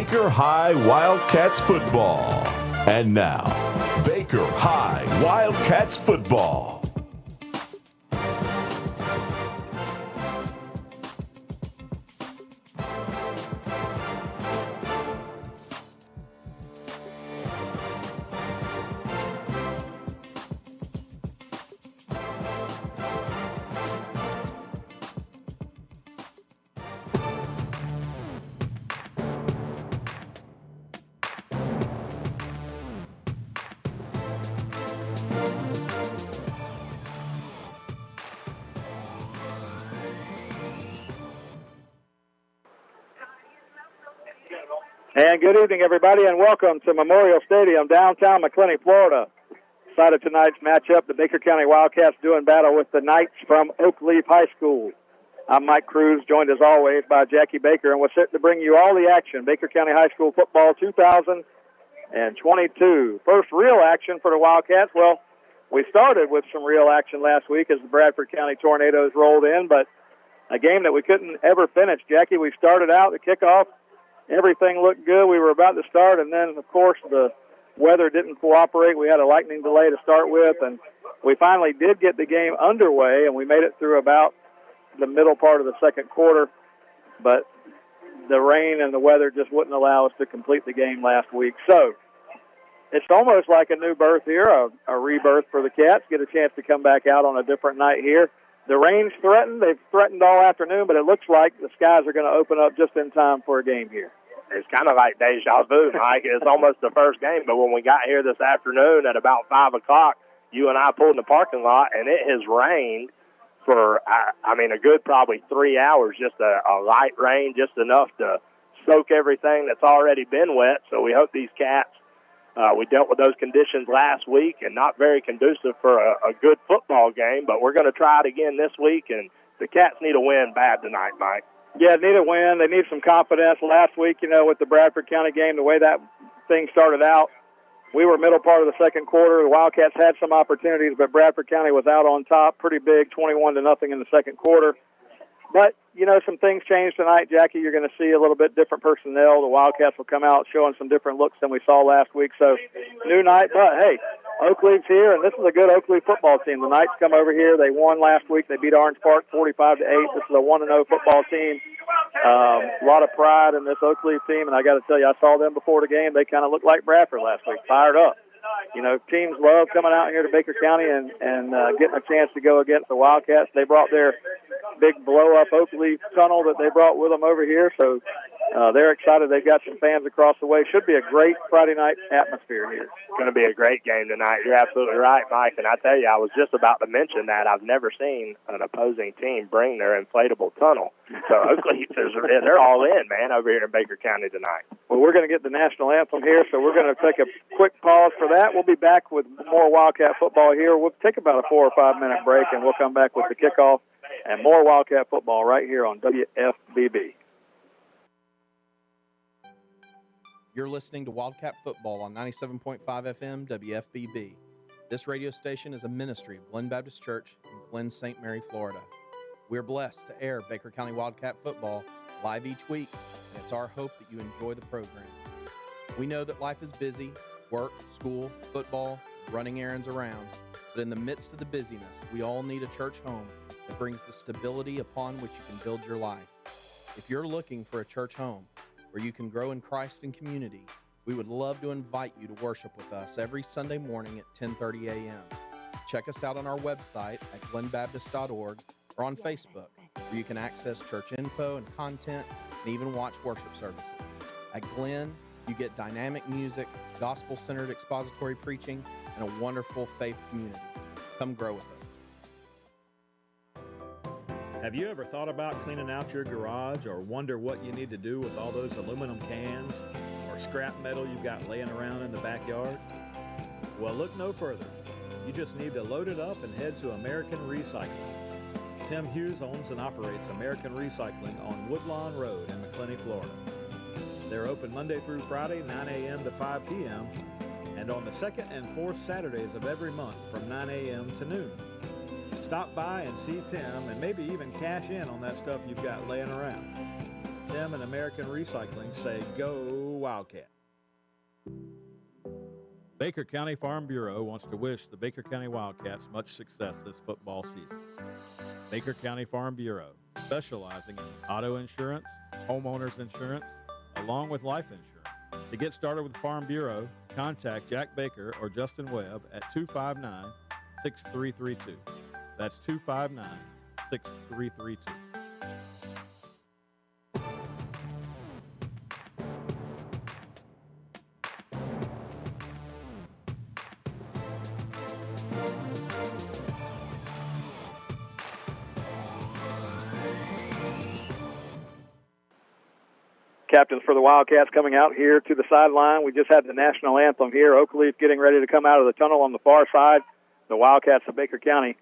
Baker High Wildcats football. And now, Baker High Wildcats football. And good evening, everybody, and welcome to Memorial Stadium, downtown McClenny, Florida. Side of tonight's matchup, the Baker County Wildcats doing battle with the Knights from Oakleaf High School. I'm Mike Cruz, joined as always by Jackie Baker, and we're set to bring you all the action. Baker County High School football 2022. First real action for the Wildcats. Well, we started with some real action last week as the Bradford County Tornadoes rolled in, but a game that we couldn't ever finish. Jackie, we started out the kickoff. Everything looked good. We were about to start, and then, of course, the weather didn't cooperate. We had a lightning delay to start with, and we finally did get the game underway, and we made it through about the middle part of the second quarter. But the rain and the weather just wouldn't allow us to complete the game last week. So it's almost like a new birth here, a rebirth for the Cats, get a chance to come back out on a different night here. The rain's threatened. They've threatened all afternoon, but it looks like the skies are going to open up just in time for a game here. It's kind of like deja vu, Mike. It's almost the first game, but when we got here this afternoon at about 5 o'clock, you and I pulled in the parking lot, and it has rained for, a good probably 3 hours, just a light rain, just enough to soak everything that's already been wet. So we hope these Cats, we dealt with those conditions last week and not very conducive for a good football game, but we're going to try it again this week, and the Cats need a win bad tonight, Mike. Yeah, need a win. They need some confidence. Last week, with the Bradford County game, the way that thing started out, we were middle part of the second quarter. The Wildcats had some opportunities, but Bradford County was out on top pretty big, 21-0 in the second quarter. But, some things changed tonight, Jackie. You're going to see a little bit different personnel. The Wildcats will come out showing some different looks than we saw last week. So, new night, but, hey, Oakleaf's here, and this is a good Oakleaf football team. The Knights come over here. They won last week. They beat Orange Park 45-8. This is a 1-0 football team. A lot of pride in this Oakleaf team, and I got to tell you, I saw them before the game. They kind of looked like Bradford last week, fired up. Teams love coming out here to Baker County and getting a chance to go against the Wildcats. They brought their big blow-up Oakleaf tunnel that they brought with them over here, so they're excited. They've got some fans across the way. Should be a great Friday night atmosphere here. It's going to be a great game tonight. You're absolutely right, Mike. And I tell you, I was just about to mention that I've never seen an opposing team bring their inflatable tunnel. So Oakleaf, they're all in, man, over here in Baker County tonight. Well, we're going to get the national anthem here, so we're going to take a quick pause for that. We'll be back with more Wildcat football here. We'll take about a 4 or 5 minute break, and we'll come back with the kickoff and more Wildcat football right here on WFBB. You're listening to Wildcat Football on 97.5 FM WFBB. This radio station is a ministry of Glen Baptist Church in Glen St. Mary, Florida. We're blessed to air Baker County Wildcat Football live each week, and it's our hope that you enjoy the program. We know that life is busy, work, school, football, running errands around, but in the midst of the busyness, we all need a church home that brings the stability upon which you can build your life. If you're looking for a church home where you can grow in Christ and community, we would love to invite you to worship with us every Sunday morning at 10:30 a.m. Check us out on our website at glenbaptist.org or on Facebook, where you can access church info and content and even watch worship services. At Glen, you get dynamic music, gospel-centered expository preaching, and a wonderful faith community. Come grow with us. Have you ever thought about cleaning out your garage or wonder what you need to do with all those aluminum cans or scrap metal you've got laying around in the backyard? Well, look no further. You just need to load it up and head to American Recycling. Tim Hughes owns and operates American Recycling on Woodlawn Road in McClenny, Florida. They're open Monday through Friday, 9 a.m. to 5 p.m., and on the second and fourth Saturdays of every month from 9 a.m. to noon. Stop by and see Tim and maybe even cash in on that stuff you've got laying around. Tim and American Recycling say go Wildcat. Baker County Farm Bureau wants to wish the Baker County Wildcats much success this football season. Baker County Farm Bureau, specializing in auto insurance, homeowners insurance, along with life insurance. To get started with Farm Bureau, contact Jack Baker or Justin Webb at 259-6332. That's 259-6332. Captains for the Wildcats coming out here to the sideline. We just had the national anthem here. Oakleaf getting ready to come out of the tunnel on the far side. The Wildcats of Baker County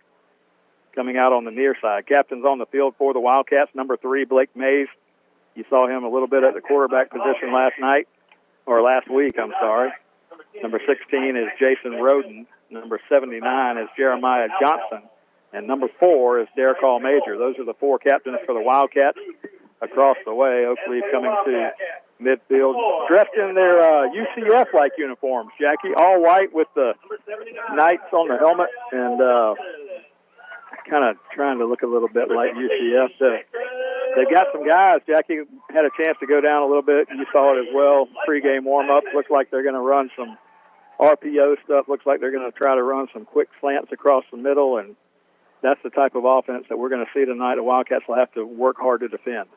coming out on the near side. Captains on the field for the Wildcats. Number 3, Blake Mays. You saw him a little bit at the quarterback position last week. Number 16 is Jason Roden. Number 79 is Jeremiah Johnson. And number 4 is Derek Hall Major. Those are the 4 captains for the Wildcats. Across the way, Oakleaf coming to midfield, dressed in their UCF-like uniforms, Jackie, all white with the Knights on the helmet, and kind of trying to look a little bit like UCF. They've got some guys. Jackie had a chance to go down a little bit. You saw it as well. Pre-game warm-up. Looks like they're going to run some RPO stuff. Looks like they're going to try to run some quick slants across the middle, and that's the type of offense that we're going to see tonight. The Wildcats will have to work hard to defend.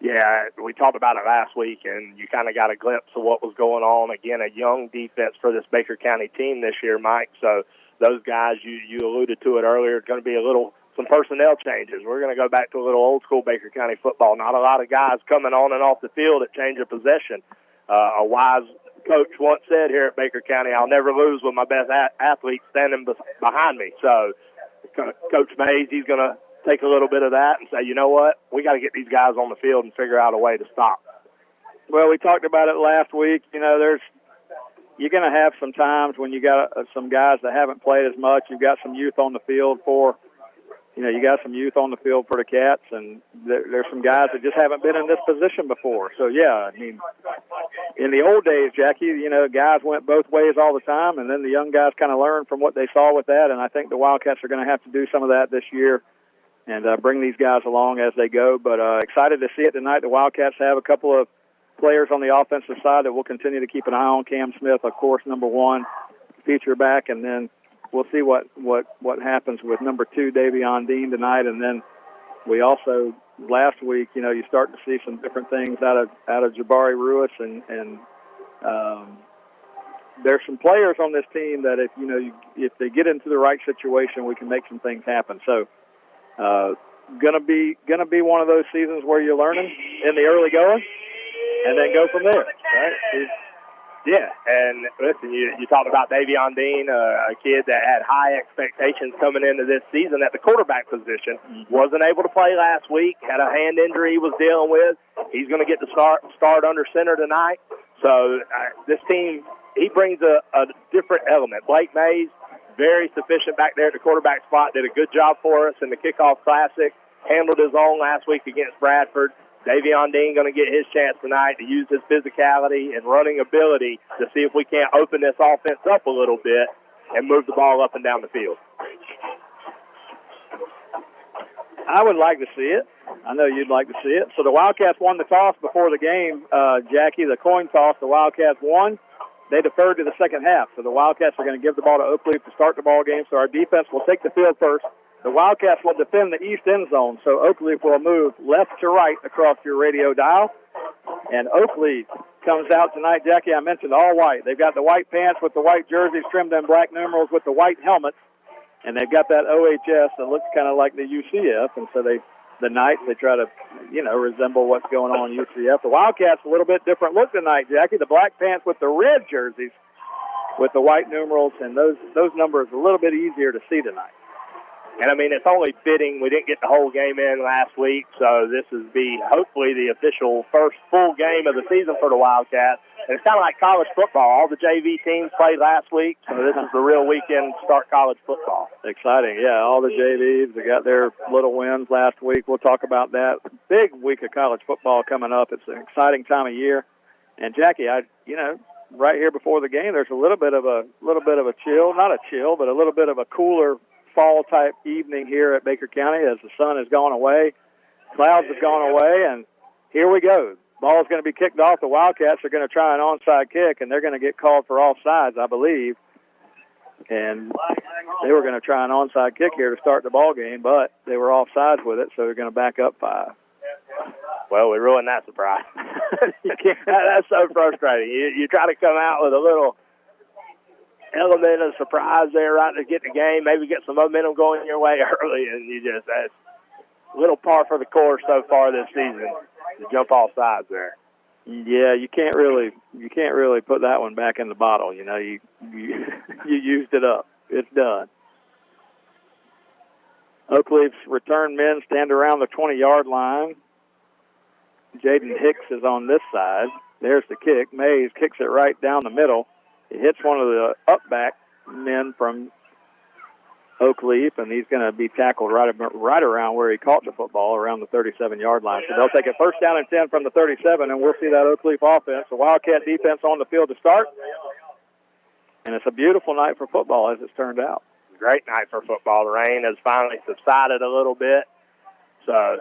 Yeah, we talked about it last week, and you kind of got a glimpse of what was going on. Again, a young defense for this Baker County team this year, Mike. So those guys, you alluded to it earlier, it's going to be some personnel changes. We're going to go back to a little old-school Baker County football. Not a lot of guys coming on and off the field at change of possession. A wise coach once said here at Baker County, I'll never lose with my best athlete standing behind me. So Coach Mays, he's going to take a little bit of that and say, you know what, we got to get these guys on the field and figure out a way to stop. Well, we talked about it last week. You know, you're going to have some times when you got some guys that haven't played as much. You've got some youth on the field for the Cats, and there's some guys that just haven't been in this position before. So, yeah, I mean, in the old days, Jackie, you know, guys went both ways all the time, and then the young guys kind of learned from what they saw with that, and I think the Wildcats are going to have to do some of that this year and bring these guys along as they go. But excited to see it tonight. The Wildcats have a couple of players on the offensive side that we'll continue to keep an eye on. Cam Smith, of course, number 1, feature back, and then we'll see what happens with number 2, Davion Dean, tonight. And then we also, last week, you know, you start to see some different things out of Jabari Ruiz, and there's some players on this team that if they get into the right situation, we can make some things happen. So, gonna be one of those seasons where you're learning in the early going, and then go from there. Right? Yeah, and listen, you talked about Davion Dean, a kid that had high expectations coming into this season at the quarterback position. Wasn't able to play last week, had a hand injury he was dealing with. He's going to get to start under center tonight. So this team, he brings a different element. Blake Mays, very sufficient back there at the quarterback spot, did a good job for us in the kickoff classic, handled his own last week against Bradford. Davion Dean going to get his chance tonight to use his physicality and running ability to see if we can't open this offense up a little bit and move the ball up and down the field. I would like to see it. I know you'd like to see it. So the Wildcats won the toss before the game, Jackie, the coin toss. The Wildcats won. They deferred to the second half. So the Wildcats are going to give the ball to Oakleaf to start the ball game. So our defense will take the field first. The Wildcats will defend the east end zone. So Oakleaf will move left to right across your radio dial. And Oakleaf comes out tonight, Jackie. I mentioned all white. They've got the white pants with the white jerseys trimmed in black numerals with the white helmets. And they've got that OHS that looks kind of like the UCF. And so the Knights, they try to, resemble what's going on in UCF. The Wildcats, a little bit different look tonight, Jackie. The black pants with the red jerseys with the white numerals, and those numbers are a little bit easier to see tonight. And, I mean, it's only fitting. We didn't get the whole game in last week, so this is hopefully the official first full game of the season for the Wildcats. And it's kind of like college football. All the JV teams played last week, so this is the real weekend to start college football. Exciting, yeah. All the JVs, they got their little wins last week. We'll talk about that. Big week of college football coming up. It's an exciting time of year. And Jackie, right here before the game, there's a little bit of a chill, not a chill, but a little bit of a cooler fall type evening here at Baker County as the sun has gone away, clouds have gone away, and here we go. Ball's going to be kicked off. The Wildcats are going to try an onside kick, and they're going to get called for offsides, I believe. And they were going to try an onside kick here to start the ball game, but they were offsides with it, so they're going to back up 5. Well, we ruined that surprise. That's so frustrating. You try to come out with a little element of surprise there right to get the game, maybe get some momentum going your way early, and that's a little par for the course so far this season to jump off sides there. Yeah, you can't really put that one back in the bottle. You used it up. It's done. Oakleaf's return men stand around the 20-yard line. Jaden Hicks is on this side. There's the kick. Mays kicks it right down the middle. It hits one of the up-back men from Oakleaf, and he's going to be tackled right around where he caught the football, around the 37-yard line. So they'll take it first down and 10 from the 37, and we'll see that Oakleaf offense, the Wildcat defense on the field to start. And it's a beautiful night for football, as it's turned out. Great night for football. The rain has finally subsided a little bit, so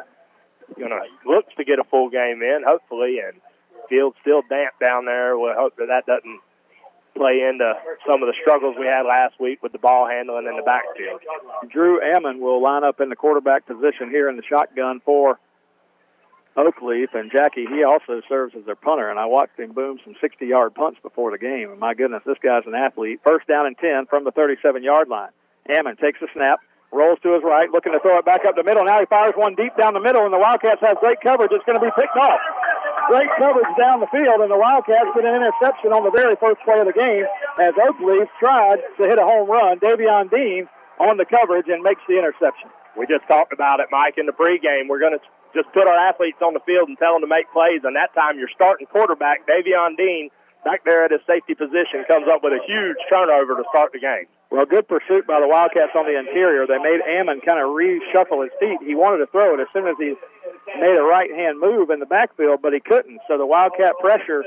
looks to get a full game in, hopefully, and field's still damp down there. We'll hope that doesn't play into some of the struggles we had last week with the ball handling in the backfield. Drew Ammon will line up in the quarterback position here in the shotgun for Oakleaf, and Jackie, he also serves as their punter, and I watched him boom some 60-yard punts before the game, and my goodness, this guy's an athlete. First down and 10 from the 37-yard line. Ammon takes the snap, rolls to his right, looking to throw it back up the middle. Now he fires one deep down the middle, and the Wildcats have great coverage. It's going to be picked off. Great coverage down the field, and the Wildcats get an interception on the very first play of the game as Oakleaf tried to hit a home run. Davion Dean on the coverage and makes the interception. We just talked about it, Mike, in the pregame. We're going to just put our athletes on the field and tell them to make plays, and that time your starting quarterback, Davion Dean, back there at his safety position, comes up with a huge turnover to start the game. Well, good pursuit by the Wildcats on the interior. They made Ammon kind of reshuffle his feet. He wanted to throw it as soon as he made a right-hand move in the backfield, but he couldn't. So the Wildcat pressure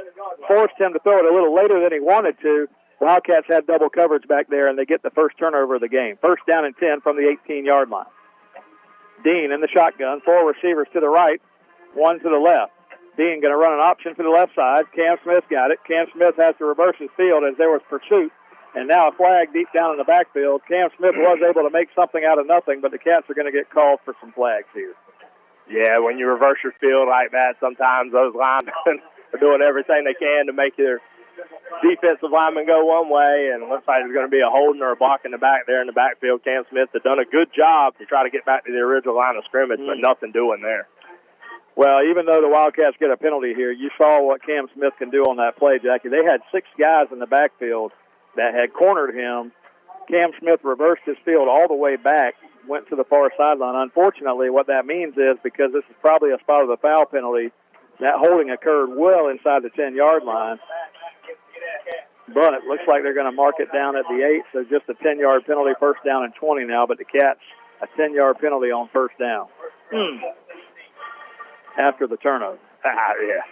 forced him to throw it a little later than he wanted to. Wildcats had double coverage back there, and they get the first turnover of the game. First down and 10 from the 18-yard line. Dean in the shotgun, 4 receivers to the right, 1 to the left. Dean going to run an option to the left side. Cam Smith got it. Cam Smith has to reverse his field as there was pursuit. And now a flag deep down in the backfield. Cam Smith was able to make something out of nothing, but the Cats are going to get called for some flags here. Yeah, when you reverse your field like that, sometimes those linemen are doing everything they can to make their defensive linemen go one way, and it looks like there's going to be a holding or a block in the back there in the backfield. Cam Smith has done a good job to try to get back to the original line of scrimmage, but nothing doing there. Well, even though the Wildcats get a penalty here, you saw what Cam Smith can do on that play, Jackie. They had 6 guys in the backfield that had cornered him. Cam Smith reversed his field all the way back, went to the far sideline. Unfortunately, what that means is, because this is probably a spot of the foul penalty, that holding occurred well inside the 10-yard line. But it looks like they're going to mark it down at the 8, so just a 10-yard penalty, first down and 20 now, but the Cats, a 10-yard penalty on first down. After the turnover. Yeah.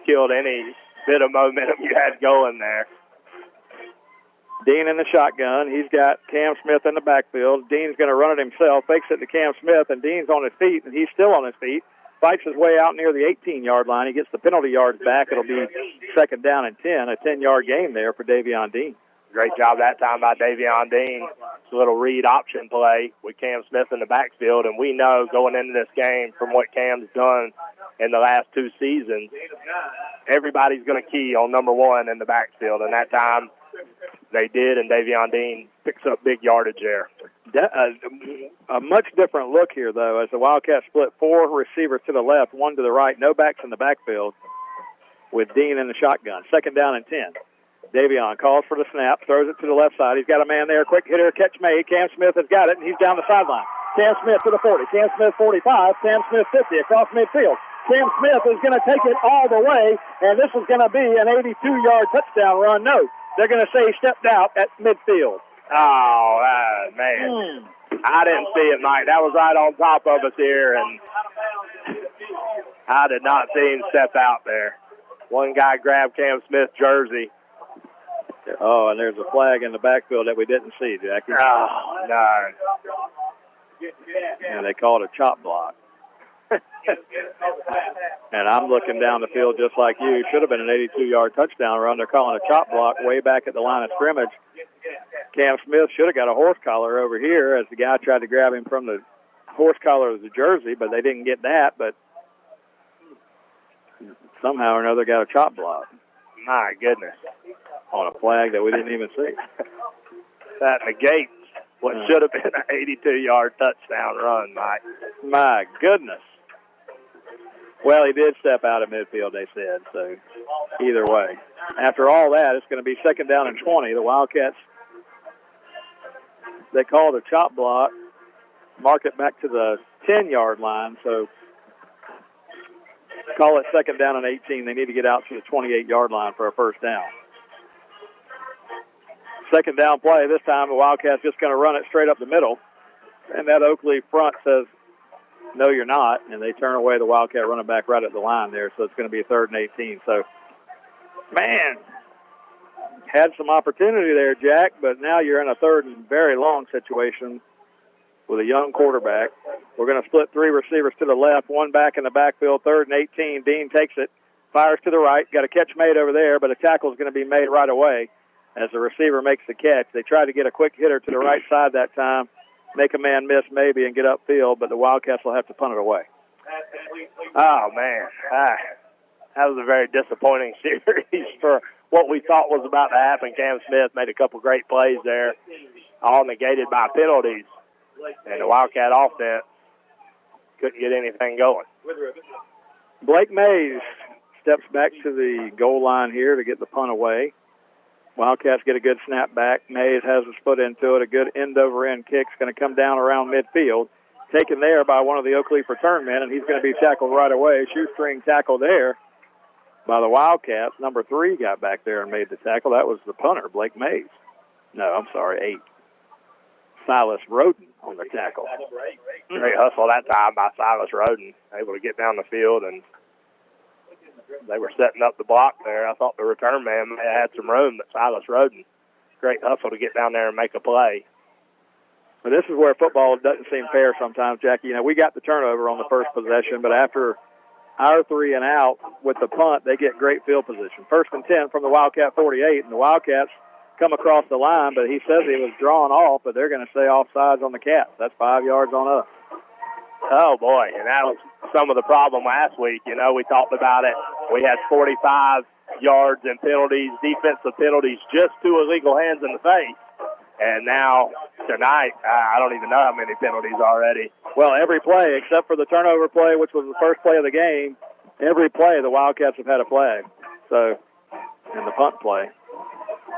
Killed any bit of momentum you had going there. Dean in the shotgun. He's got Cam Smith in the backfield. Dean's going to run it himself, fakes it to Cam Smith, and Dean's on his feet, and he's still on his feet. Fights his way out near the 18-yard line. He gets the penalty yards back. It'll be second down and 10, a 10-yard game there for Davion Dean. Great job that time by Davion Dean. It's a little read option play with Cam Smith in the backfield, and we know going into this game from what Cam's done in the last 2 seasons, everybody's going to key on number 1 in the backfield, and that time they did, and Davion Dean picks up big yardage there. A much different look here, though, as the Wildcats split 4 receivers to the left, 1 to the right, no backs in the backfield with Dean in the shotgun. Second down and 10. Davion calls for the snap, throws it to the left side. He's got a man there, quick hitter, catch made. Cam Smith has got it, and he's down the sideline. Cam Smith to the 40, Cam Smith 45, Cam Smith 50, across midfield. Cam Smith is going to take it all the way, and this is going to be an 82-yard touchdown run. No, they're going to say he stepped out at midfield. Oh, man. I didn't see it, Mike. That was right on top of us here, and I did not see him step out there. One guy grabbed Cam Smith's jersey. Oh, and there's a flag in the backfield that we didn't see, Jackie. Oh, no. And they called a chop block. And I'm looking down the field just like you. Should have been an 82-yard touchdown run. They're calling a chop block way back at the line of scrimmage. Cam Smith should have got a horse collar over here as the guy tried to grab him from the horse collar of the jersey, but they didn't get that. But somehow or another got a chop block. My goodness. On a flag that we didn't even see. That negates what should have been an 82-yard touchdown run, Mike. My goodness. Well, he did step out of midfield, they said, so either way. After all that, it's going to be 2nd down and 20. The Wildcats, they called a chop block, mark it back to the 10-yard line, so call it 2nd down and 18. They need to get out to the 28-yard line for a first down. 2nd down play. This time the Wildcats just going to run it straight up the middle. And that Oakleaf front says, no, you're not. And they turn away the Wildcat running back right at the line there. So it's going to be a 3rd and 18. So, man, had some opportunity there, Jack, but now you're in a 3rd and very long situation with a young quarterback. We're going to split 3 receivers to the left, 1 back in the backfield, 3rd and 18. Dean takes it, fires to the right. Got a catch made over there, but a tackle is going to be made right away as the receiver makes the catch. They try to get a quick hitter to the right side that time, make a man miss maybe and get upfield, but the Wildcats will have to punt it away. Oh, man. That was a very disappointing series for what we thought was about to happen. Cam Smith made a couple great plays there, all negated by penalties, and the Wildcat offense couldn't get anything going. Blake Mays steps back to the goal line here to get the punt away. Wildcats get a good snap back. Mays has his foot into it. A good end-over-end kick's going to come down around midfield. Taken there by one of the Oakleaf return men, and he's going to be tackled right away. Shoestring tackle there by the Wildcats. Number 3 got back there and made the tackle. That was the punter, Blake Mays. No, I'm sorry, 8. Silas Roden on the tackle. Great hustle that time by Silas Roden, able to get down the field, and they were setting up the block there. I thought the return man may have had some room, but Silas Roden, great hustle to get down there and make a play. But this is where football doesn't seem fair sometimes, Jackie. You know, we got the turnover on the first possession, but after our 3 and out with the punt, they get great field position. 1st and 10 from the Wildcat 48, and the Wildcats come across the line, but he says he was drawn off, but they're going to say offsides on the Cats. That's 5 yards on us. Oh, boy, and that was some of the problem last week. You know, we talked about it. We had 45 yards in penalties, defensive penalties, just 2 illegal hands in the face. And now, tonight, I don't even know how many penalties already. Well, every play, except for the turnover play, which was the first play of the game, every play the Wildcats have had a flag. So, in the punt play.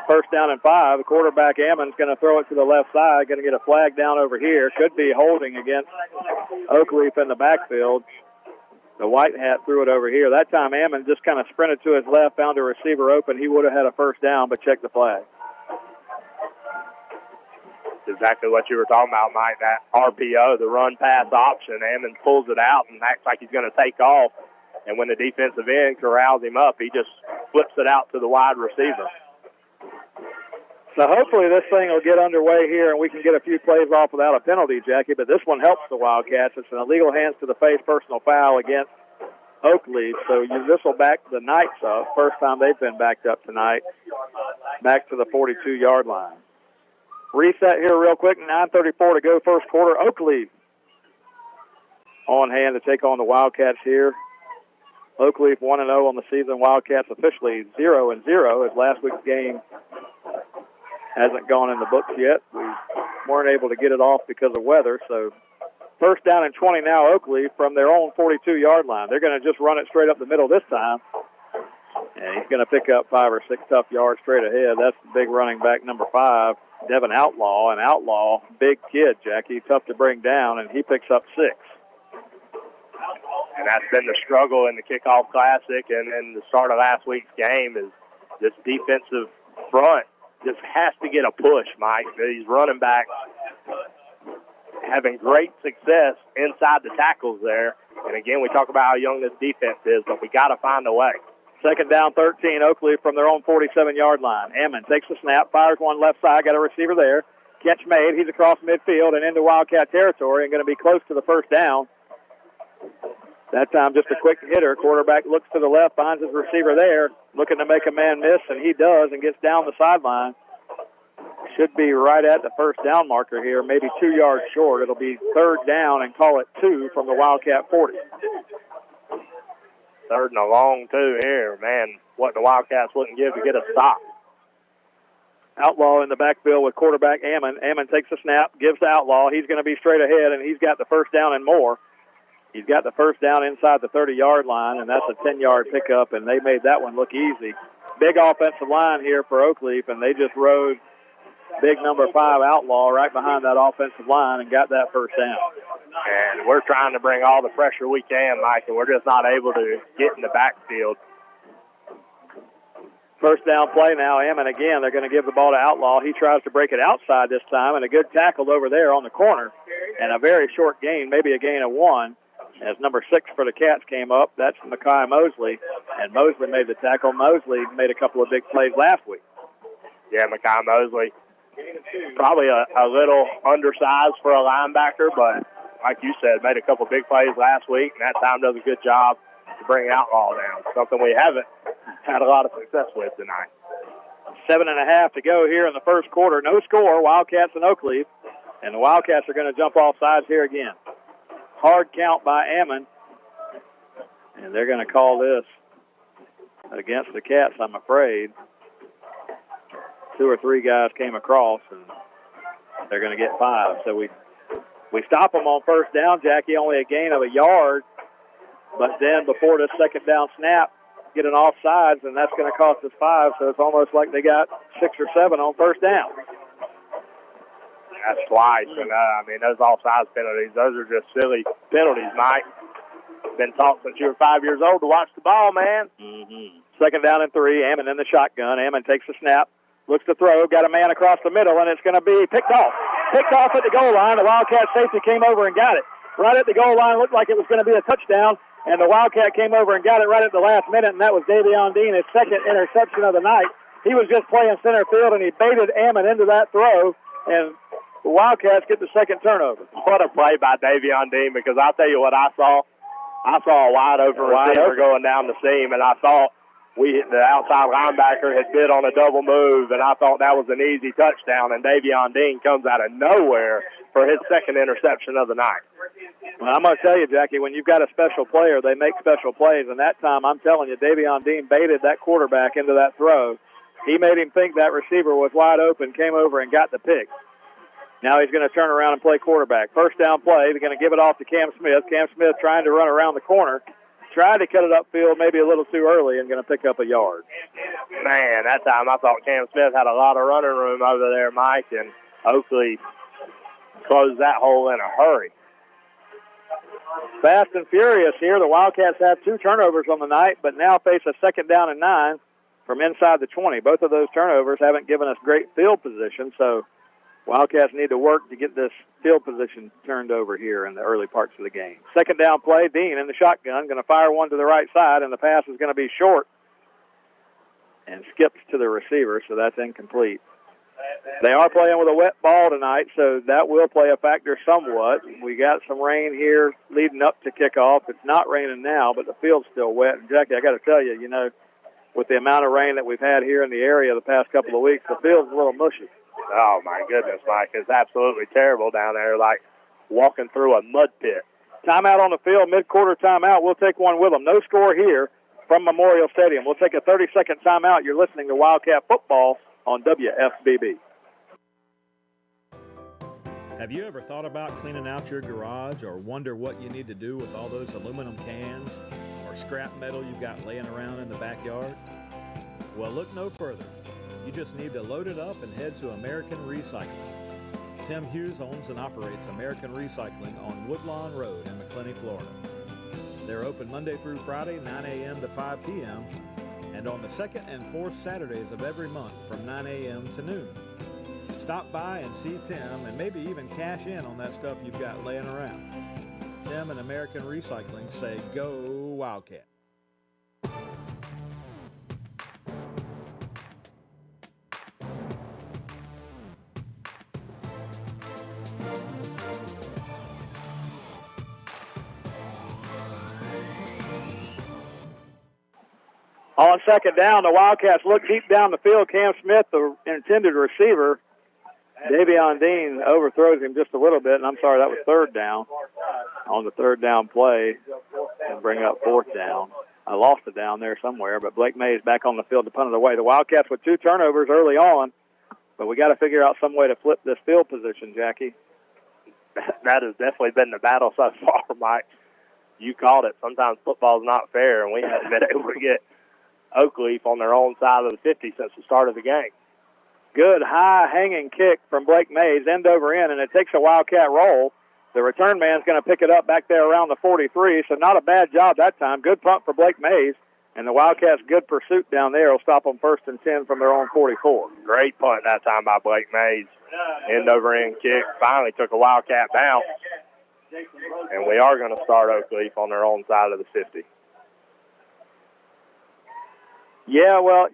1st down and 5. The quarterback, Ammon's going to throw it to the left side, going to get a flag down over here. Could be holding against Oakleaf in the backfield. The white hat threw it over here. That time, Ammon just kind of sprinted to his left, found a receiver open. He would have had a 1st down, but checked the flag. Exactly what you were talking about, Mike, that RPO, the run-pass option. Ammon pulls it out and acts like he's going to take off. And when the defensive end corrals him up, he just flips it out to the wide receiver. So hopefully this thing will get underway here and we can get a few plays off without a penalty, Jackie. But this one helps the Wildcats. It's an illegal hands to the face personal foul against Oakleaf. So this will back the Knights up. First time they've been backed up tonight. Back to the 42-yard line. Reset here real quick. 9:34 to go first quarter. Oakleaf on hand to take on the Wildcats here. Oakleaf 1-0 on the season. Wildcats officially 0-0 as last week's game hasn't gone in the books yet. We weren't able to get it off because of weather. So 1st down and 20 now, Oakleaf from their own 42-yard line. They're going to just run it straight up the middle this time. And he's going to pick up 5 or 6 tough yards straight ahead. That's the big running back, number 5, Devin Outlaw. And Outlaw, big kid, Jackie, tough to bring down, and he picks up 6. And that's been the struggle in the Kickoff Classic and the start of last week's game is this defensive front just has to get a push, Mike. These running backs having great success inside the tackles there. And, again, we talk about how young this defense is, but we got to find a way. Second down, 13, Oakleaf from their own 47-yard line. Ammon takes the snap, fires one left side, got a receiver there. Catch made. He's across midfield and into Wildcat territory and going to be close to the first down. That time, just a quick hitter. Quarterback looks to the left, finds his receiver there, looking to make a man miss, and he does and gets down the sideline. Should be right at the first down marker here, maybe 2 yards short. It'll be third down and call it 2 from the Wildcat 40. Third and a long 2 here. Man, what the Wildcats wouldn't give to get a stop. Outlaw in the backfield with quarterback Ammon. Ammon takes the snap, gives to Outlaw. He's going to be straight ahead, and he's got the first down and more. He's got the first down inside the 30-yard line, and that's a 10-yard pickup, and they made that one look easy. Big offensive line here for Oakleaf, and they just rode big number 5 Outlaw right behind that offensive line and got that first down. And we're trying to bring all the pressure we can, Mike, and we're just not able to get in the backfield. First down play now, Ammon again. They're going to give the ball to Outlaw. He tries to break it outside this time, and a good tackle over there on the corner. And a very short gain, maybe a gain of 1. As number 6 for the Cats came up, that's Makai Mosley. And Mosley made the tackle. Mosley made a couple of big plays last week. Yeah, Makai Mosley. Probably a little undersized for a linebacker, but like you said, made a couple big plays last week, and that time does a good job to bring Outlaw down, something we haven't had a lot of success with tonight. 7.5 to go here in the first quarter. No score, Wildcats and Oakleaf, and the Wildcats are going to jump off sides here again. Hard count by Ammon, and they're going to call this against the Cats, I'm afraid. 2 or 3 guys came across, and they're going to get 5. So we stop them on first down, Jackie, only a gain of a yard. But then before this second down snap, get an offsides, and that's going to cost us 5. So it's almost like they got 6 or 7 on first down. That's twice. And, I mean, those offsides penalties, those are just silly penalties, Mike. Been taught since you were 5 years old to watch the ball, man. Mm-hmm. Second down and 3, Ammon in the shotgun. Ammon takes the snap. Looks to throw, got a man across the middle, and it's going to be picked off. Picked off at the goal line. The Wildcat safety came over and got it. Right at the goal line, looked like it was going to be a touchdown, and the Wildcat came over and got it right at the last minute, and that was Davion Dean, his second interception of the night. He was just playing center field, and he baited Ammon into that throw, and the Wildcats get the second turnover. What a play by Davion Dean, because I'll tell you what I saw. I saw a wide open receiver going down the seam, and I thought the outside linebacker had bid on a double move, and I thought that was an easy touchdown, and Davion Dean comes out of nowhere for his second interception of the night. Well, I'm going to tell you, Jackie, when you've got a special player, they make special plays, and that time, I'm telling you, Davion Dean baited that quarterback into that throw. He made him think that receiver was wide open, came over and got the pick. Now he's going to turn around and play quarterback. First down play, they're going to give it off to Cam Smith. Cam Smith trying to run around the corner. Tried to cut it upfield maybe a little too early and going to pick up a yard. Man, that time I thought Cam Smith had a lot of running room over there, Mike, and Oakley closed that hole in a hurry. Fast and furious here. The Wildcats have 2 turnovers on the night, but now face a second down and 9 from inside the 20. Both of those turnovers haven't given us great field position, so Wildcats need to work to get this field position turned over here in the early parts of the game. Second down play, Dean in the shotgun, going to fire one to the right side, and the pass is going to be short and skips to the receiver, so that's incomplete. They are playing with a wet ball tonight, so that will play a factor somewhat. We got some rain here leading up to kickoff. It's not raining now, but the field's still wet. And, Jackie, I got to tell you, with the amount of rain that we've had here in the area the past couple of weeks, the field's a little mushy. Oh, my goodness, Mike. It's absolutely terrible down there, like walking through a mud pit. Timeout on the field, mid-quarter timeout. We'll take one with them. No score here from Memorial Stadium. We'll take a 30-second timeout. You're listening to Wildcat Football on WFBB. Have you ever thought about cleaning out your garage or wonder what you need to do with all those aluminum cans or scrap metal you've got laying around in the backyard? Well, look no further. You just need to load it up and head to American Recycling. Tim Hughes owns and operates American Recycling on Woodlawn Road in McClenny, Florida. They're open Monday through Friday, 9 a.m. to 5 p.m., and on the second and fourth Saturdays of every month from 9 a.m. to noon. Stop by and see Tim and maybe even cash in on that stuff you've got laying around. Tim and American Recycling say, go Wildcat. On second down, the Wildcats look deep down the field. Cam Smith, the intended receiver. Davion Dean overthrows him just a little bit, and I'm sorry, that was third down. On the third down play, and bring up fourth down. I lost it down there somewhere, but Blake Mays back on the field to punt it away. The Wildcats with 2 turnovers early on, but we got to figure out some way to flip this field position, Jackie. That has definitely been the battle so far, Mike. You called it. Sometimes football's not fair, and we haven't been able to get Oakleaf on their own side of the 50 since the start of the game. Good high hanging kick from Blake Mays, end over end, and it takes a Wildcat roll. The return man's going to pick it up back there around the 43, so not a bad job that time. Good punt for Blake Mays, and the Wildcats' good pursuit down there will stop them 1st and 10 from their own 44. Great punt that time by Blake Mays. End over end kick, finally took a Wildcat bounce, and we are going to start Oakleaf on their own side of the 50. Yeah, well,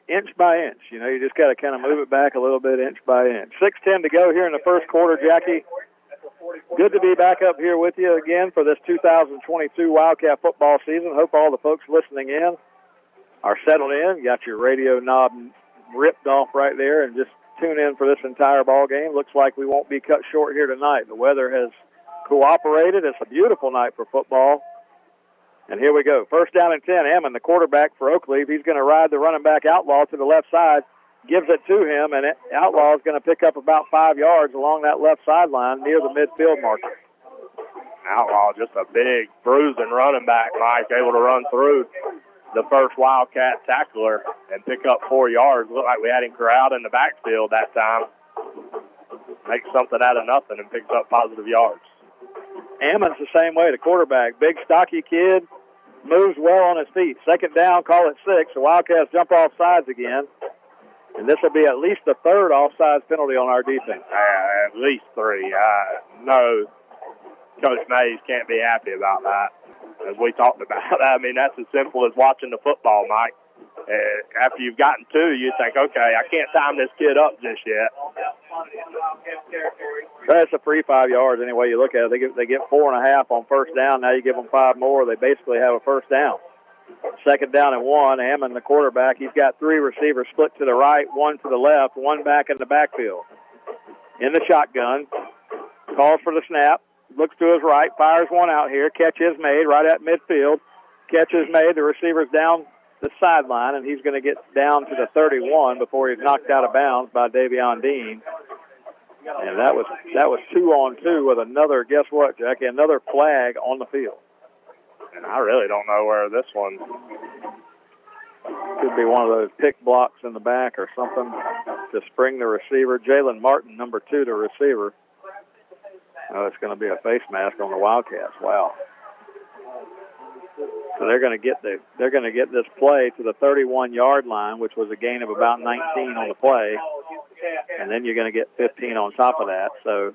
inch by inch. You just got to kind of move it back a little bit, inch by inch. 6:10 to go here in the first quarter, Jackie. Good to be back up here with you again for this 2022 Wildcat football season. Hope all the folks listening in are settled in. You got your radio knob ripped off right there and just tune in for this entire ball game. Looks like we won't be cut short here tonight. The weather has cooperated. It's a beautiful night for football. And here we go. 1st down and 10. Ammon, the quarterback for Oakleaf. He's going to ride the running back Outlaw to the left side. Gives it to him, and Outlaw is going to pick up about 5 yards along that left sideline near the midfield marker. Outlaw, just a big, bruising running back, Mike, able to run through the first Wildcat tackler and pick up 4 yards. Looked like we had him corralled in the backfield that time. Makes something out of nothing and picks up positive yards. Ammon's the same way, the quarterback. Big, stocky kid, moves well on his feet. 2nd down, call it 6. The Wildcats jump off sides again. And this will be at least the 3rd offsides penalty on our defense. At least 3. No, Coach Mays can't be happy about that. As we talked about, I mean, that's as simple as watching the football, Mike. After you've gotten 2, you think, okay, I can't time this kid up just yet. That's a free 5 yards any way you look at it. They get 4.5 on 1st down. Now you give them 5 more. They basically have a 1st down. 2nd down and 1. Ammon, the quarterback, he's got 3 receivers split to the right, 1 to the left, 1 back in the backfield. In the shotgun, calls for the snap, looks to his right, fires one out here. Catch is made right at midfield. Catch is made. The receiver's down the sideline, and he's going to get down to the 31 before he's knocked out of bounds by Davion Dean. And that was 2-on-2 with another, guess what, Jackie, another flag on the field. And I really don't know where this one could be. One of those pick blocks in the back or something to spring the receiver. Jalen Martin, number 2, the receiver. Oh, it's going to be a face mask on the Wildcats. Wow. So they're going to get this play to the 31-yard line, which was a gain of about 19 on the play, and then you're going to get 15 on top of that. So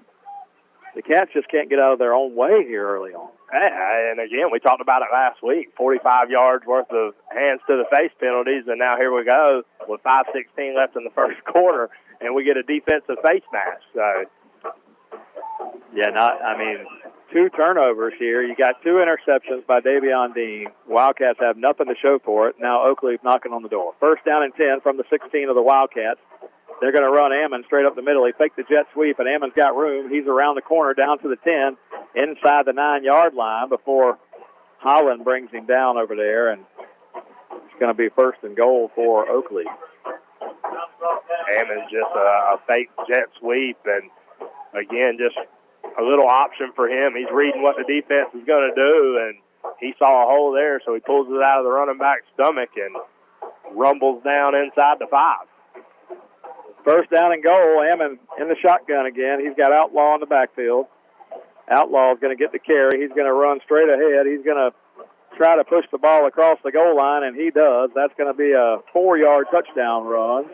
the Cats just can't get out of their own way here early on. And again, we talked about it last week, 45 yards worth of hands to the face penalties, and now here we go with 5:16 left in the first quarter, and we get a defensive face mask. So, yeah, 2 turnovers here. You got 2 interceptions by Davion Dean. Wildcats have nothing to show for it. Now Oakleaf knocking on the door. 1st down and 10 from the 16 of the Wildcats. They're going to run Ammon straight up the middle. He faked the jet sweep, and Ammon's got room. He's around the corner down to the 10, inside the 9-yard line before Holland brings him down over there, and it's going to be 1st and goal for Oakleaf. Ammon's just a fake jet sweep, and again, just a little option for him. He's reading what the defense is going to do, and he saw a hole there, so he pulls it out of the running back's stomach and rumbles down inside the 5. 1st down and goal. Ammon in the shotgun again. He's got Outlaw in the backfield. Outlaw is going to get the carry. He's going to run straight ahead. He's going to try to push the ball across the goal line, and he does. That's going to be a 4-yard touchdown run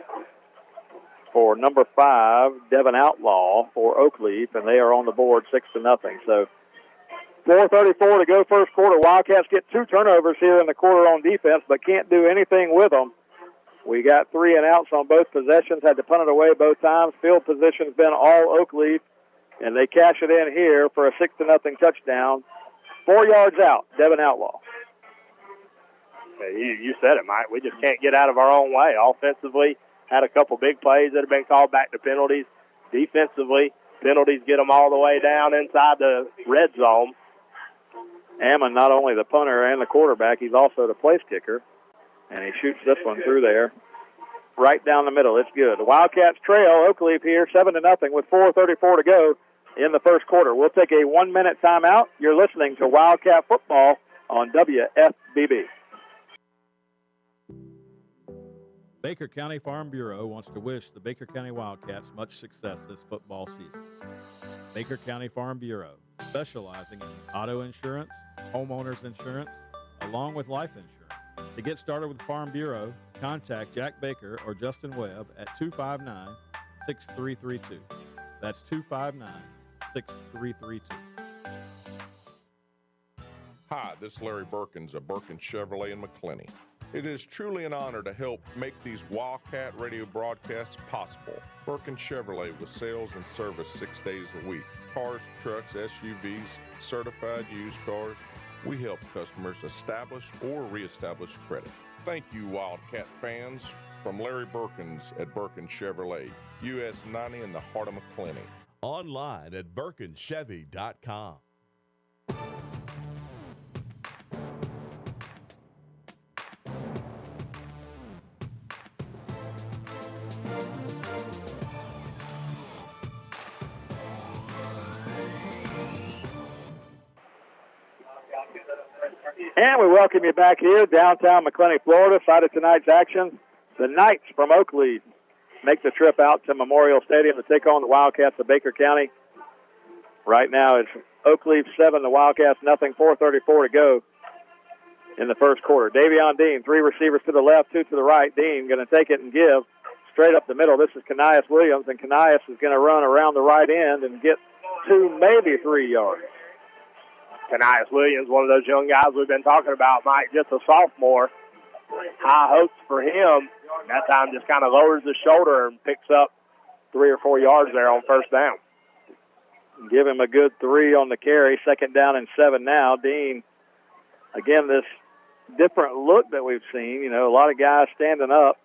for number 5, Devin Outlaw for Oakleaf, and they are on the board 6-0. So 4:34 to go first quarter. Wildcats get 2 turnovers here in the quarter on defense, but can't do anything with them. We got 3 and outs on both possessions, had to punt it away both times. Field position's been all Oakleaf, and they cash it in here for a 6-0 touchdown. 4 yards out, Devin Outlaw. You said it, Mike. We just can't get out of our own way. Offensively, had a couple big plays that have been called back to penalties. Defensively, penalties get them all the way down inside the red zone. Ammon, not only the punter and the quarterback, he's also the place kicker. And he shoots this one through there. Right down the middle. It's good. The Wildcats trail Oakleaf here 7-0 with 4:34 to go in the first quarter. We'll take a 1-minute timeout. You're listening to Wildcat Football on WFBB. Baker County Farm Bureau wants to wish the Baker County Wildcats much success this football season. Baker County Farm Bureau, specializing in auto insurance, homeowners insurance, along with life insurance. To get started with Farm Bureau, contact Jack Baker or Justin Webb at 259-6332. That's 259-6332. Hi, this is Larry Berkins of Berkins Chevrolet in McClenny. It is truly an honor to help make these Wildcat radio broadcasts possible. Berkins Chevrolet with sales and service 6 days a week. Cars, trucks, SUVs, certified used cars. We help customers establish or reestablish credit. Thank you, Wildcat fans. From Larry Berkins at Berkins Chevrolet, US 90 in the heart of McClenny. Online at BerkinsChevy.com. And we welcome you back here, downtown McClenny, Florida. Side of tonight's action, the Knights from Oakleaf make the trip out to Memorial Stadium to take on the Wildcats of Baker County. Right now it's Oakleaf 7, the Wildcats nothing, 4:34 to go in the first quarter. Davion Dean, 3 receivers to the left, 2 to the right. Dean going to take it and give straight up the middle. This is Kanias Williams, and Kanias is going to run around the right end and get 2, maybe 3 yards. Kanias Williams, one of those young guys we've been talking about, Mike, just a sophomore. High hopes for him. That time just kind of lowers his shoulder and picks up 3 or 4 yards there on first down. Give him a good 3 on the carry. 2nd down and 7 now. Dean, again, this different look that we've seen. You know, a lot of guys standing up.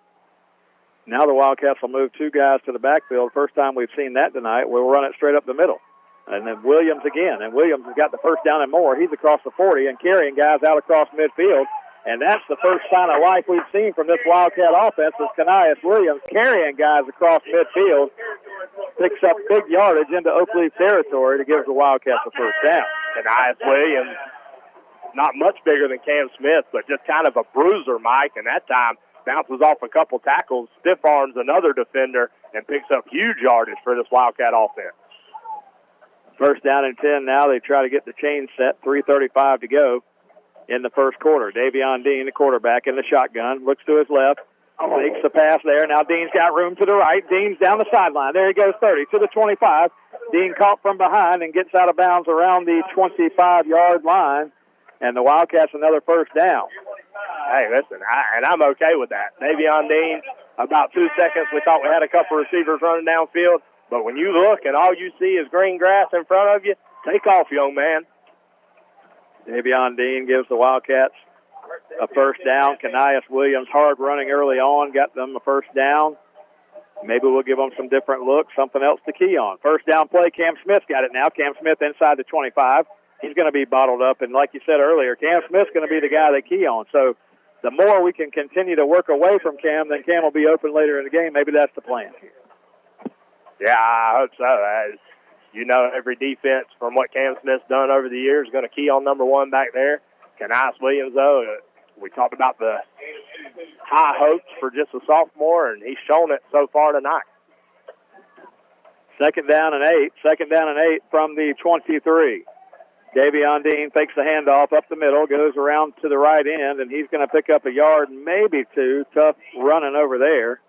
Now the Wildcats will move 2 guys to the backfield. First time we've seen that tonight. We'll run it straight up the middle. And then Williams again. And Williams has got the first down and more. He's across the 40 and carrying guys out across midfield. And that's the first sign of life we've seen from this Wildcat offense is Kanias Williams carrying guys across midfield. Picks up big yardage into Oakleaf territory to give the Wildcats a first down. Kanias Williams, not much bigger than Cam Smith, but just kind of a bruiser, Mike. And that time bounces off a couple tackles, stiff arms another defender, and picks up huge yardage for this Wildcat offense. First down and 10 now. They try to get the chain set. 3:35 to go in the first quarter. Davion Dean, the quarterback, in the shotgun. Looks to his left. Makes the pass there. Now Dean's got room to the right. Dean's down the sideline. There he goes, 30 to the 25. Dean caught from behind and gets out of bounds around the 25-yard line. And the Wildcats another first down. Hey, listen, I'm okay with that. Davion Dean, about 2 seconds, we thought we had a couple receivers running downfield. But when you look and all you see is green grass in front of you, take off, young man. Davion Dean gives the Wildcats a first down. Kanias Williams hard running early on, got them a first down. Maybe we'll give them some different looks, something else to key on. First down play, Cam Smith got it now. Cam Smith inside the 25. He's going to be bottled up, and like you said earlier, Cam Smith's going to be the guy they key on. So the more we can continue to work away from Cam, then Cam will be open later in the game. Maybe that's the plan. Yeah, I hope so. You know, every defense from what Cam Smith's done over the years is going to key on number 1 back there. Kanias Williams, though, we talked about the high hopes for just a sophomore, and he's shown it so far tonight. 2nd down and 8. 2nd down and 8 from the 23. Davion Dean takes the handoff up the middle, goes around to the right end, and he's going to pick up a yard, maybe 2. Tough running over there.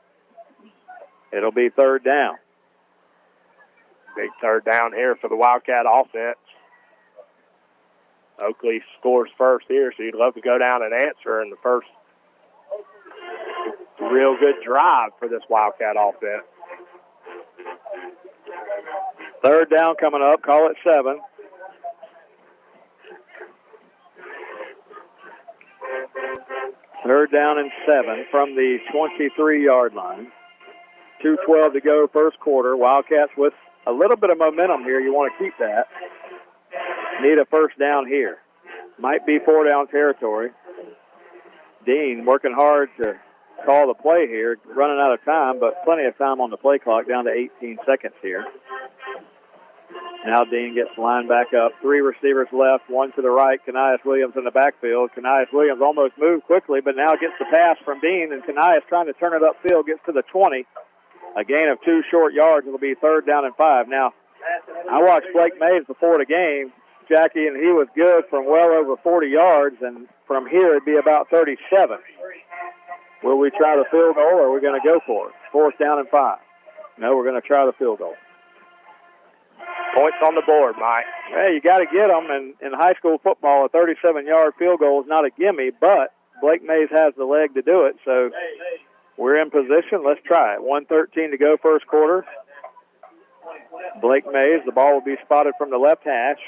It'll be 3rd down. Big 3rd down here for the Wildcat offense. Oakleaf scores first here, so you'd love to go down and answer in the first real good drive for this Wildcat offense. 3rd down coming up. Call it 7. Third down and 7 from the 23-yard line. 2:12 to go, first quarter. Wildcats with a little bit of momentum here. You want to keep that. Need a first down here. Might be 4-down territory. Dean working hard to call the play here. Running out of time, but plenty of time on the play clock, down to 18 seconds here. Now Dean gets lined back up. 3 receivers left, 1 to the right. Kanias Williams in the backfield. Kanias Williams almost moved quickly, but now gets the pass from Dean, and Kanias trying to turn it upfield, gets to the 20. A gain of 2 short yards. It'll be 3rd down and 5. Now, I watched Blake Mays before the game, Jackie, and he was good from well over 40 yards, and from here it'd be about 37. Will we try the field goal, or are we going to go for it? 4th down and 5. No, we're going to try the field goal. Points on the board, Mike. Hey, you got to get them. And in high school football, a 37-yard field goal is not a gimme, but Blake Mays has the leg to do it. So we're in position. Let's try it. 1:13 to go, first quarter. Blake Mays, the ball will be spotted from the left hash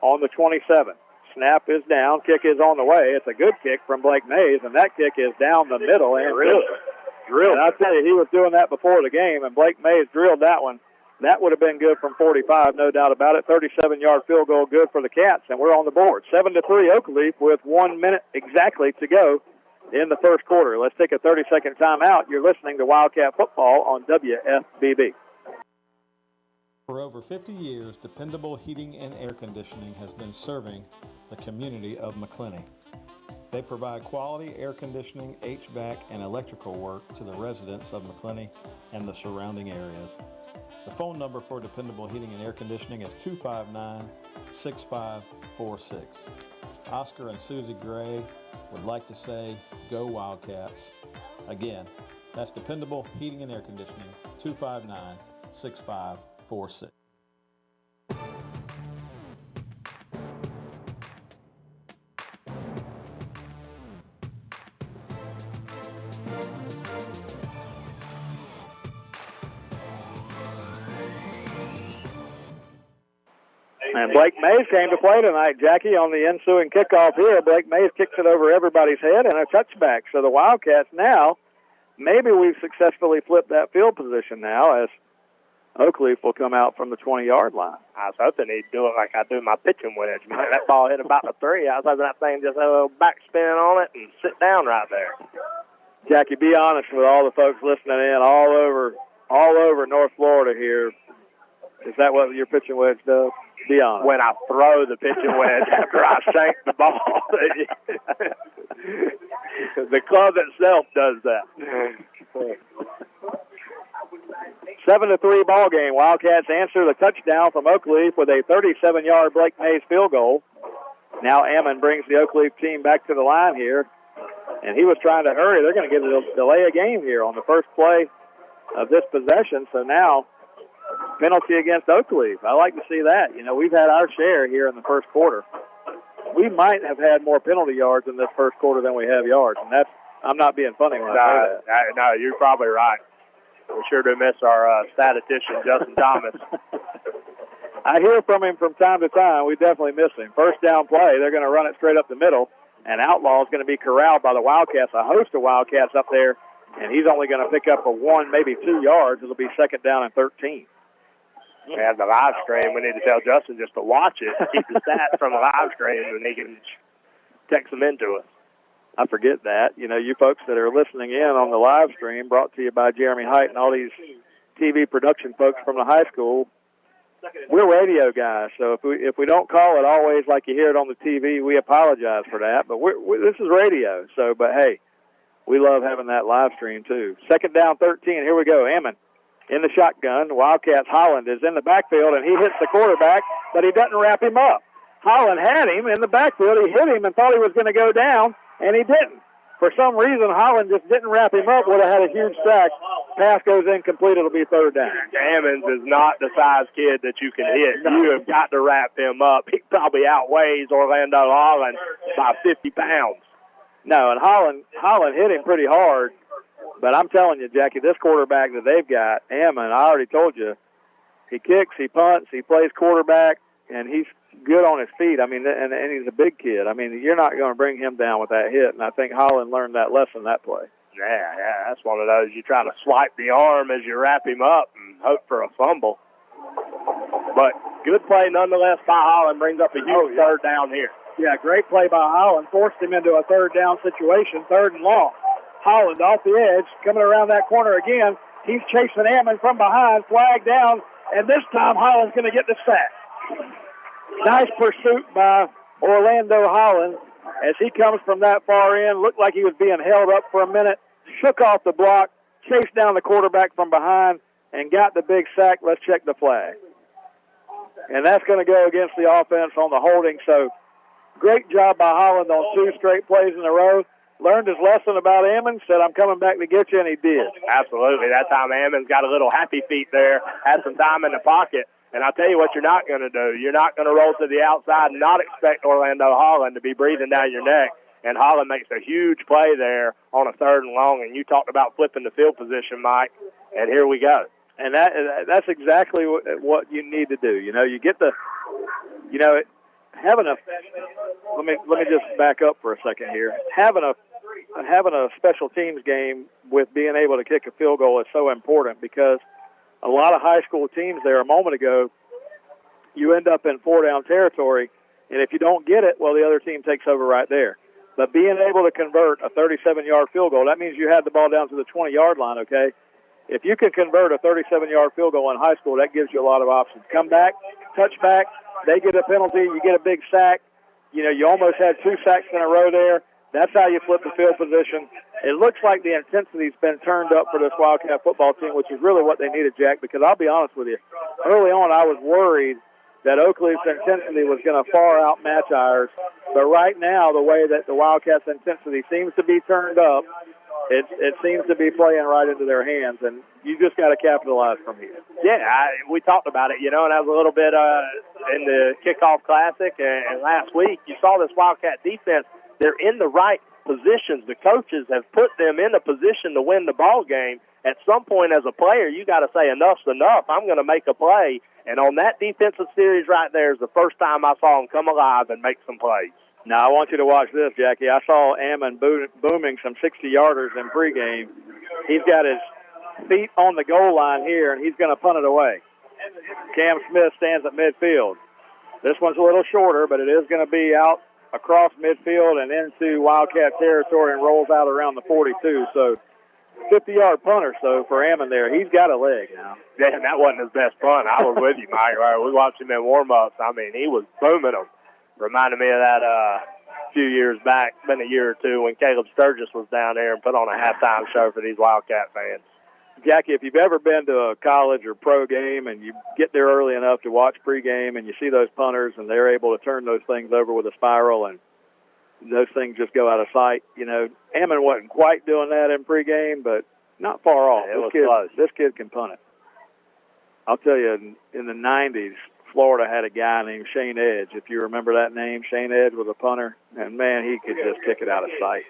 on the 27. Snap is down. Kick is on the way. It's a good kick from Blake Mays, and that kick is down the middle and drilled. And I'll tell you, he was doing that before the game, and Blake Mays drilled that one. That would have been good from 45, no doubt about it. 37-yard field goal good for the Cats, and we're on the board. 7-3 Oakleaf with 1 minute exactly to go in the first quarter. Let's take a 30-second timeout. You're listening to Wildcat Football on WFBB. For over 50 years, Dependable Heating and Air Conditioning has been serving the community of McClenny. They provide quality air conditioning, HVAC, and electrical work to the residents of McClenny and the surrounding areas. The phone number for Dependable Heating and Air Conditioning is 259-6546. Oscar and Susie Gray would like to say, go Wildcats. Again, that's Dependable Heating and Air Conditioning, 259-6546. And Blake Mays came to play tonight, Jackie, on the ensuing kickoff here. Blake Mays kicks it over everybody's head and a touchback. So the Wildcats now, maybe we've successfully flipped that field position now as Oakleaf will come out from the 20-yard line. I was hoping he'd do it like I do my pitching wedge. Man, that ball hit about the 3. I was hoping that thing just had a little backspin on it and sit down right there. Jackie, be honest with all the folks listening in all over North Florida here. Is that what your pitching wedge does? Be honest. When I throw the pitching wedge after I shank the ball. The club itself does that. 7-3 ball game. Wildcats answer the touchdown from Oakleaf with a 37-yard Blake Mays field goal. Now Ammon brings the Oakleaf team back to the line here, and he was trying to hurry. They're going to get a delay a game here on the first play of this possession. So now penalty against Oakleaf. I like to see that. You know, we've had our share here in the first quarter. We might have had more penalty yards in this first quarter than we have yards, and that's, I'm not being funny when I say that. No, you're probably right. We sure do miss our statistician, Justin Thomas. I hear from him from time to time. We definitely miss him. First down play, they're going to run it straight up the middle, and Outlaw is going to be corralled by the Wildcats, a host of Wildcats up there, and he's only going to pick up a 1, maybe 2 yards. It'll be 2nd down and 13. And the live stream, we need to tell Justin just to watch it, keep the stats from the live stream, and he can text them into us. I forget that. You know, you folks that are listening in on the live stream, brought to you by Jeremy Height and all these TV production folks from the high school, we're radio guys. So if we don't call it always like you hear it on the TV, we apologize for that. But this is radio. So, but hey, we love having that live stream too. 2nd down, 13. Here we go. Ammon in the shotgun. Wildcats Holland is in the backfield, and he hits the quarterback, but he doesn't wrap him up. Holland had him in the backfield. He hit him and thought he was going to go down, and he didn't. For some reason, Holland just didn't wrap him up. Would have had a huge sack. Pass goes incomplete. It'll be 3rd down. Ammons is not the size kid that you can hit. No. You have got to wrap him up. He probably outweighs Orlando Holland by 50 pounds. No, and Holland hit him pretty hard. But I'm telling you, Jackie, this quarterback that they've got, Ammon, I already told you, he kicks, he punts, he plays quarterback. and he's good on his feet. I mean, and he's a big kid. I mean, you're not going to bring him down with that hit, and I think Holland learned that lesson that play. Yeah, that's one of those. You try to swipe the arm as you wrap him up and hope for a fumble. But good play nonetheless by Holland, brings up a huge third down here. Yeah, great play by Holland. Forced him into a third down situation, 3rd and long. Holland off the edge, coming around that corner again. He's chasing Ammon from behind, flag down, and this time Holland's going to get the sack. Nice pursuit by Orlando Holland as he comes from that far end. Looked like he was being held up for a minute, shook off the block, chased down the quarterback from behind, and got the big sack. Let's check the flag. And that's going to go against the offense on the holding. So great job by Holland on 2 straight plays in a row. Learned his lesson about Ammon, said, I'm coming back to get you, and he did. Absolutely. That time Ammon's got a little happy feet there, had some time in the pocket. And I'll tell you what you're not going to do. You're not going to roll to the outside and not expect Orlando Holland to be breathing down your neck. And Holland makes a huge play there on a 3rd and long. And you talked about flipping the field position, Mike, and here we go. And that's exactly what you need to do. You know, you get the, you know, having a, let me just back up for a second here. Having a special teams game with being able to kick a field goal is so important because a lot of high school teams there a moment ago, you end up in 4-down territory, and if you don't get it, well, the other team takes over right there. But being able to convert a 37-yard field goal, that means you had the ball down to the 20-yard line, okay? If you can convert a 37-yard field goal in high school, that gives you a lot of options. Come back, touchback, they get a penalty, you get a big sack. You know, you almost had 2 sacks in a row there. That's how you flip the field position. It looks like the intensity's been turned up for this Wildcat football team, which is really what they needed, Jack, because I'll be honest with you. Early on, I was worried that Oakleaf's intensity was going to far outmatch ours. But right now, the way that the Wildcats' intensity seems to be turned up, it seems to be playing right into their hands, and you just got to capitalize from here. Yeah, we talked about it, you know, and that was a little bit in the kickoff classic and last week. You saw this Wildcat defense. They're in the right positions. The coaches have put them in a position to win the ball game. At some point as a player, you got to say enough's enough. I'm going to make a play. And on that defensive series right there is the first time I saw him come alive and make some plays. Now, I want you to watch this, Jackie. I saw Ammon booming some 60-yarders in pregame. He's got his feet on the goal line here, and he's going to punt it away. Cam Smith stands at midfield. This one's a little shorter, but it is going to be out across midfield and into Wildcat territory and rolls out around the 42. So 50-yard punter, so for Ammon there. He's got a leg now. Yeah, that wasn't his best punt. I was with you, Mike. We watched him in warm-ups. I mean, he was booming them. Reminded me of that a few years back, been a year or two, when Caleb Sturgis was down there and put on a halftime show for these Wildcat fans. Jackie, if you've ever been to a college or pro game and you get there early enough to watch pregame and you see those punters and they're able to turn those things over with a spiral and those things just go out of sight, you know, Ammon wasn't quite doing that in pregame, but not far off. This kid can punt it. I'll tell you, in the 90s, Florida had a guy named Shane Edge. If you remember that name, Shane Edge was a punter, and, man, he could just kick it out of sight.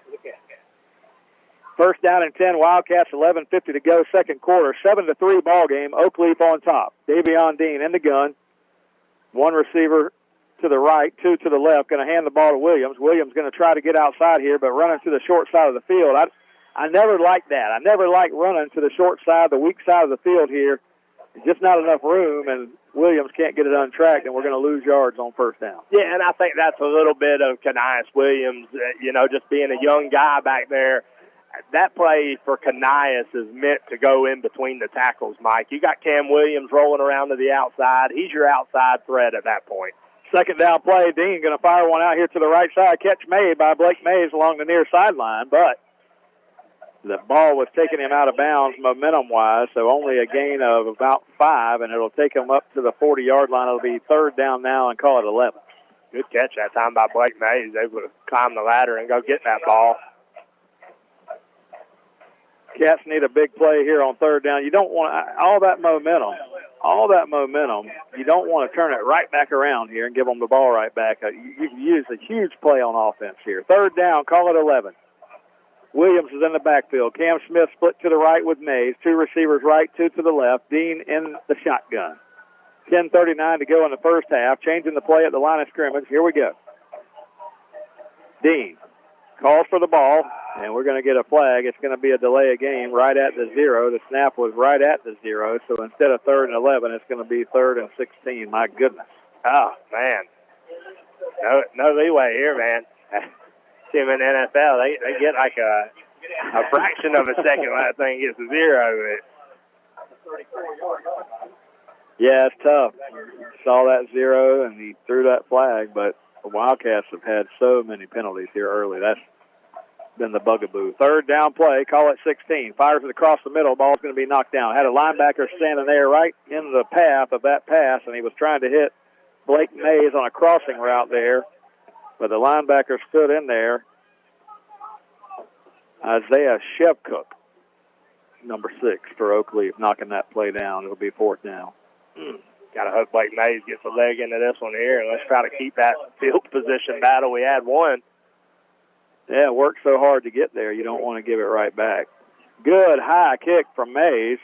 First down and 10, Wildcats, 11:50 to go, second quarter, 7-3 ball game. Oakleaf on top. Davion Dean in the gun. One receiver to the right, 2 to the left. Going to hand the ball to Williams. Williams going to try to get outside here, but running to the short side of the field. I never liked that. I never liked running to the short side, the weak side of the field here. Just not enough room, and Williams can't get it untracked, and we're going to lose yards on first down. Yeah, and I think that's a little bit of Canias Williams, you know, just being a young guy back there. That play for Canias is meant to go in between the tackles, Mike. You got Cam Williams rolling around to the outside. He's your outside threat at that point. Second down play, Dean going to fire one out here to the right side. Catch made by Blake Mays along the near sideline, but the ball was taking him out of bounds momentum-wise, so only a gain of about 5, and it'll take him up to the 40-yard line. It'll be third down now and call it 11. Good catch that time by Blake Mays. Able to climb the ladder and go get that ball. Cats need a big play here on third down. You don't want all that momentum. You don't want to turn it right back around here and give them the ball right back. You can use a huge play on offense here. Third down, call it 11. Williams is in the backfield. Cam Smith split to the right with Mays. 2 receivers right, 2 to the left. Dean in the shotgun. 10:39 to go in the first half. Changing the play at the line of scrimmage. Here we go. Dean calls for the ball, and we're going to get a flag. It's going to be a delay of game right at the 0. The snap was right at the 0, so instead of 3rd and 11, it's going to be 3rd and 16. My goodness. Oh, man. No leeway here, man. Team in the NFL, they get like a fraction of a second when that thing gets to 0. Yeah, it's tough. Saw that 0, and he threw that flag, but the Wildcats have had so many penalties here early. That's been the bugaboo. 3rd down play, call it 16. Fires it across the middle. Ball's going to be knocked down. Had a linebacker standing there right in the path of that pass, and he was trying to hit Blake Mays on a crossing route there, but the linebacker stood in there. Isaiah Shevcook, number 6 for Oakleaf, knocking that play down. It'll be 4th down. Got to hope Blake Mays gets a leg into this one here, and let's try to keep that field position battle we had won. Yeah, it worked so hard to get there, you don't want to give it right back. Good high kick from Mays.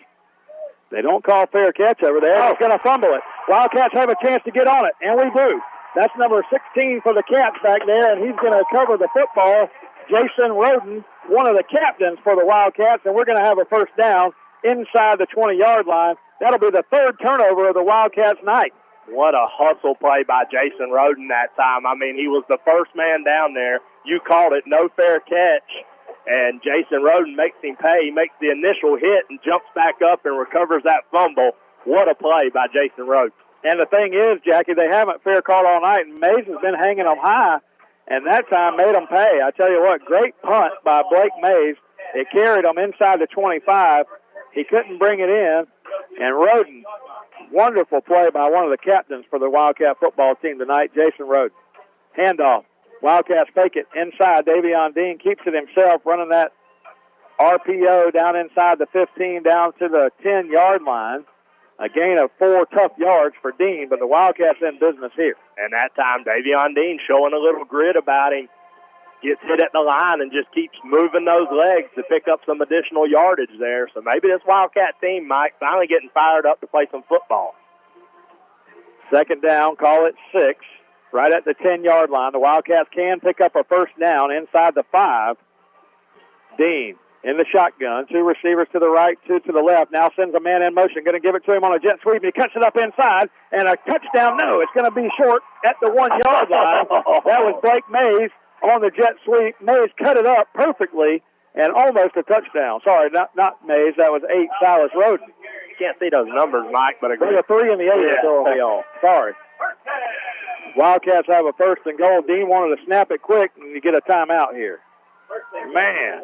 They don't call fair catch over there. He's going to fumble it. Wildcats have a chance to get on it, and we do. That's number 16 for the Cats back there, and he's going to cover the football. Jason Roden, one of the captains for the Wildcats, and we're going to have a first down inside the 20-yard line. That'll be the 3rd turnover of the Wildcats' night. What a hustle play by Jason Roden that time. I mean, he was the first man down there. You called it no fair catch, and Jason Roden makes him pay. He makes the initial hit and jumps back up and recovers that fumble. What a play by Jason Roden. And the thing is, Jackie, they haven't fair caught all night, and Mays has been hanging them high, and that time made them pay. I tell you what, great punt by Blake Mays. It carried him inside the 25. He couldn't bring it in, and Roden, wonderful play by one of the captains for the Wildcat football team tonight, Jason Roden. Handoff. Wildcats fake it inside. Davion Dean keeps it himself, running that RPO down inside the 15, down to the 10-yard line. A gain of 4 tough yards for Dean, but the Wildcats in business here. And that time, Davion Dean showing a little grit about him. Gets hit at the line and just keeps moving those legs to pick up some additional yardage there. So maybe this Wildcat team, Mike, finally getting fired up to play some football. 2nd down, call it 6. Right at the 10-yard line. The Wildcats can pick up a first down inside the 5. Dean in the shotgun. 2 receivers to the right, 2 to the left. Now sends a man in motion. Going to give it to him on a jet sweep. He cuts it up inside. And a touchdown. No, it's going to be short at the 1-yard line. That was Blake Mays on the jet sweep. Mays cut it up perfectly and almost a touchdown. Sorry, not Mays. That was 8, Silas Roden. You can't see those numbers, Mike, but a 3 and the 8 are throwing me off. Sorry. Wildcats have a 1st and goal. Dean wanted to snap it quick, and you get a timeout here. Man,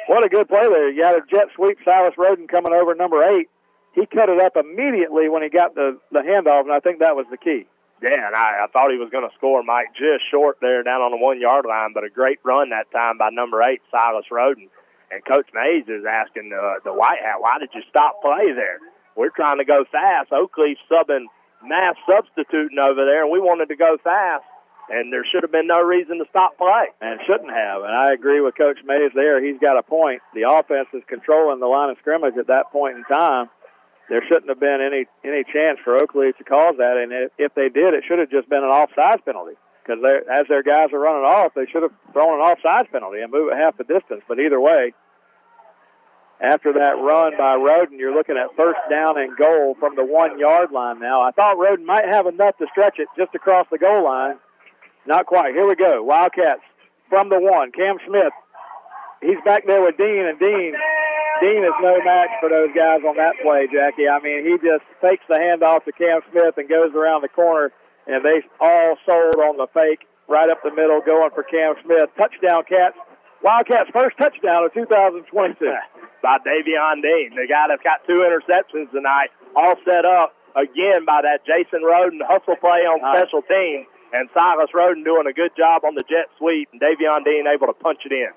what a good play there. You got a jet sweep. Silas Roden coming over, number 8. He cut it up immediately when he got the handoff, and I think that was the key. Yeah, and I thought he was going to score, Mike, just short there down on the 1-yard line, but a great run that time by number 8, Silas Roden. And Coach Mays is asking the White Hat, why did you stop play there? We're trying to go fast. Oakleaf subbing, mass substituting over there, and we wanted to go fast, and there should have been no reason to stop play. And shouldn't have, and I agree with Coach Mays there. He's got a point. The offense is controlling the line of scrimmage at that point in time. There shouldn't have been any chance for Oakleaf to cause that, and if they did, it should have just been an offsides penalty, because as their guys are running off, they should have thrown an offsides penalty and moved it half the distance. But either way, after that run by Roden, you're looking at 1st down and goal from the 1-yard line now. I thought Roden might have enough to stretch it just across the goal line. Not quite. Here we go. Wildcats from the 1. Cam Smith, he's back there with Dean, and Dean is no match for those guys on that play, Jackie. I mean, he just fakes the handoff to Cam Smith and goes around the corner, and they all sold on the fake right up the middle, going for Cam Smith. Touchdown, Cats. Wildcats' first touchdown of 2022. By Davion Dean, the guy that's got 2 interceptions tonight, all set up again by that Jason Roden hustle play on special teams, and Silas Roden doing a good job on the jet sweep, and Davion Dean able to punch it in.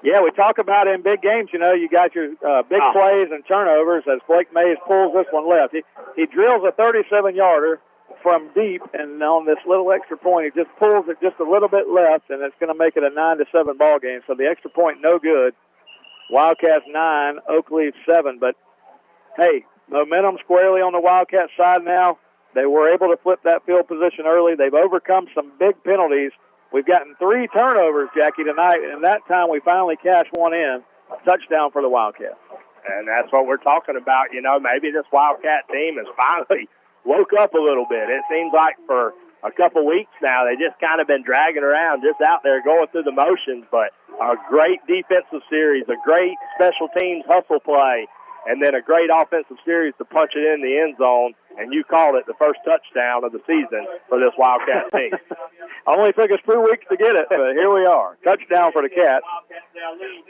Yeah, we talk about in big games, you know, you got your big plays and turnovers as Blake Mays pulls this one left. He drills a 37-yarder from deep, and on this little extra point, he just pulls it just a little bit left, and it's going to make it a 9-7 ball game. So the extra point, no good. Wildcats 9, Oakleaf 7. But, hey, momentum squarely on the Wildcat side now. They were able to flip that field position early. They've overcome some big penalties. We've gotten 3 turnovers, Jackie, tonight, and that time we finally cashed one in. A touchdown for the Wildcats. And that's what we're talking about. You know, maybe this Wildcat team has finally woke up a little bit. It seems like for a couple weeks now, they just kind of been dragging around, just out there going through the motions. But a great defensive series, a great special teams hustle play, and then a great offensive series to punch it in the end zone. And you called it the first touchdown of the season for this Wildcat team. Only took us 2 weeks to get it, but here we are. Touchdown for the Cats.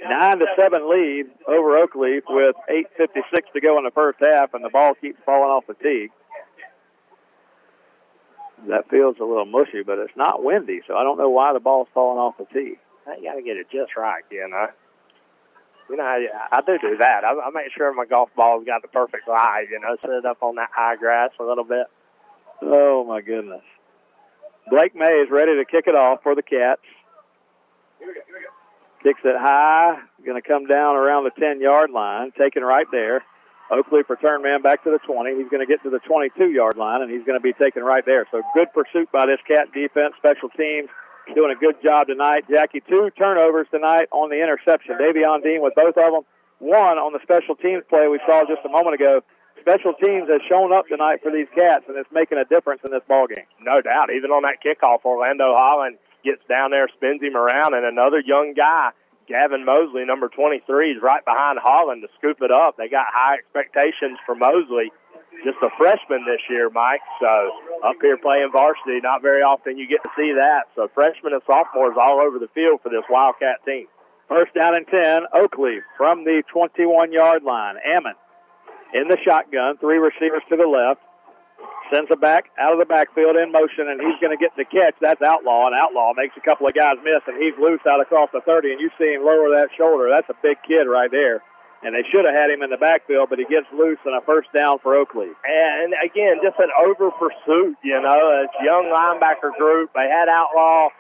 9-7 lead over Oakleaf with 8:56 to go in the first half, and the ball keeps falling off the tee. That feels a little mushy, but it's not windy, so I don't know why the ball's falling off the tee. You got to get it just right, you know. You know, I do that. I make sure my golf ball's got the perfect lie, you know, set it up on that high grass a little bit. Oh, my goodness. Blake May is ready to kick it off for the Cats. Kicks it high, going to come down around the 10-yard line, taken right there. Oakleaf return man back to the 20. He's going to get to the 22-yard line, and he's going to be taken right there. So good pursuit by this Cat defense. Special teams doing a good job tonight. Jackie, 2 turnovers tonight on the interception. Davion Dean with both of them. 1 on the special teams play we saw just a moment ago. Special teams has shown up tonight for these Cats, and it's making a difference in this ballgame. No doubt. Even on that kickoff, Orlando Holland gets down there, spins him around, and another young guy, Gavin Mosley, number 23, is right behind Holland to scoop it up. They got high expectations for Mosley. Just a freshman this year, Mike. So up here playing varsity, not very often you get to see that. So freshmen and sophomores all over the field for this Wildcat team. First down and 10, Oakleaf from the 21-yard line. Ammon in the shotgun, 3 receivers to the left. Sends it back out of the backfield in motion, and he's going to get the catch. That's Outlaw, and Outlaw makes a couple of guys miss, and he's loose out across the 30, and you see him lower that shoulder. That's a big kid right there. And they should have had him in the backfield, but he gets loose and a first down for Oakleaf. And again, just an over pursuit, you know, this young linebacker group. They had Outlaw,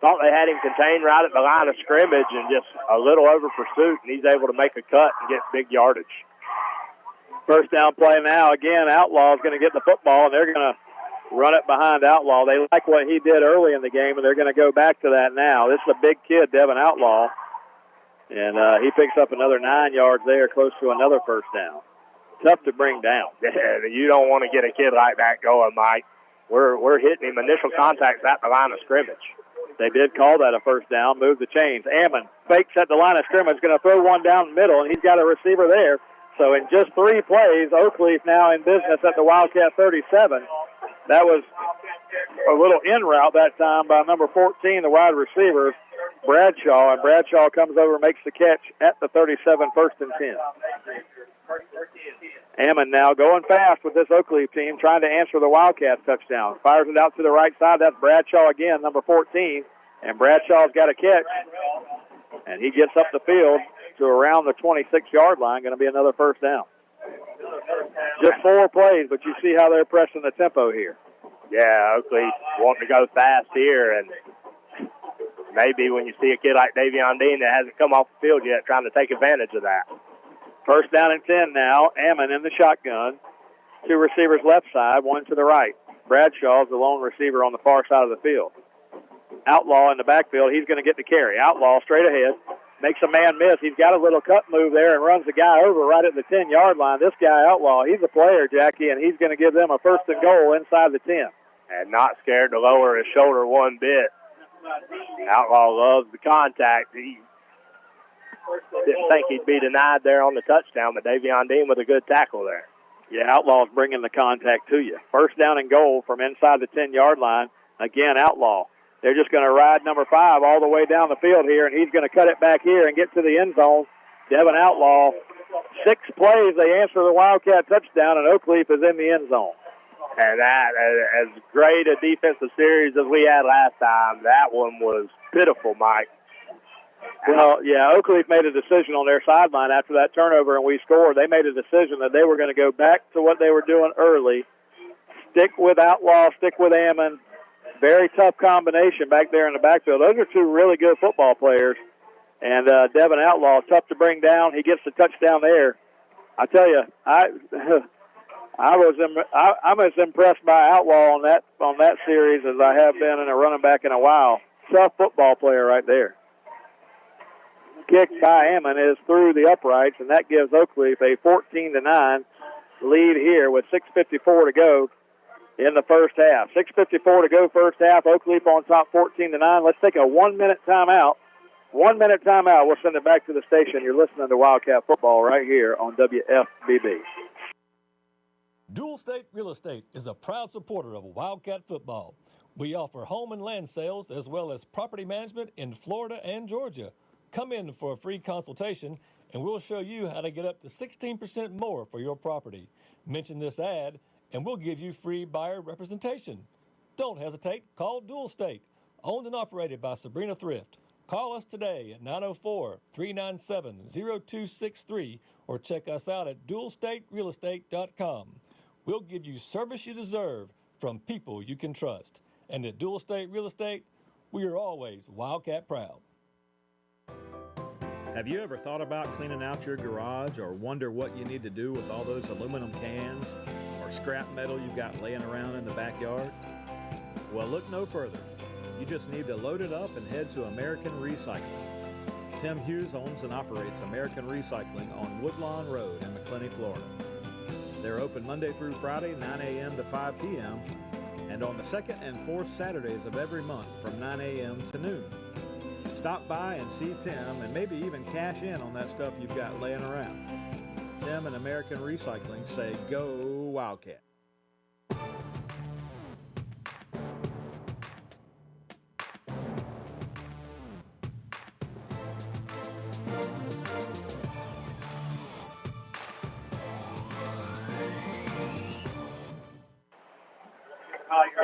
thought they had him contained right at the line of scrimmage, and just a little over pursuit, and he's able to make a cut and get big yardage. First down play now. Again, Outlaw is going to get the football, and they're going to run it behind Outlaw. They like what he did early in the game, and they're going to go back to that now. This is a big kid, Devin Outlaw. And he picks up another 9 yards there, close to another first down. Tough to bring down. Yeah, you don't want to get a kid like that going, Mike. We're hitting him initial contacts at the line of scrimmage. They did call that a first down, move the chains. Ammon fakes at the line of scrimmage, going to throw one down the middle, and he's got a receiver there. So in just 3 plays, Oakleaf now in business at the Wildcat 37. That was a little in route that time by number 14, the wide receiver, Bradshaw, and Bradshaw comes over and makes the catch at the 37, first and 10. Ammon now going fast with this Oakleaf team, trying to answer the Wildcats touchdown. Fires it out to the right side. That's Bradshaw again, number 14, and Bradshaw's got a catch, and he gets up the field to around the 26-yard line. Going to be another first down. Just 4 plays, but you see how they're pressing the tempo here. Yeah, Oakleaf wanting to go fast here, and maybe when you see a kid like Davion Dean that hasn't come off the field yet, trying to take advantage of that. First down and 10 now. Ammon in the shotgun. 2 receivers left side, 1 to the right. Bradshaw's the lone receiver on the far side of the field. Outlaw in the backfield. He's going to get the carry. Outlaw straight ahead. Makes a man miss. He's got a little cut move there and runs the guy over right at the 10-yard line. This guy, Outlaw, he's a player, Jackie, and he's going to give them a first and goal inside the 10. And not scared to lower his shoulder one bit. Outlaw loves the contact. He didn't think he'd be denied there on the touchdown, but Davion Dean with a good tackle there. Yeah, Outlaw's bringing the contact to you. First down and goal from inside the 10-yard line. Again, Outlaw. They're just going to ride number 5 all the way down the field here, and he's going to cut it back here and get to the end zone. Devin Outlaw, 6 plays, they answer the Wildcat touchdown, and Oakleaf is in the end zone. And that, as great a defensive series as we had last time, that one was pitiful, Mike. Well, yeah, Oakleaf made a decision on their sideline after that turnover, and we scored. They made a decision that they were going to go back to what they were doing early, stick with Outlaw, stick with Ammon. Very tough combination back there in the backfield. Those are 2 really good football players. And Devin Outlaw, tough to bring down. He gets the touchdown there. I tell you, I I'm as impressed by Outlaw on that series as I have been in a running back in a while. Tough football player right there. Kick by Ammon is through the uprights, and that gives Oakleaf a 14-9 lead here with 6:54 to go in the first half. 6:54 to go first half. Oakleaf on top 14-9. Let's take a 1-minute timeout. 1-minute timeout. We'll send it back to the station. You're listening to Wildcat Football right here on WFBB. Dual State Real Estate is a proud supporter of Wildcat Football. We offer home and land sales as well as property management in Florida and Georgia. Come in for a free consultation and we'll show you how to get up to 16% more for your property. Mention this ad and we'll give you free buyer representation. Don't hesitate. Call Dual State. Owned and operated by Sabrina Thrift. Call us today at 904-397-0263 or check us out at dualstaterealestate.com. We'll give you service you deserve from people you can trust. And at Dual State Real Estate, we are always Wildcat proud. Have you ever thought about cleaning out your garage or wonder what you need to do with all those aluminum cans or scrap metal you've got laying around in the backyard? Well, look no further. You just need to load it up and head to American Recycling. Tim Hughes owns and operates American Recycling on Woodlawn Road in McClenny, Florida. They're open Monday through Friday, 9 a.m. to 5 p.m., and on the second and fourth Saturdays of every month from 9 a.m. to noon. Stop by and see Tim and maybe even cash in on that stuff you've got laying around. Tim and American Recycling say, go Wildcat.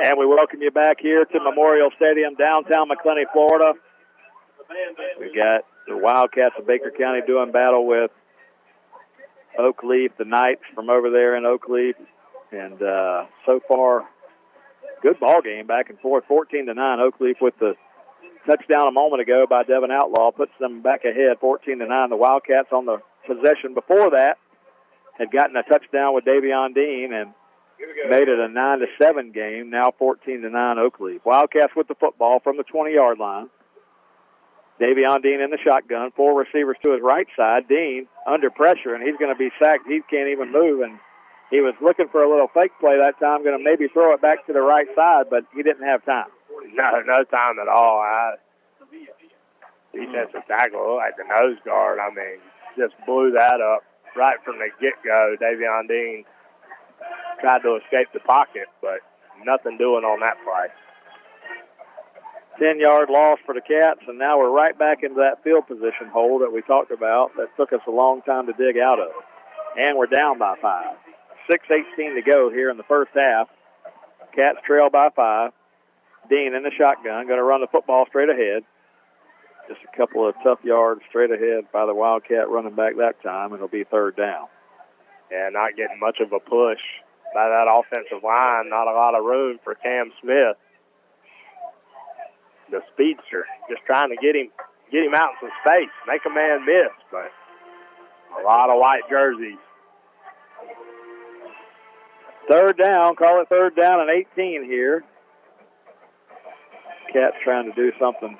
And we welcome you back here to Memorial Stadium, downtown McClenny, Florida. We got the Wildcats of Baker County doing battle with Oakleaf, the Knights from over there in Oakleaf. And so far, good ball game back and forth, 14-9. Oakleaf with the touchdown a moment ago by Devin Outlaw puts them back ahead, 14-9. The Wildcats on the possession before that had gotten a touchdown with Davion Dean and made it a 9-7 game, now 14-9 Oakleaf. Wildcats with the football from the 20-yard line. Davion Dean in the shotgun, 4 receivers to his right side. Dean under pressure, and he's going to be sacked. He can't even move, and he was looking for a little fake play that time, going to maybe throw it back to the right side, but he didn't have time. No time at all. Defensive tackle, like the nose guard, I mean, just blew that up right from the get-go. Davion Dean tried to escape the pocket, but nothing doing on that play. 10-yard loss for the Cats, and now we're right back into that field position hole that we talked about that took us a long time to dig out of. And we're down by 5. 6:18 to go here in the first half. Cats trail by 5. Dean in the shotgun, going to run the football straight ahead. Just a couple of tough yards straight ahead by the Wildcat running back that time, and it'll be third down. Yeah, not getting much of a push by that offensive line. Not a lot of room for Cam Smith, the speedster, just trying to get him out in some space, make a man miss, but a lot of white jerseys. Third down, call it third down and 18 here. Cats trying to do something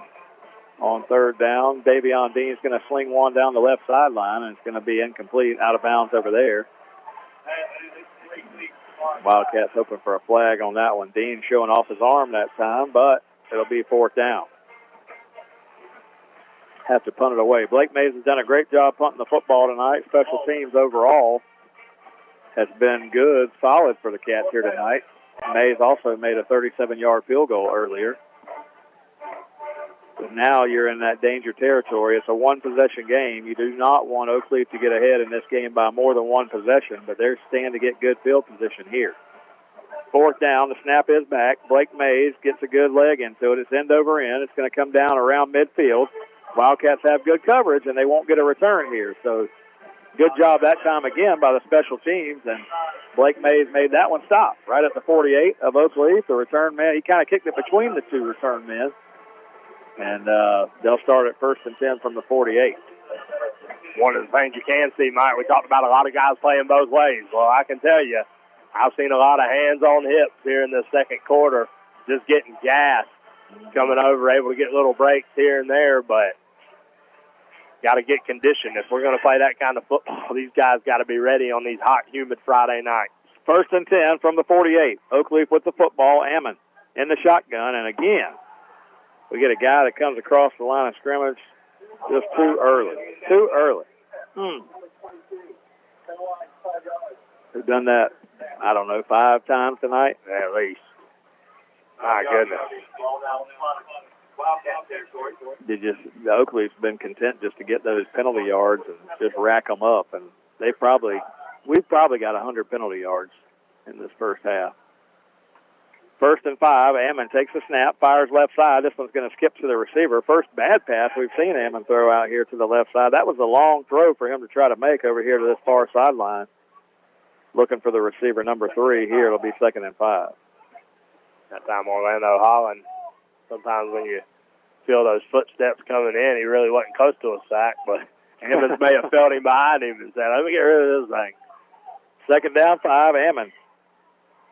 on third down. Davion Dean's going to sling one down the left sideline, and it's going to be incomplete, out of bounds over there. Wildcats hoping for a flag on that one. Dean showing off his arm that time, but it'll be fourth down. Have to punt it away. Blake Mays has done a great job punting the football tonight. Special teams overall has been good, solid for the Cats here tonight. Mays also made a 37-yard field goal earlier. But now you're in that danger territory. It's a one-possession game. You do not want Oakleaf to get ahead in this game by more than one possession, but they're staying to get good field position here. Fourth down, the snap is back. Blake Mays gets a good leg into it. It's end over end. It's going to come down around midfield. Wildcats have good coverage, and they won't get a return here. So good job that time again by the special teams, and Blake Mays made that one stop right at the 48 of Oakleaf. The return man, he kind of kicked it between the two return men. And they'll start at 1st and 10 from the 48. One of the things you can see, Mike, we talked about a lot of guys playing both ways. Well, I can tell you, I've seen a lot of hands on hips here in the second quarter, just getting gas, coming over, able to get little breaks here and there, but got to get conditioned. If we're going to play that kind of football, these guys got to be ready on these hot, humid Friday nights. 1st and 10 from the 48. Oakleaf with the football. Ammon in the shotgun, and again, we get a guy that comes across the line of scrimmage just too early. Too early. We've done that, I don't know, 5 times tonight? At least. My goodness. The Oakleaf's been content just to get those penalty yards and just rack them up, and we've probably got 100 penalty yards in this first half. 1st and 5, Ammon takes a snap, fires left side. This one's going to skip to the receiver. First bad pass we've seen Ammon throw out here to the left side. That was a long throw for him to try to make over here to this far sideline. Looking for the receiver, number 3 here. It'll be 2nd and 5. That time Orlando Holland, sometimes when you feel those footsteps coming in, he really wasn't close to a sack, but Ammons may have felt him behind him and said, let me get rid of this thing. 2nd down, 5, Ammon.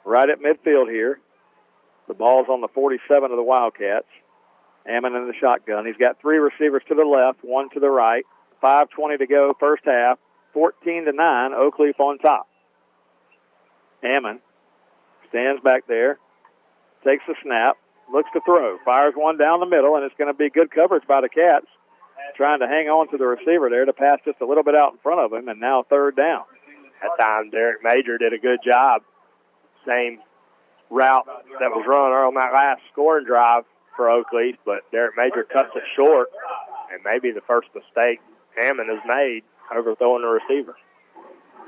Right at midfield here. The ball's on the 47 of the Wildcats. Ammon in the shotgun. He's got 3 receivers to the left, 1 to the right. 5:20 to go, first half. 14-9, Oakleaf on top. Ammon stands back there, takes the snap, looks to throw, fires one down the middle, and it's going to be good coverage by the Cats, trying to hang on to the receiver there to pass just a little bit out in front of him, and now 3rd down. That time Derek Major did a good job. Same route that was run on that last scoring drive for Oakleaf, but Derek Major cuts it short, and maybe the first mistake Ammon has made, overthrowing the receiver.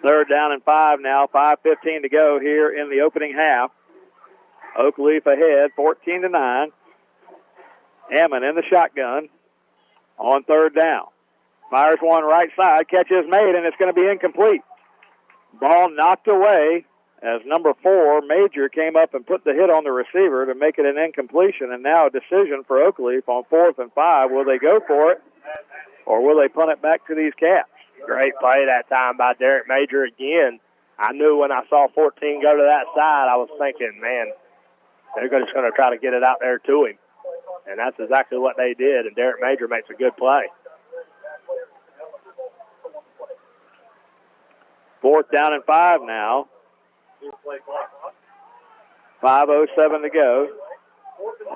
3rd down and 5 now, 5:15 to go here in the opening half. Oakleaf ahead, 14-9. Ammon in the shotgun on 3rd down. Fires one right side, catch is made, and it's going to be incomplete. Ball knocked away as number 4, Major, came up and put the hit on the receiver to make it an incompletion, and now a decision for Oakleaf on 4th and 5. Will they go for it, or will they punt it back to these Cats? Great play that time by Derek Major again. I knew when I saw 14 go to that side, I was thinking, man, they're just going to try to get it out there to him. And that's exactly what they did, and Derek Major makes a good play. 4th down and 5 now. 5:07 to go.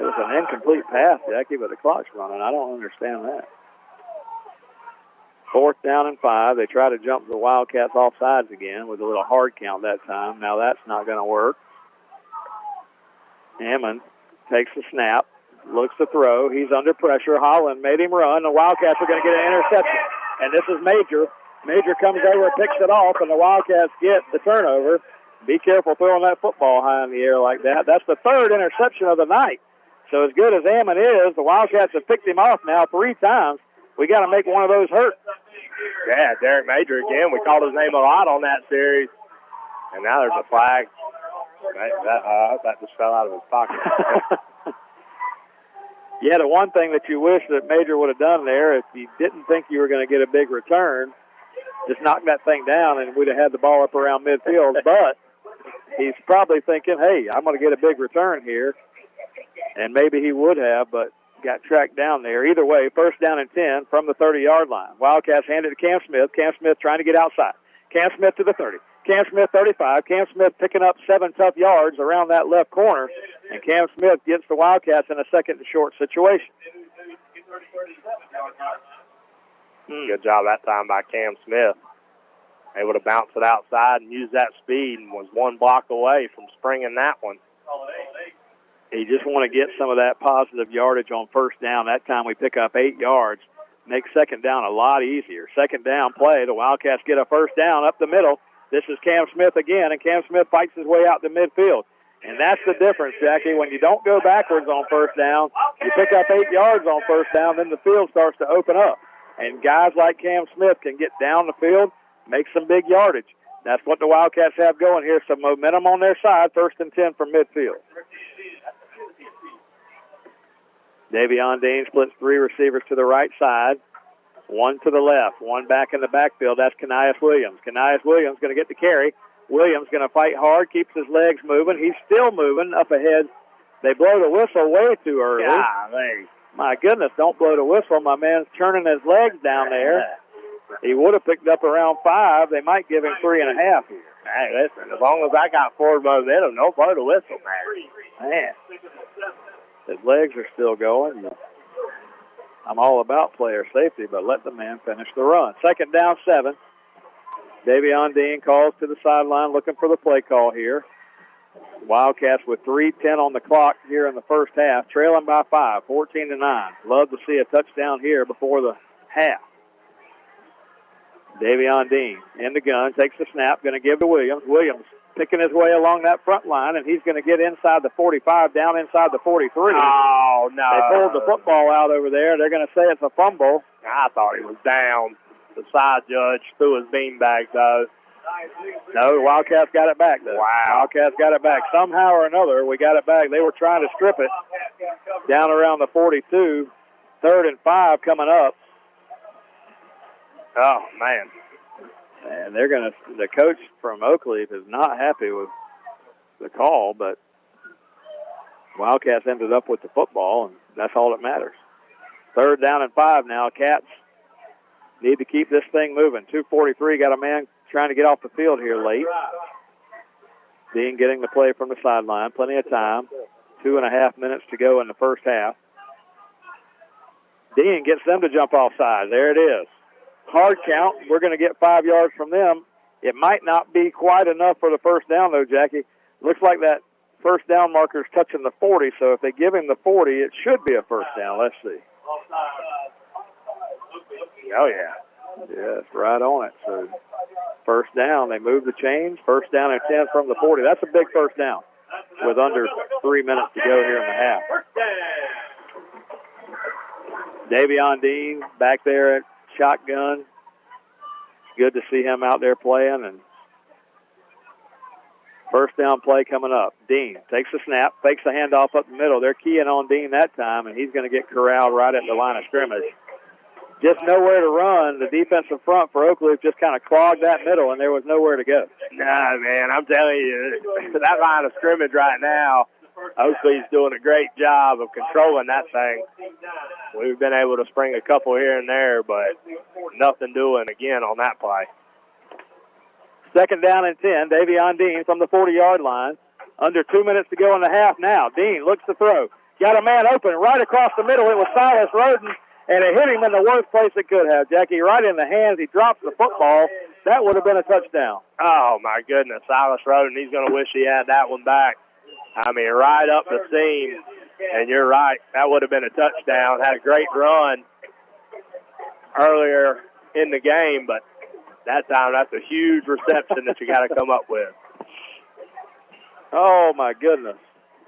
It was an incomplete pass, Jackie, but the clock's running. I don't understand that. 4th down and 5. They try to jump the Wildcats off sides again with a little hard count that time. Now that's not going to work. Ammon takes the snap, looks to throw. He's under pressure. Holland made him run. The Wildcats are going to get an interception. And this is Major. Major comes over, picks it off, and the Wildcats get the turnover. Be careful throwing that football high in the air like that. That's the 3rd interception of the night. So as good as Ammon is, the Wildcats have picked him off now 3 times. We got to make one of those hurt. Yeah, Derek Major again. We called his name a lot on that series. And now there's a flag. That just fell out of his pocket. Yeah, the one thing that you wish that Major would have done there, if you didn't think you were going to get a big return, just knock that thing down and we'd have had the ball up around midfield. But he's probably thinking, hey, I'm going to get a big return here. And maybe he would have, but got tracked down there. Either way, 1st down and 10 from the 30-yard line. Wildcats hand it to Cam Smith. Cam Smith trying to get outside. Cam Smith to the 30. Cam Smith 35. Cam Smith picking up 7 tough yards around that left corner. And Cam Smith gets the Wildcats in a 2nd and short situation. Good job that time by Cam Smith. Able to bounce it outside and use that speed, and was 1 block away from springing that one. You just want to get some of that positive yardage on 1st down. That time we pick up 8 yards. Make 2nd down a lot easier. 2nd down play. The Wildcats get a 1st down up the middle. This is Cam Smith again, and Cam Smith fights his way out to midfield. And that's the difference, Jackie. When you don't go backwards on 1st down, you pick up 8 yards on 1st down, then the field starts to open up. And guys like Cam Smith can get down the field, make some big yardage. That's what the Wildcats have going here. Some momentum on their side, 1st and 10 from midfield. Davion Dean splits 3 receivers to the right side, 1 to the left, 1 back in the backfield. That's Kanias Williams. Kanias Williams going to get the carry, Williams going to fight hard, keeps his legs moving. He's still moving up ahead. They blow the whistle way too early. Golly. My goodness, don't blow the whistle. My man's turning his legs down there. He would have picked up around 5. They might give him 3.5 here. Hey, listen, as long as I got forward momentum, don't blow the whistle, man. Man, his legs are still going. I'm all about player safety, but let the man finish the run. 2nd down, 7. Davion Dean calls to the sideline looking for the play call here. Wildcats with 3:10 on the clock here in the first half, trailing by 5, 14-9. Love to see a touchdown here before the half. Davion Dean in the gun, takes the snap, going to give to Williams. Williams picking his way along that front line, and he's going to get inside the 45, down inside the 43. Oh, no. They pulled the football out over there. They're going to say it's a fumble. I thought he was down. The side judge threw his beanbag, though. No, the Wildcats got it back, though. Wow. Wildcats got it back. Somehow or another, we got it back. They were trying to strip it down around the 42. 3rd and 5 coming up. Oh, man. And they're going to, the coach from Oakleaf is not happy with the call, but Wildcats ended up with the football, and that's all that matters. 3rd down and 5 now. Cats need to keep this thing moving. 2:43, got a man trying to get off the field here late. Dean getting the play from the sideline. Plenty of time. 2.5 minutes to go in the first half. Dean gets them to jump offside. There it is. Hard count. We're going to get 5 yards from them. It might not be quite enough for the first down, though, Jackie. Looks like that first down marker's touching the 40, so if they give him the 40, it should be a first down. Let's see. Oh, yeah. Yes, right on it. So first down, they move the chains. First down and 10 from the 40. That's a big first down with under 3 minutes to go here in the half. Davion Dean back there at shotgun. Good to see him out there playing. And first down play coming up. Dean takes the snap, fakes the handoff up the middle. They're keying on Dean that time, and he's going to get corralled right at the line of scrimmage. Just nowhere to run. The defensive front for Oakleaf just kind of clogged that middle, and there was nowhere to go. Nah, man, I'm telling you, that line of scrimmage right now, Oakleaf's doing a great job of controlling that thing. We've been able to spring a couple here and there, but nothing doing again on that play. 2nd down and 10. Davion Dean from the 40-yard line. Under 2 minutes to go in the half now. Dean looks to throw. Got a man open right across the middle. It was Silas Roden, and it hit him in the worst place it could have, Jackie. Right in the hands. He drops the football. That would have been a touchdown. Oh, my goodness. Silas Roden, he's going to wish he had that one back. I mean, right up the seam. And you're right. That would have been a touchdown. Had a great run earlier in the game, but that time that's a huge reception that you got to come up with. Oh, my goodness.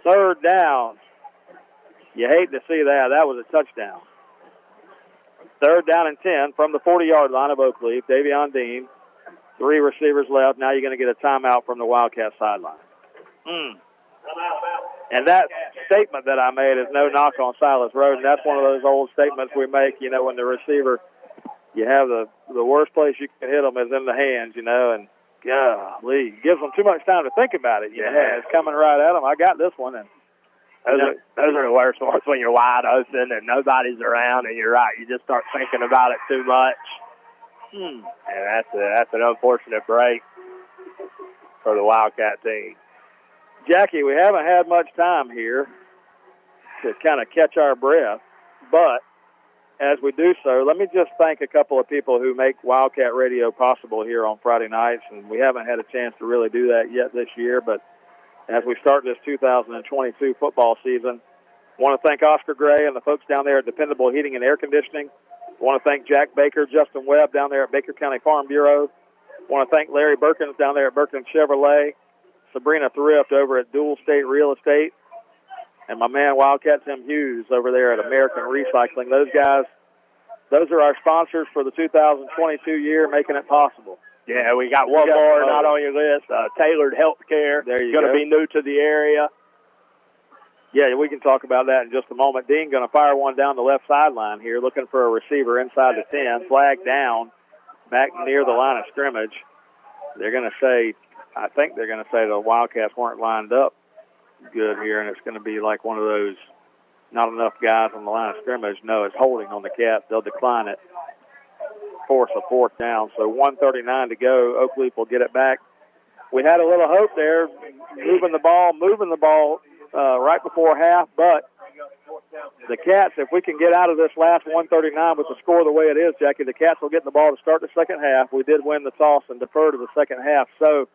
3rd down. You hate to see that. That was a touchdown. 3rd down and 10 from the 40-yard line of Oakleaf. Davion Dean, 3 receivers left. Now you're going to get a timeout from the Wildcat sideline. And that statement that I made is no knock on Silas Roden. That's one of those old statements we make, you know, when the receiver, you have the worst place you can hit them is in the hands, you know, and golly, gives them too much time to think about it. You know, it's coming right at them. I got this one. And those are the worst ones when you're wide open and nobody's around, and you're right. You just start thinking about it too much. And that's an unfortunate break for the Wildcat team. Jackie, we haven't had much time here to kind of catch our breath, but as we do so, let me just thank a couple of people who make Wildcat Radio possible here on Friday nights, and we haven't had a chance to really do that yet this year, but as we start this 2022 football season, I want to thank Oscar Gray and the folks down there at Dependable Heating and Air Conditioning. I want to thank Jack Baker, Justin Webb down there at Baker County Farm Bureau. I want to thank Larry Berkins down there at Berkins Chevrolet. Sabrina Thrift over at Dual State Real Estate, and my man Wildcat Tim Hughes over there at American Recycling. Those guys, those are our sponsors for the 2022 year, making it possible. Yeah, we got one more not on your list, Tailored Healthcare. There you go. Going to be new to the area. Yeah, we can talk about that in just a moment. Dean going to fire one down the left sideline here, looking for a receiver inside the 10, flag down, back near the line of scrimmage. They're going to say I think they're going to say the Wildcats weren't lined up good here, and it's going to be like one of those not enough guys on the line of scrimmage. No, it's holding on the Cats. They'll decline it. Force a fourth down. So 1:39 to go. Oakleaf will get it back. We had a little hope there, moving the ball right before half, but the Cats, if we can get out of this last 1:39 with the score the way it is, Jackie, the Cats will get the ball to start the second half. We did win the toss and defer to the second half, so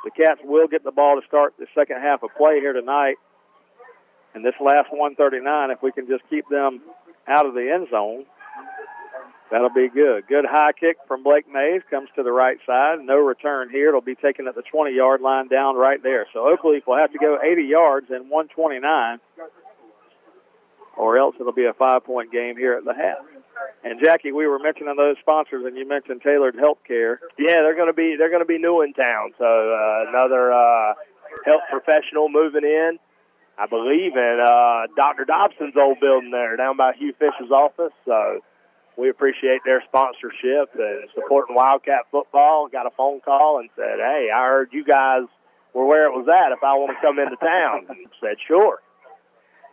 the Cats will get the ball to start the second half of play here tonight. And this last 1:39, if we can just keep them out of the end zone, that'll be good. Good high kick from Blake Mays, comes to the right side. No return here. It'll be taken at the 20-yard line down right there. So Oakleaf will have to go 80 yards in 1:29, or else it'll be a 5-point game here at the half. And Jackie, we were mentioning those sponsors, and you mentioned Tailored Healthcare. Yeah, they're going to be new in town. So another health professional moving in, I believe, in Dr. Dobson's old building there, down by Hugh Fish's office. So we appreciate their sponsorship and supporting Wildcat football. Got a phone call and said, "Hey, I heard you guys were where it was at if I want to come into town." And said, "Sure."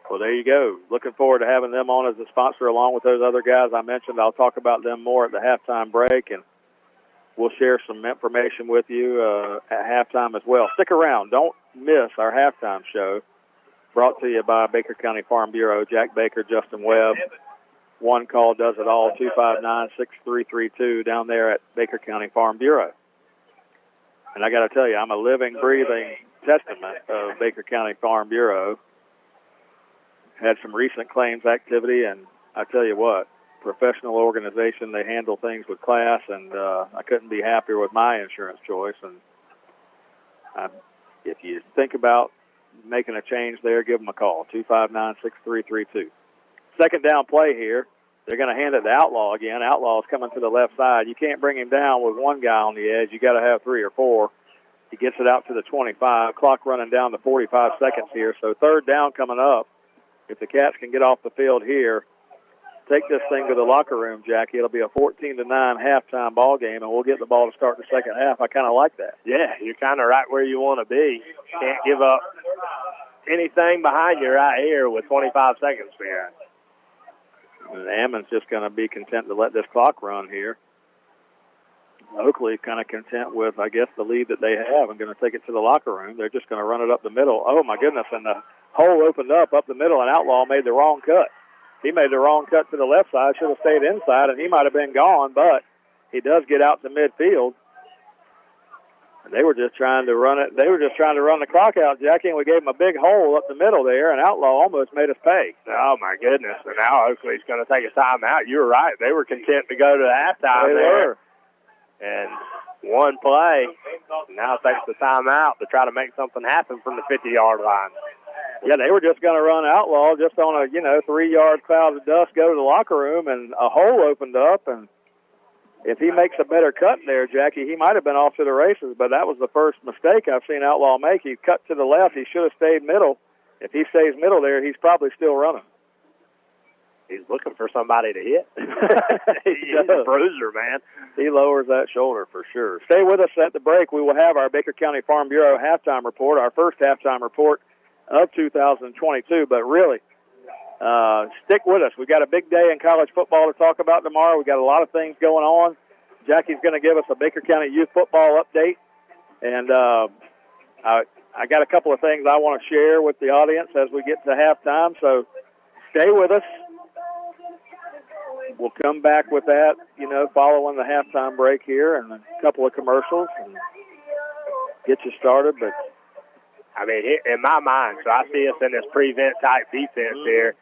Well, there you go. Looking forward to having them on as a sponsor along with those other guys I mentioned. I'll talk about them more at the halftime break, and we'll share some information with you at halftime as well. Stick around. Don't miss our halftime show, brought to you by Baker County Farm Bureau. Jack Baker, Justin Webb. One call does it all, 259-6332 down there at Baker County Farm Bureau. And I got to tell you, I'm a living, breathing testament of Baker County Farm Bureau. Had some recent claims activity, and I tell you what, professional organization, they handle things with class, and I couldn't be happier with my insurance choice. And if you think about making a change there, give them a call, 259-6332. Second down play here. They're going to hand it to Outlaw again. Outlaw's coming to the left side. You can't bring him down with one guy on the edge. You got to have 3 or 4. He gets it out to the 25. Clock running down to 45 seconds here. So third down coming up. If the Cats can get off the field here, take this thing to the locker room, Jackie. It'll be a 14-9 halftime ball game, and we'll get the ball to start the second half. I kind of like that. Yeah, you're kind of right where you want to be. Can't give up anything behind you right here with 25 seconds behind. And Ammon's just going to be content to let this clock run here. Oakley kind of content with, I guess, the lead that they have and going to take it to the locker room. They're just going to run it up the middle. Oh, my goodness, and the hole opened up the middle, and Outlaw made the wrong cut. He made the wrong cut to the left side, should have stayed inside, and he might have been gone, but he does get out to midfield. And they were just trying to run it. They were just trying to run the clock out, Jackie, and we gave him a big hole up the middle there, and Outlaw almost made us pay. Oh, my goodness. And now Oakley's going to take a timeout. You were right. They were content to go to halftime there. And one play, now takes the timeout to try to make something happen from the 50-yard line. Yeah, they were just going to run Outlaw just on a, 3-yard cloud of dust, go to the locker room, and a hole opened up. And if he makes a better cut there, Jackie, he might have been off to the races, but that was the first mistake I've seen Outlaw make. He cut to the left. He should have stayed middle. If he stays middle there, he's probably still running. He's looking for somebody to hit. He's a bruiser, man. He lowers that shoulder for sure. Stay with us at the break. We will have our Baker County Farm Bureau halftime report, our first halftime report of 2022. But really, stick with us. We got a big day in college football to talk about tomorrow. We got a lot of things going on. Jackie's going to give us a Baker County youth football update. And I got a couple of things I want to share with the audience as we get to halftime. So stay with us. We'll come back with that, following the halftime break here and a couple of commercials and get you started. But, I mean, in my mind, so I see us in this prevent type defense here.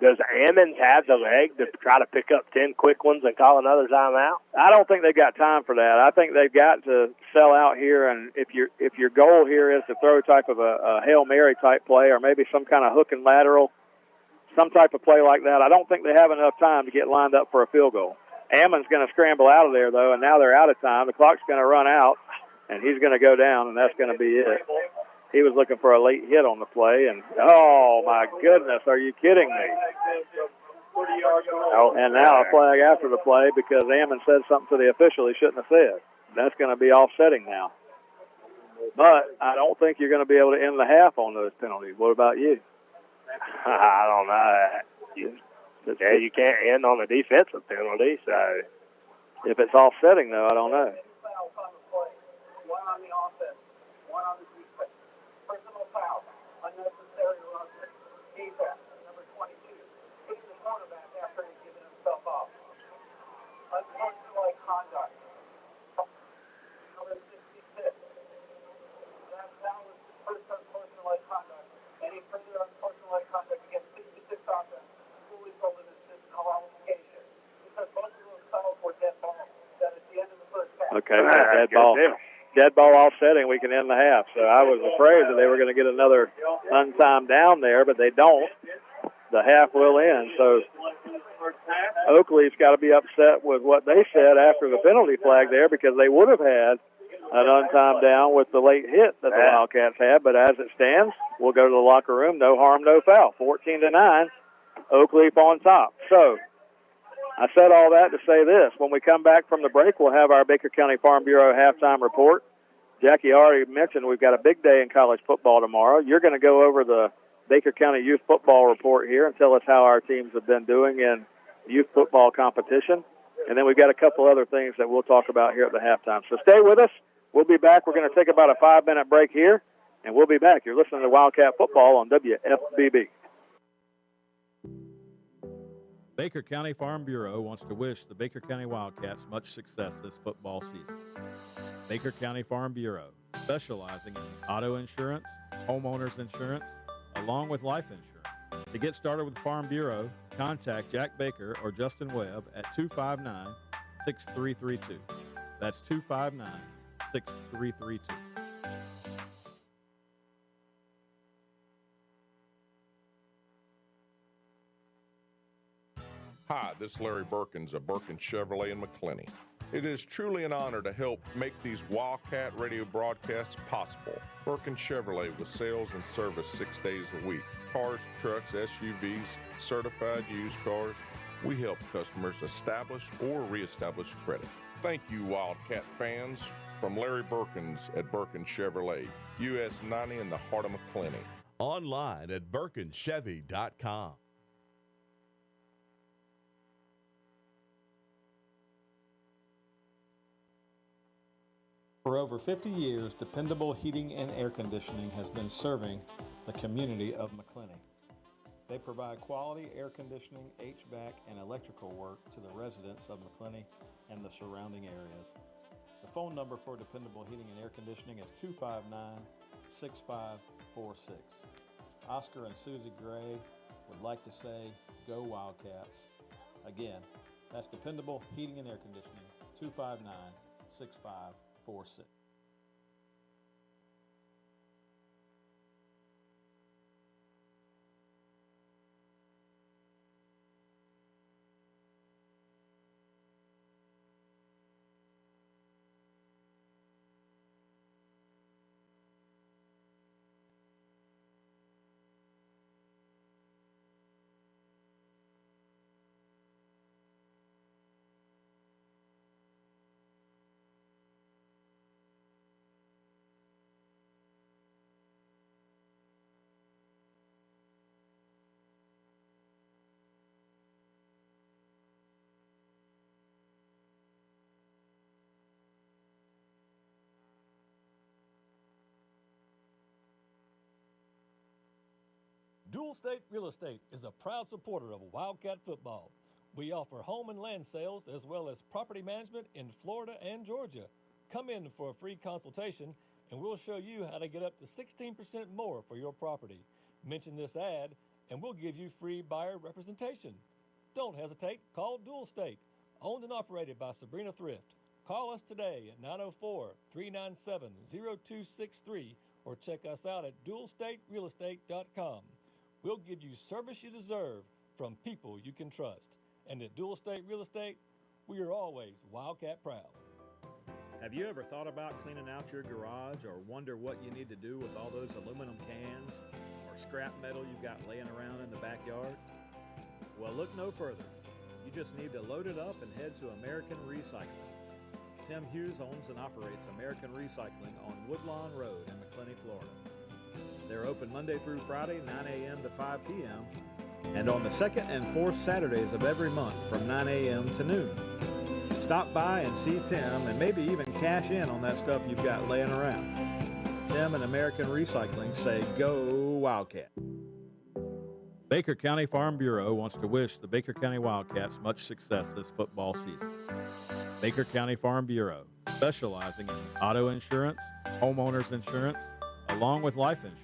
Does Ammons have the leg to try to pick up 10 quick ones and call another timeout? I don't think they've got time for that. I think they've got to sell out here, and if your goal here is to throw type of a Hail Mary type play or maybe some kind of hook and lateral, some type of play like that, I don't think they have enough time to get lined up for a field goal. Ammon's going to scramble out of there, though, and now they're out of time. The clock's going to run out, and he's going to go down, and that's going to be it. He was looking for a late hit on the play, and, oh, my goodness, are you kidding me? And now a flag after the play because Ammon said something to the official he shouldn't have said. That's going to be offsetting now. But I don't think you're going to be able to end the half on those penalties. What about you? I don't know. You can't end on a defensive penalty, so. If it's offsetting, though, I don't know. One on the offense, one on the defense. Personal foul, unnecessary roughness. Defense, number 22. Hitting the cornerback after he's given himself off. Unsportsmanlike conduct. Number 66. That was the first unsportsmanlike conduct. Any further unsportsmanlike conduct against 66 offense fully told in his disqualification. Because both of those fouls were dead balls. That at the end of the first half. Okay, dead ball. Dead ball offsetting, we can end the half. So I was afraid that they were going to get another untimed down there, but they don't. The half will end. So Oakleaf's got to be upset with what they said after the penalty flag there, because they would have had an untimed down with the late hit that the Wildcats had. But as it stands, we'll go to the locker room. No harm, no foul. 14-9, Oakleaf on top. So I said all that to say this. When we come back from the break, we'll have our Baker County Farm Bureau halftime report. Jackie already mentioned we've got a big day in college football tomorrow. You're going to go over the Baker County Youth Football report here and tell us how our teams have been doing in youth football competition. And then we've got a couple other things that we'll talk about here at the halftime. So stay with us. We'll be back. We're going to take about a 5-minute break here, and we'll be back. You're listening to Wildcat Football on WFBB. Baker County Farm Bureau wants to wish the Baker County Wildcats much success this football season. Baker County Farm Bureau, specializing in auto insurance, homeowners insurance, along with life insurance. To get started with Farm Bureau, contact Jack Baker or Justin Webb at 259-6332. That's 259-6332. Hi, this is Larry Berkins of Berkins Chevrolet in McClenny. It is truly an honor to help make these Wildcat radio broadcasts possible. Berkins Chevrolet with sales and service 6 days a week. Cars, trucks, SUVs, certified used cars. We help customers establish or reestablish credit. Thank you, Wildcat fans. From Larry Berkins at Berkins Chevrolet, US 90 in the heart of McClenny. Online at BerkinsChevy.com. For over 50 years, Dependable Heating and Air Conditioning has been serving the community of McClenny. They provide quality air conditioning, HVAC, and electrical work to the residents of McClenny and the surrounding areas. The phone number for Dependable Heating and Air Conditioning is 259-6546. Oscar and Susie Gray would like to say, go Wildcats. Again, that's Dependable Heating and Air Conditioning, 259-6546. Dual State Real Estate is a proud supporter of Wildcat football. We offer home and land sales as well as property management in Florida and Georgia. Come in for a free consultation and we'll show you how to get up to 16% more for your property. Mention this ad and we'll give you free buyer representation. Don't hesitate, call Dual State, owned and operated by Sabrina Thrift. Call us today at 904-397-0263 or check us out at dualstaterealestate.com. We'll give you service you deserve from people you can trust. And at Dual State Real Estate, we are always Wildcat proud. Have you ever thought about cleaning out your garage or wonder what you need to do with all those aluminum cans or scrap metal you've got laying around in the backyard? Well, look no further. You just need to load it up and head to American Recycling. Tim Hughes owns and operates American Recycling on Woodlawn Road in McClenny, Florida. They're open Monday through Friday, 9 a.m. to 5 p.m., and on the second and fourth Saturdays of every month from 9 a.m. to noon. Stop by and see Tim and maybe even cash in on that stuff you've got laying around. Tim and American Recycling say, go Wildcat. Baker County Farm Bureau wants to wish the Baker County Wildcats much success this football season. Baker County Farm Bureau, specializing in auto insurance, homeowners insurance, along with life insurance.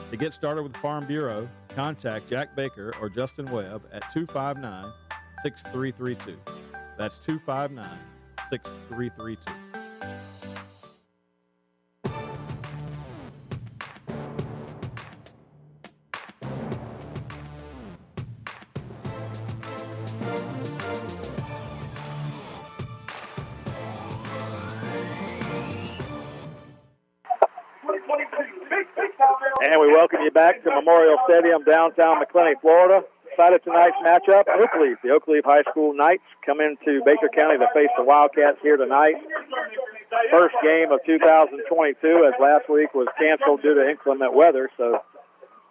To get started with Farm Bureau, contact Jack Baker or Justin Webb at 259-6332. That's 259-6332. And we welcome you back to Memorial Stadium, downtown McClenny, Florida. Excited tonight's matchup. Oakleaf, the Oakleaf High School Knights come into Baker County to face the Wildcats here tonight. First game of 2022, as last week was canceled due to inclement weather. So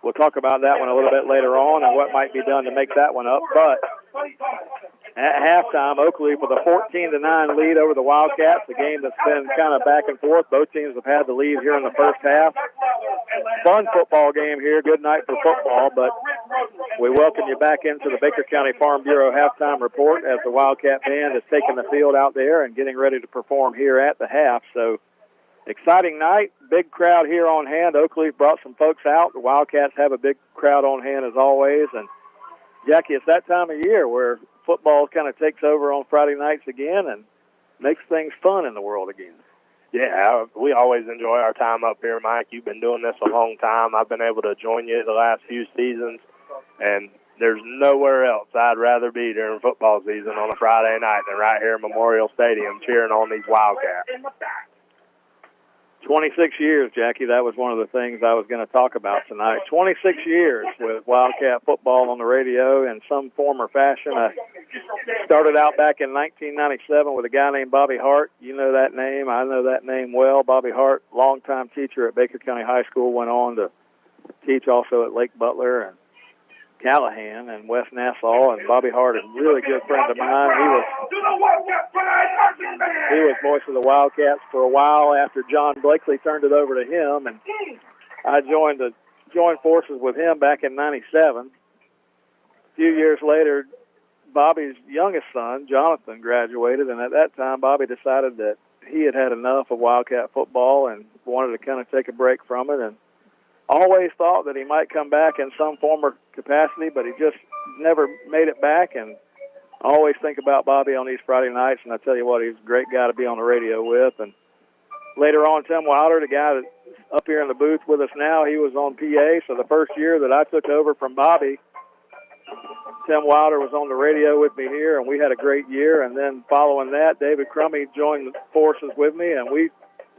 we'll talk about that one a little bit later on and what might be done to make that one up. But at halftime, Oakleaf with a 14-9 lead over the Wildcats, a game that's been kind of back and forth. Both teams have had the lead here in the first half. Fun football game here. Good night for football, but we welcome you back into the Baker County Farm Bureau halftime report as the Wildcat band is taking the field out there and getting ready to perform here at the half. So exciting night, big crowd here on hand. Oakleaf brought some folks out. The Wildcats have a big crowd on hand as always. And Jackie, it's that time of year where football kind of takes over on Friday nights again and makes things fun in the world again. Yeah, we always enjoy our time up here, Mike. You've been doing this a long time. I've been able to join you the last few seasons, and there's nowhere else I'd rather be during football season on a Friday night than right here in Memorial Stadium cheering on these Wildcats. 26 years, Jackie. That was one of the things I was going to talk about tonight. 26 years with Wildcat football on the radio in some form or fashion. I started out back in 1997 with a guy named Bobby Hart. You know that name. I know that name well. Bobby Hart, longtime teacher at Baker County High School, went on to teach also at Lake Butler and Callahan and West Nassau. And Bobby Hart is a really good friend of mine. He was voice of the Wildcats for a while after John Blakely turned it over to him, and I joined forces with him back in '97. A few years later, Bobby's youngest son, Jonathan, graduated, and at that time, Bobby decided that he had had enough of Wildcat football and wanted to kind of take a break from it, and always thought that he might come back in some form or capacity, but he just never made it back. And I always think about Bobby on these Friday nights, and I tell you what, he's a great guy to be on the radio with. And later on, Tim Wilder, the guy that's up here in the booth with us now, he was on PA. So the first year that I took over from Bobby, Tim Wilder was on the radio with me here, and we had a great year. And then following that, David Crummy joined forces with me, and we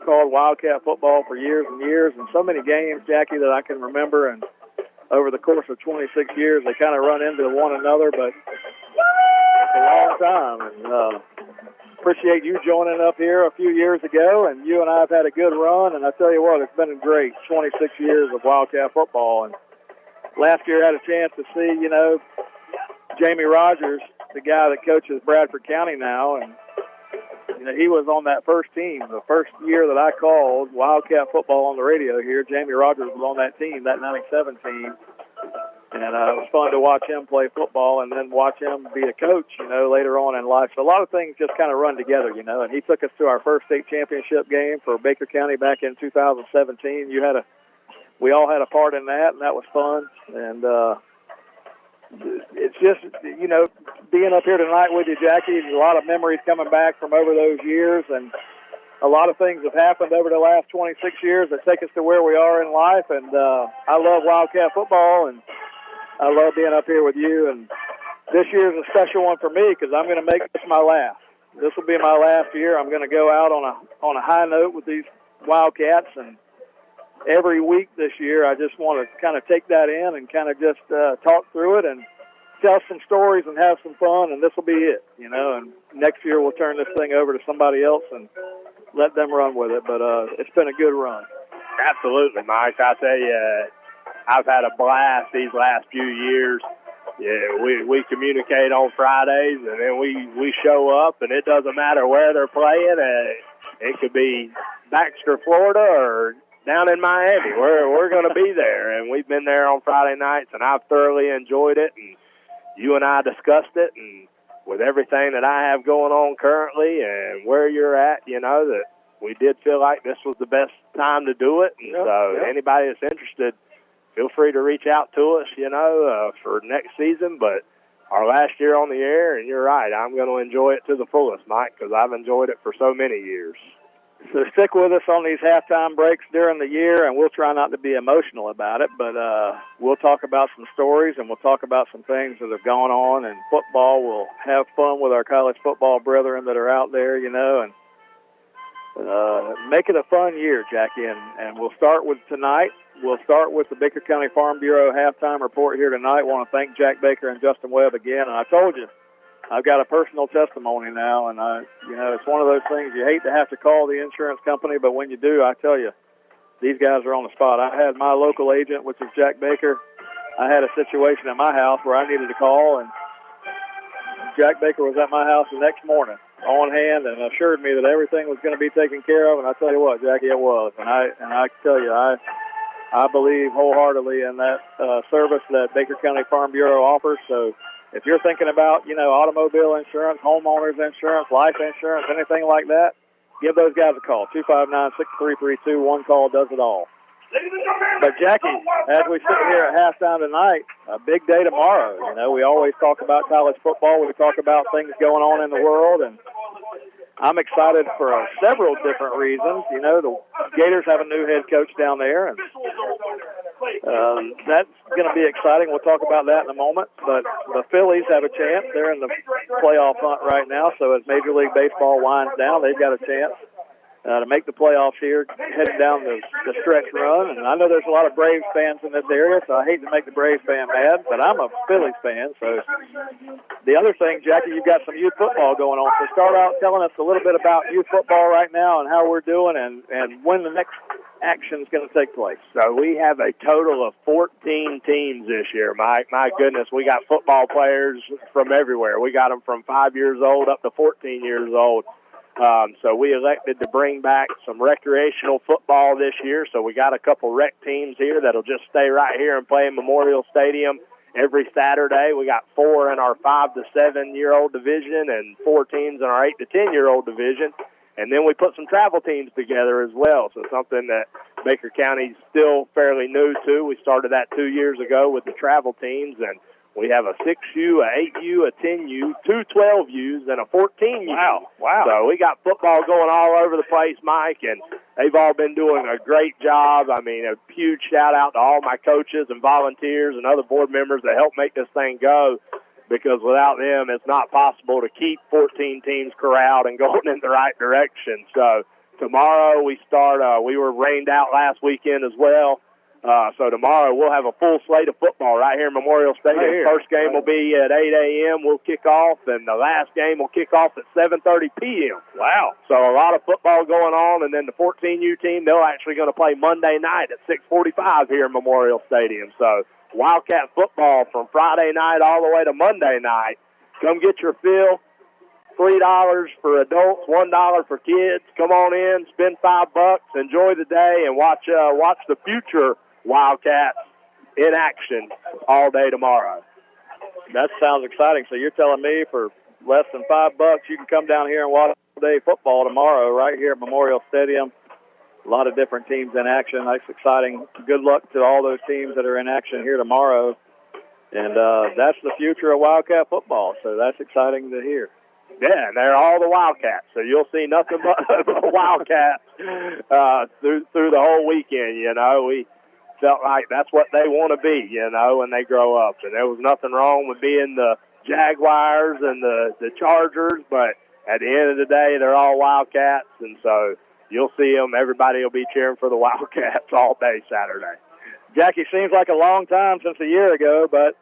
called Wildcat football for years and years, and so many games, Jackie, that I can remember. And over the course of 26 years, they kind of run into one another, but it's a long time. And appreciate you joining up here a few years ago, and you and I have had a good run. And I tell you what, it's been great, 26 years of Wildcat football. And last year I had a chance to see, Jamie Rogers, the guy that coaches Bradford County now, and he was on that first team. The first year that I called Wildcat football on the radio here, Jamie Rogers was on that team, that 97 team. And it was fun to watch him play football and then watch him be a coach, later on in life. So a lot of things just kind of run together, And he took us to our first state championship game for Baker County back in 2017. We all had a part in that, and that was fun. And it's just, being up here tonight with you, Jackie, a lot of memories coming back from over those years, and a lot of things have happened over the last 26 years that take us to where we are in life. And I love Wildcat football, and I love being up here with you. And this year is a special one for me because I'm going to make this my last. This will be my last year. I'm going to go out on a high note with these Wildcats, and every week this year, I just want to kind of take that in and kind of just talk through it and tell some stories and have some fun, and this will be it, you know. And next year we'll turn this thing over to somebody else and let them run with it. But it's been a good run. Absolutely, Mike. I tell you, I've had a blast these last few years. Yeah, we communicate on Fridays, and then we show up, and it doesn't matter where they're playing. It could be Baxter, Florida, or down in Miami. We're going to be there, and we've been there on Friday nights, and I've thoroughly enjoyed it. And you and I discussed it, and with everything that I have going on currently and where you're at, you know, that we did feel like this was the best time to do it. And so anybody that's interested, feel free to reach out to us, you know, for next season. But our last year on the air, and you're right, I'm going to enjoy it to the fullest, Mike, because I've enjoyed it for so many years. So stick with us on these halftime breaks during the year, and we'll try not to be emotional about it, but we'll talk about some stories, and we'll talk about some things that have gone on in football. We'll have fun with our college football brethren that are out there, you know, and make it a fun year, Jackie, and we'll start with tonight. We'll start with the Baker County Farm Bureau halftime report here tonight. I want to thank Jack Baker and Justin Webb again, and I told you, I've got a personal testimony now, and you know, it's one of those things you hate to have to call the insurance company, but when you do, I tell you, these guys are on the spot. I had my local agent, which is Jack Baker. I had a situation at my house where I needed to call, and Jack Baker was at my house the next morning on hand and assured me that everything was going to be taken care of. And I tell you what, Jackie, it was. And I tell you, I believe wholeheartedly in that service that Baker County Farm Bureau offers. So if you're thinking about, you know, automobile insurance, homeowners insurance, life insurance, anything like that, give those guys a call. 259-6332. One call does it all. But, Jackie, as we sit here at halftime tonight, a big day tomorrow. You know, we always talk about college football. We talk about things going on in the world, and I'm excited for several different reasons. You know, the Gators have a new head coach down there, and that's going to be exciting. We'll talk about that in a moment. But the Phillies have a chance. They're in the playoff hunt right now, so as Major League Baseball winds down, they've got a chance to make the playoffs here, heading down the stretch run. And I know there's a lot of Braves fans in this area, so I hate to make the Braves fan mad, but I'm a Phillies fan. So the other thing, Jackie, you've got some youth football going on. So start out telling us a little bit about youth football right now and how we're doing and when the next action is going to take place. So we have a total of 14 teams this year, Mike. My goodness, we got football players from everywhere. We got them from 5 years old up to 14 years old. So we elected to bring back some recreational football this year. So we got a couple rec teams here that'll just stay right here and play in Memorial Stadium every Saturday. We got 4 in our 5 to 7-year-old division and 4 teams in our 8 to 10-year-old division. And then we put some travel teams together as well. So something that Baker County's still fairly new to. We started that 2 years ago with the travel teams, and we have a 6U, a 8U, a 10U, 2 12Us, and a 14U. Wow. So we got football going all over the place, Mike, and they've all been doing a great job. I mean, a huge shout-out to all my coaches and volunteers and other board members that help make this thing go, because without them, it's not possible to keep 14 teams corralled and going in the right direction. So tomorrow we start, we were rained out last weekend as well. So tomorrow we'll have a full slate of football right here in Memorial Stadium. First game will be at 8 a.m. We'll kick off, and the last game will kick off at 7:30 p.m. Wow. So a lot of football going on, and then the 14U team, they're actually going to play Monday night at 6:45 here in Memorial Stadium. So Wildcat football from Friday night all the way to Monday night. Come get your fill. $3 for adults, $1 for kids. Come on in, spend $5, enjoy the day, and watch the future Wildcats in action all day tomorrow. That sounds exciting. So you're telling me for less than $5 you can come down here and watch all-day football tomorrow right here at Memorial Stadium. A lot of different teams in action. That's exciting. Good luck to all those teams that are in action here tomorrow. And that's the future of Wildcat football, so that's exciting to hear. Yeah, and they're all the Wildcats, so you'll see nothing but Wildcats through the whole weekend. You know, we felt like that's what they want to be, you know, when they grow up. And there was nothing wrong with being the Jaguars and the Chargers, but at the end of the day, they're all Wildcats, and so you'll see them. Everybody will be cheering for the Wildcats all day Saturday. Jackie, seems like a long time since a year ago, but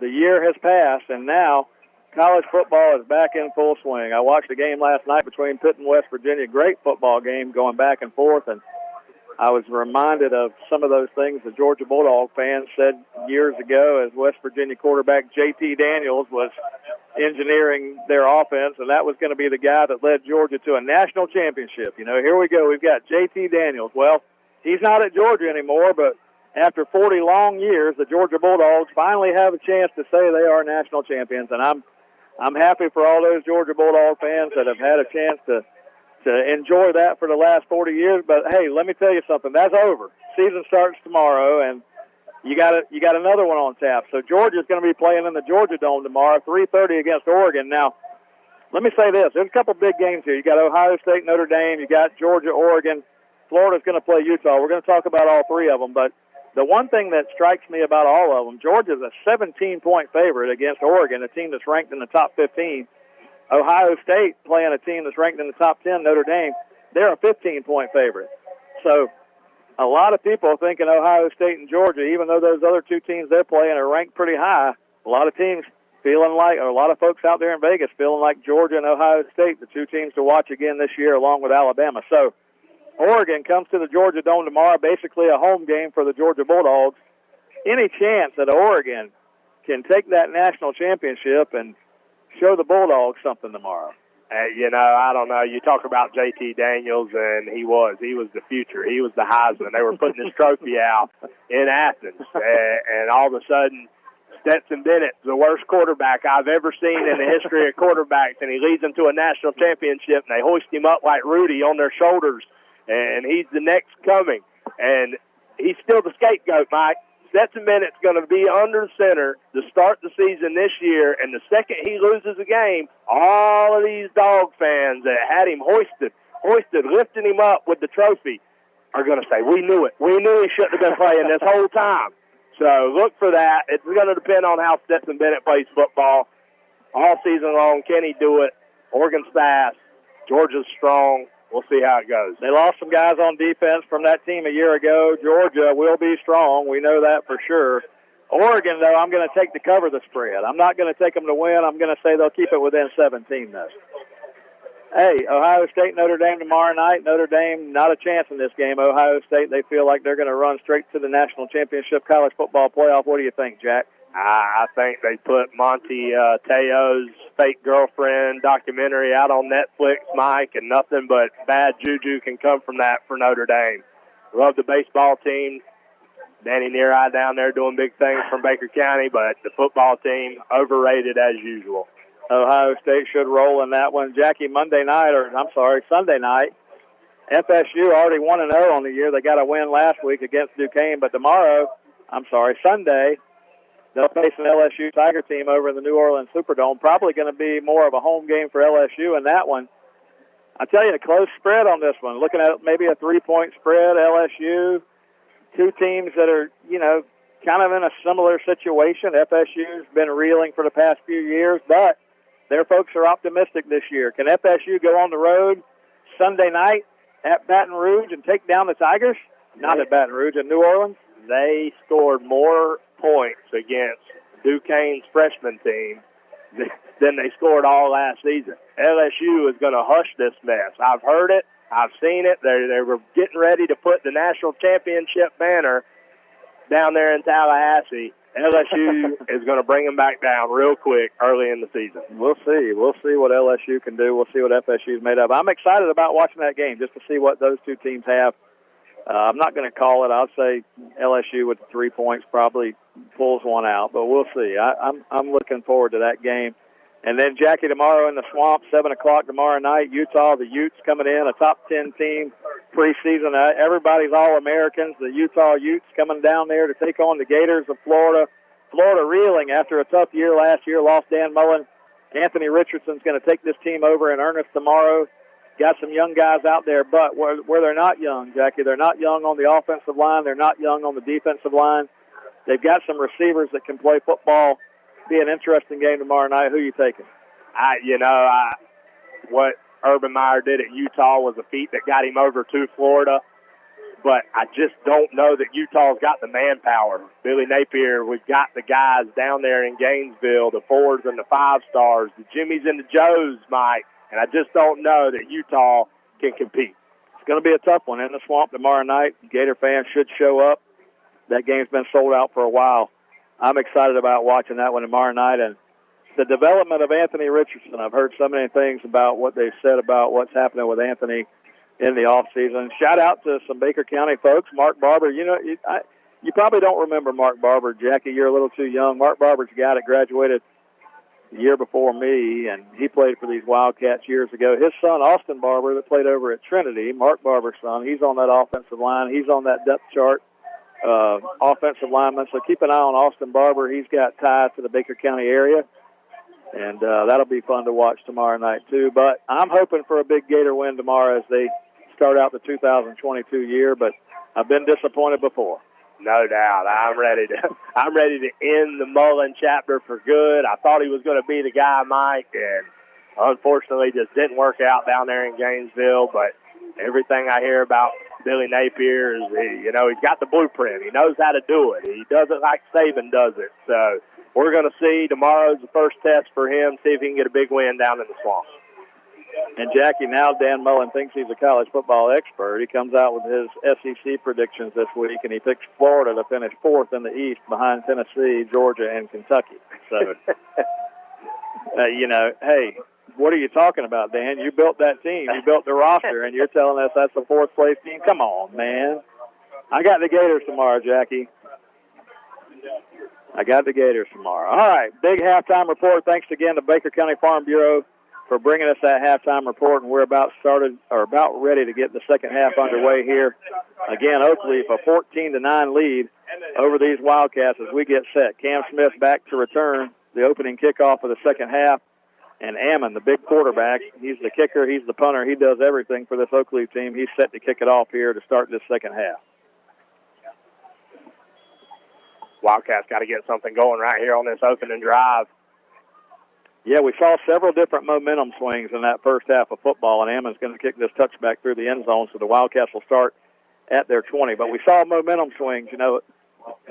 the year has passed, and now college football is back in full swing. I watched a game last night between Pitt and West Virginia, great football game going back and forth, and I was reminded of some of those things the Georgia Bulldog fans said years ago as West Virginia quarterback J.T. Daniels was engineering their offense, and that was going to be the guy that led Georgia to a national championship. You know, here we go. We've got J.T. Daniels. Well, he's not at Georgia anymore, but after 40 long years, the Georgia Bulldogs finally have a chance to say they are national champions, and I'm happy for all those Georgia Bulldog fans that have had a chance to enjoy that for the last 40 years. But hey, let me tell you something. That's over. Season starts tomorrow, and you got another one on tap. So Georgia's going to be playing in the Georgia Dome tomorrow, 3:30 against Oregon. Now, let me say this. There's a couple big games here. You got Ohio State, Notre Dame. You got Georgia, Oregon. Florida's going to play Utah. We're going to talk about all three of them. But the one thing that strikes me about all of them, Georgia's a 17-point favorite against Oregon, a team that's ranked in the top 15. Ohio State playing a team that's ranked in the top 10, Notre Dame, they're a 15-point favorite. So a lot of people are thinking Ohio State and Georgia, even though those other two teams they're playing are ranked pretty high, a lot of teams feeling like, or a lot of folks out there in Vegas feeling like Georgia and Ohio State, the two teams to watch again this year along with Alabama. So Oregon comes to the Georgia Dome tomorrow, basically a home game for the Georgia Bulldogs. Any chance that Oregon can take that national championship and show the Bulldogs something tomorrow? You know, I don't know. You talk about J.T. Daniels, and he was the future. He was the Heisman. They were putting his trophy out in Athens, and all of a sudden, Stetson Bennett's the worst quarterback I've ever seen in the history of quarterbacks, and he leads them to a national championship, and they hoist him up like Rudy on their shoulders, and he's the next coming. And he's still the scapegoat, Mike. Stetson Bennett's going to be under center to start the season this year, and the second he loses a game, all of these Dog fans that had him hoisted, lifting him up with the trophy, are going to say, we knew it. We knew he shouldn't have been playing this whole time. So look for that. It's going to depend on how Stetson Bennett plays football all season long. Can he do it? Oregon's fast. Georgia's strong. We'll see how it goes. They lost some guys on defense from that team a year ago. Georgia will be strong. We know that for sure. Oregon, though, I'm going to take to cover the spread. I'm not going to take them to win. I'm going to say they'll keep it within 17, though. Hey, Ohio State, Notre Dame tomorrow night. Notre Dame, not a chance in this game. Ohio State, they feel like they're going to run straight to the national championship college football playoff. What do you think, Jack? I think they put Monty Teo's fake girlfriend documentary out on Netflix, Mike, and nothing but bad juju can come from that for Notre Dame. Love the baseball team. Danny Neareye down there doing big things from Baker County, but the football team, overrated as usual. Ohio State should roll in that one. Jackie, Sunday night, FSU already 1-0 on the year. They got a win last week against Duquesne, but Sunday, they'll face an LSU Tiger team over in the New Orleans Superdome. Probably going to be more of a home game for LSU in that one. I tell you, a close spread on this one. Looking at maybe a 3-point spread, LSU. Two teams that are, kind of in a similar situation. FSU's been reeling for the past few years, but their folks are optimistic this year. Can FSU go on the road Sunday night at Baton Rouge and take down the Tigers? Not at Baton Rouge, in New Orleans. They scored more points against Duquesne's freshman team than they scored all last season. LSU is going to hush this mess. I've heard it. I've seen it. They were getting ready to put the national championship banner down there in Tallahassee. LSU is going to bring them back down real quick early in the season. We'll see. We'll see what LSU can do. We'll see what FSU is made of. I'm excited about watching that game just to see what those two teams have. I'm not going to call it. I'll say LSU with the 3 points probably pulls one out, but we'll see. I'm looking forward to that game. And then, Jackie, tomorrow in the Swamp, 7 o'clock tomorrow night, Utah, the Utes coming in, a top 10 team preseason. Everybody's All-Americans. The Utah Utes coming down there to take on the Gators of Florida. Florida reeling after a tough year last year, lost Dan Mullen. Anthony Richardson's going to take this team over in earnest tomorrow. Got some young guys out there, but where they're not young, Jackie, they're not young on the offensive line. They're not young on the defensive line. They've got some receivers that can play football. Be an interesting game tomorrow night. Who are you taking? What Urban Meyer did at Utah was a feat that got him over to Florida. but I just don't know that Utah's got the manpower. Billy Napier, we've got the guys down there in Gainesville, the 4s and the 5-stars, the Jimmies and the Joes, Mike, and I just don't know that Utah can compete. It's going to be a tough one in the Swamp tomorrow night. Gator fans should show up. That game's been sold out for a while. I'm excited about watching that one tomorrow night. And the development of Anthony Richardson, I've heard so many things about what they've said about what's happening with Anthony in the offseason. Shout out to some Baker County folks. Mark Barber, you probably don't remember Mark Barber. Jackie, you're a little too young. Mark Barber's a guy that graduated the year before me, and he played for these Wildcats years ago. His son, Austin Barber, that played over at Trinity, Mark Barber's son, he's on that offensive line. He's on that depth chart, offensive lineman. So keep an eye on Austin Barber. He's got ties to the Baker County area, and that'll be fun to watch tomorrow night too. But I'm hoping for a big Gator win tomorrow as they start out the 2022 year, but I've been disappointed before. No doubt. I'm ready to end the Mullen chapter for good. I thought he was going to be the guy, Mike, and unfortunately just didn't work out down there in Gainesville. But everything I hear about Billy Napier is, he's got the blueprint. He knows how to do it. He does it like Saban does it. So we're going to see. Tomorrow's the first test for him, see if he can get a big win down in the Swamp. And, Jackie, now Dan Mullen thinks he's a college football expert. He comes out with his SEC predictions this week, and he picks Florida to finish 4th in the East behind Tennessee, Georgia, and Kentucky. So, hey, what are you talking about, Dan? You built that team. You built the roster, and you're telling us that's the 4th-place team? Come on, man. I got the Gators tomorrow, Jackie. I got the Gators tomorrow. All right, big halftime report. Thanks again to Baker County Farm Bureau for bringing us that halftime report, and we're about ready to get the second half underway here. Again, Oakleaf, a 14-9 lead over these Wildcats as we get set. Cam Smith back to return the opening kickoff of the second half, and Ammon, the big quarterback, he's the kicker, he's the punter, he does everything for this Oakleaf team. He's set to kick it off here to start this second half. Wildcats got to get something going right here on this opening drive. Yeah, we saw several different momentum swings in that first half of football, and Ammon's going to kick this touchback through the end zone, so the Wildcats will start at their 20. But we saw momentum swings.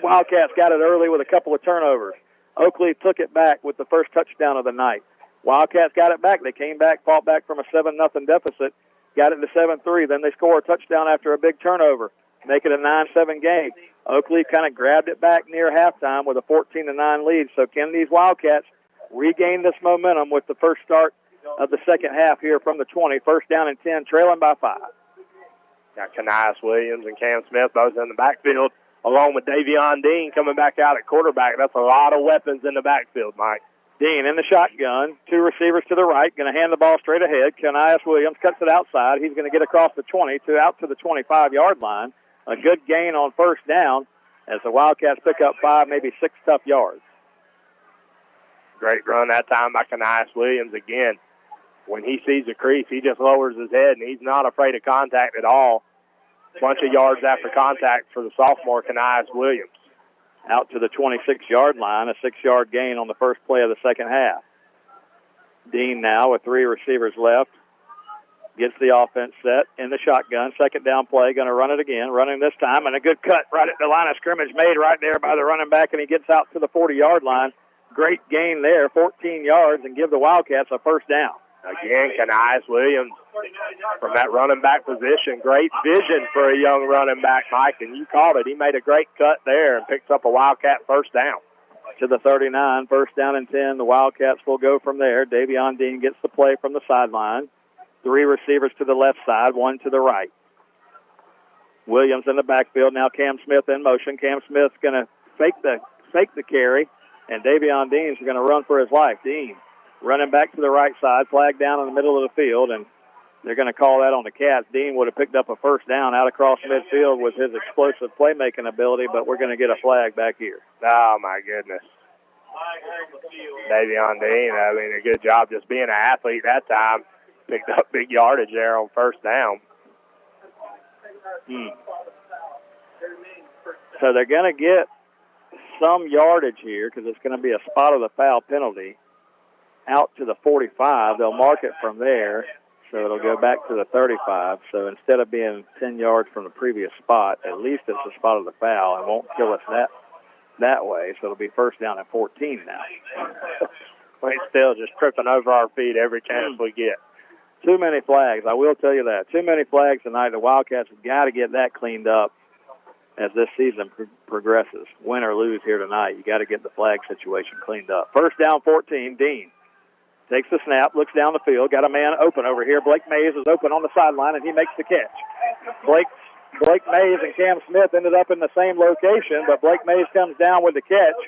Wildcats got it early with a couple of turnovers. Oakleaf took it back with the first touchdown of the night. Wildcats got it back. They came back, fought back from a 7-0 deficit, got it to 7-3. Then they score a touchdown after a big turnover, make it a 9-7 game. Oakleaf kind of grabbed it back near halftime with a 14-9 lead. So can these Wildcats regain this momentum with the first start of the second half here from the 20, first down and 10, trailing by 5. Got Kanias Williams and Cam Smith both in the backfield, along with Davion Dean coming back out at quarterback. That's a lot of weapons in the backfield, Mike. Dean in the shotgun, 2 receivers to the right, going to hand the ball straight ahead. Kanias Williams cuts it outside. He's going to get across the 20 out to the 25-yard line. A good gain on first down as the Wildcats pick up 5, maybe 6 tough yards. Great run that time by Kanias Williams again. When he sees a crease, he just lowers his head, and he's not afraid of contact at all. Bunch of yards after contact for the sophomore Kanias Williams. Out to the 26-yard line, a 6-yard gain on the first play of the second half. Dean now with 3 receivers left. Gets the offense set in the shotgun. Second down play, going to run it again. Running this time, and a good cut right at the line of scrimmage made right there by the running back, and he gets out to the 40-yard line. Great gain there, 14 yards, and give the Wildcats a first down. Again, Kanias Williams from that running back position. Great vision for a young running back, Mike, and you called it. He made a great cut there and picks up a Wildcat first down. To the 39, first down and 10. The Wildcats will go from there. Davion Dean gets the play from the sideline. 3 receivers to the left side, 1 to the right. Williams in the backfield. Now Cam Smith in motion. Cam Smith's going to fake the carry, and Davion Dean's going to run for his life. Dean running back to the right side, flag down in the middle of the field, and they're going to call that on the Cats. Dean would have picked up a first down out across midfield with his explosive playmaking ability, but we're going to get a flag back here. Oh, my goodness. Davion Dean, a good job just being an athlete that time. Picked up big yardage there on first down. So they're going to get some yardage here because it's going to be a spot of the foul penalty out to the 45. They'll mark it from there. So it'll go back to the 35. So instead of being 10 yards from the previous spot, at least it's the spot of the foul and won't kill us that way. So it'll be first down at 14 now. We're still just tripping over our feet every chance we get. Too many flags. I will tell you that. Too many flags tonight. The Wildcats have got to get that cleaned up as this season progresses. Win or lose here tonight, you got to get the flag situation cleaned up. First down, 14. Dean takes the snap, looks down the field, got a man open over here. Blake Mays is open on the sideline, and he makes the catch. Blake Mays and Cam Smith ended up in the same location, but Blake Mays comes down with the catch.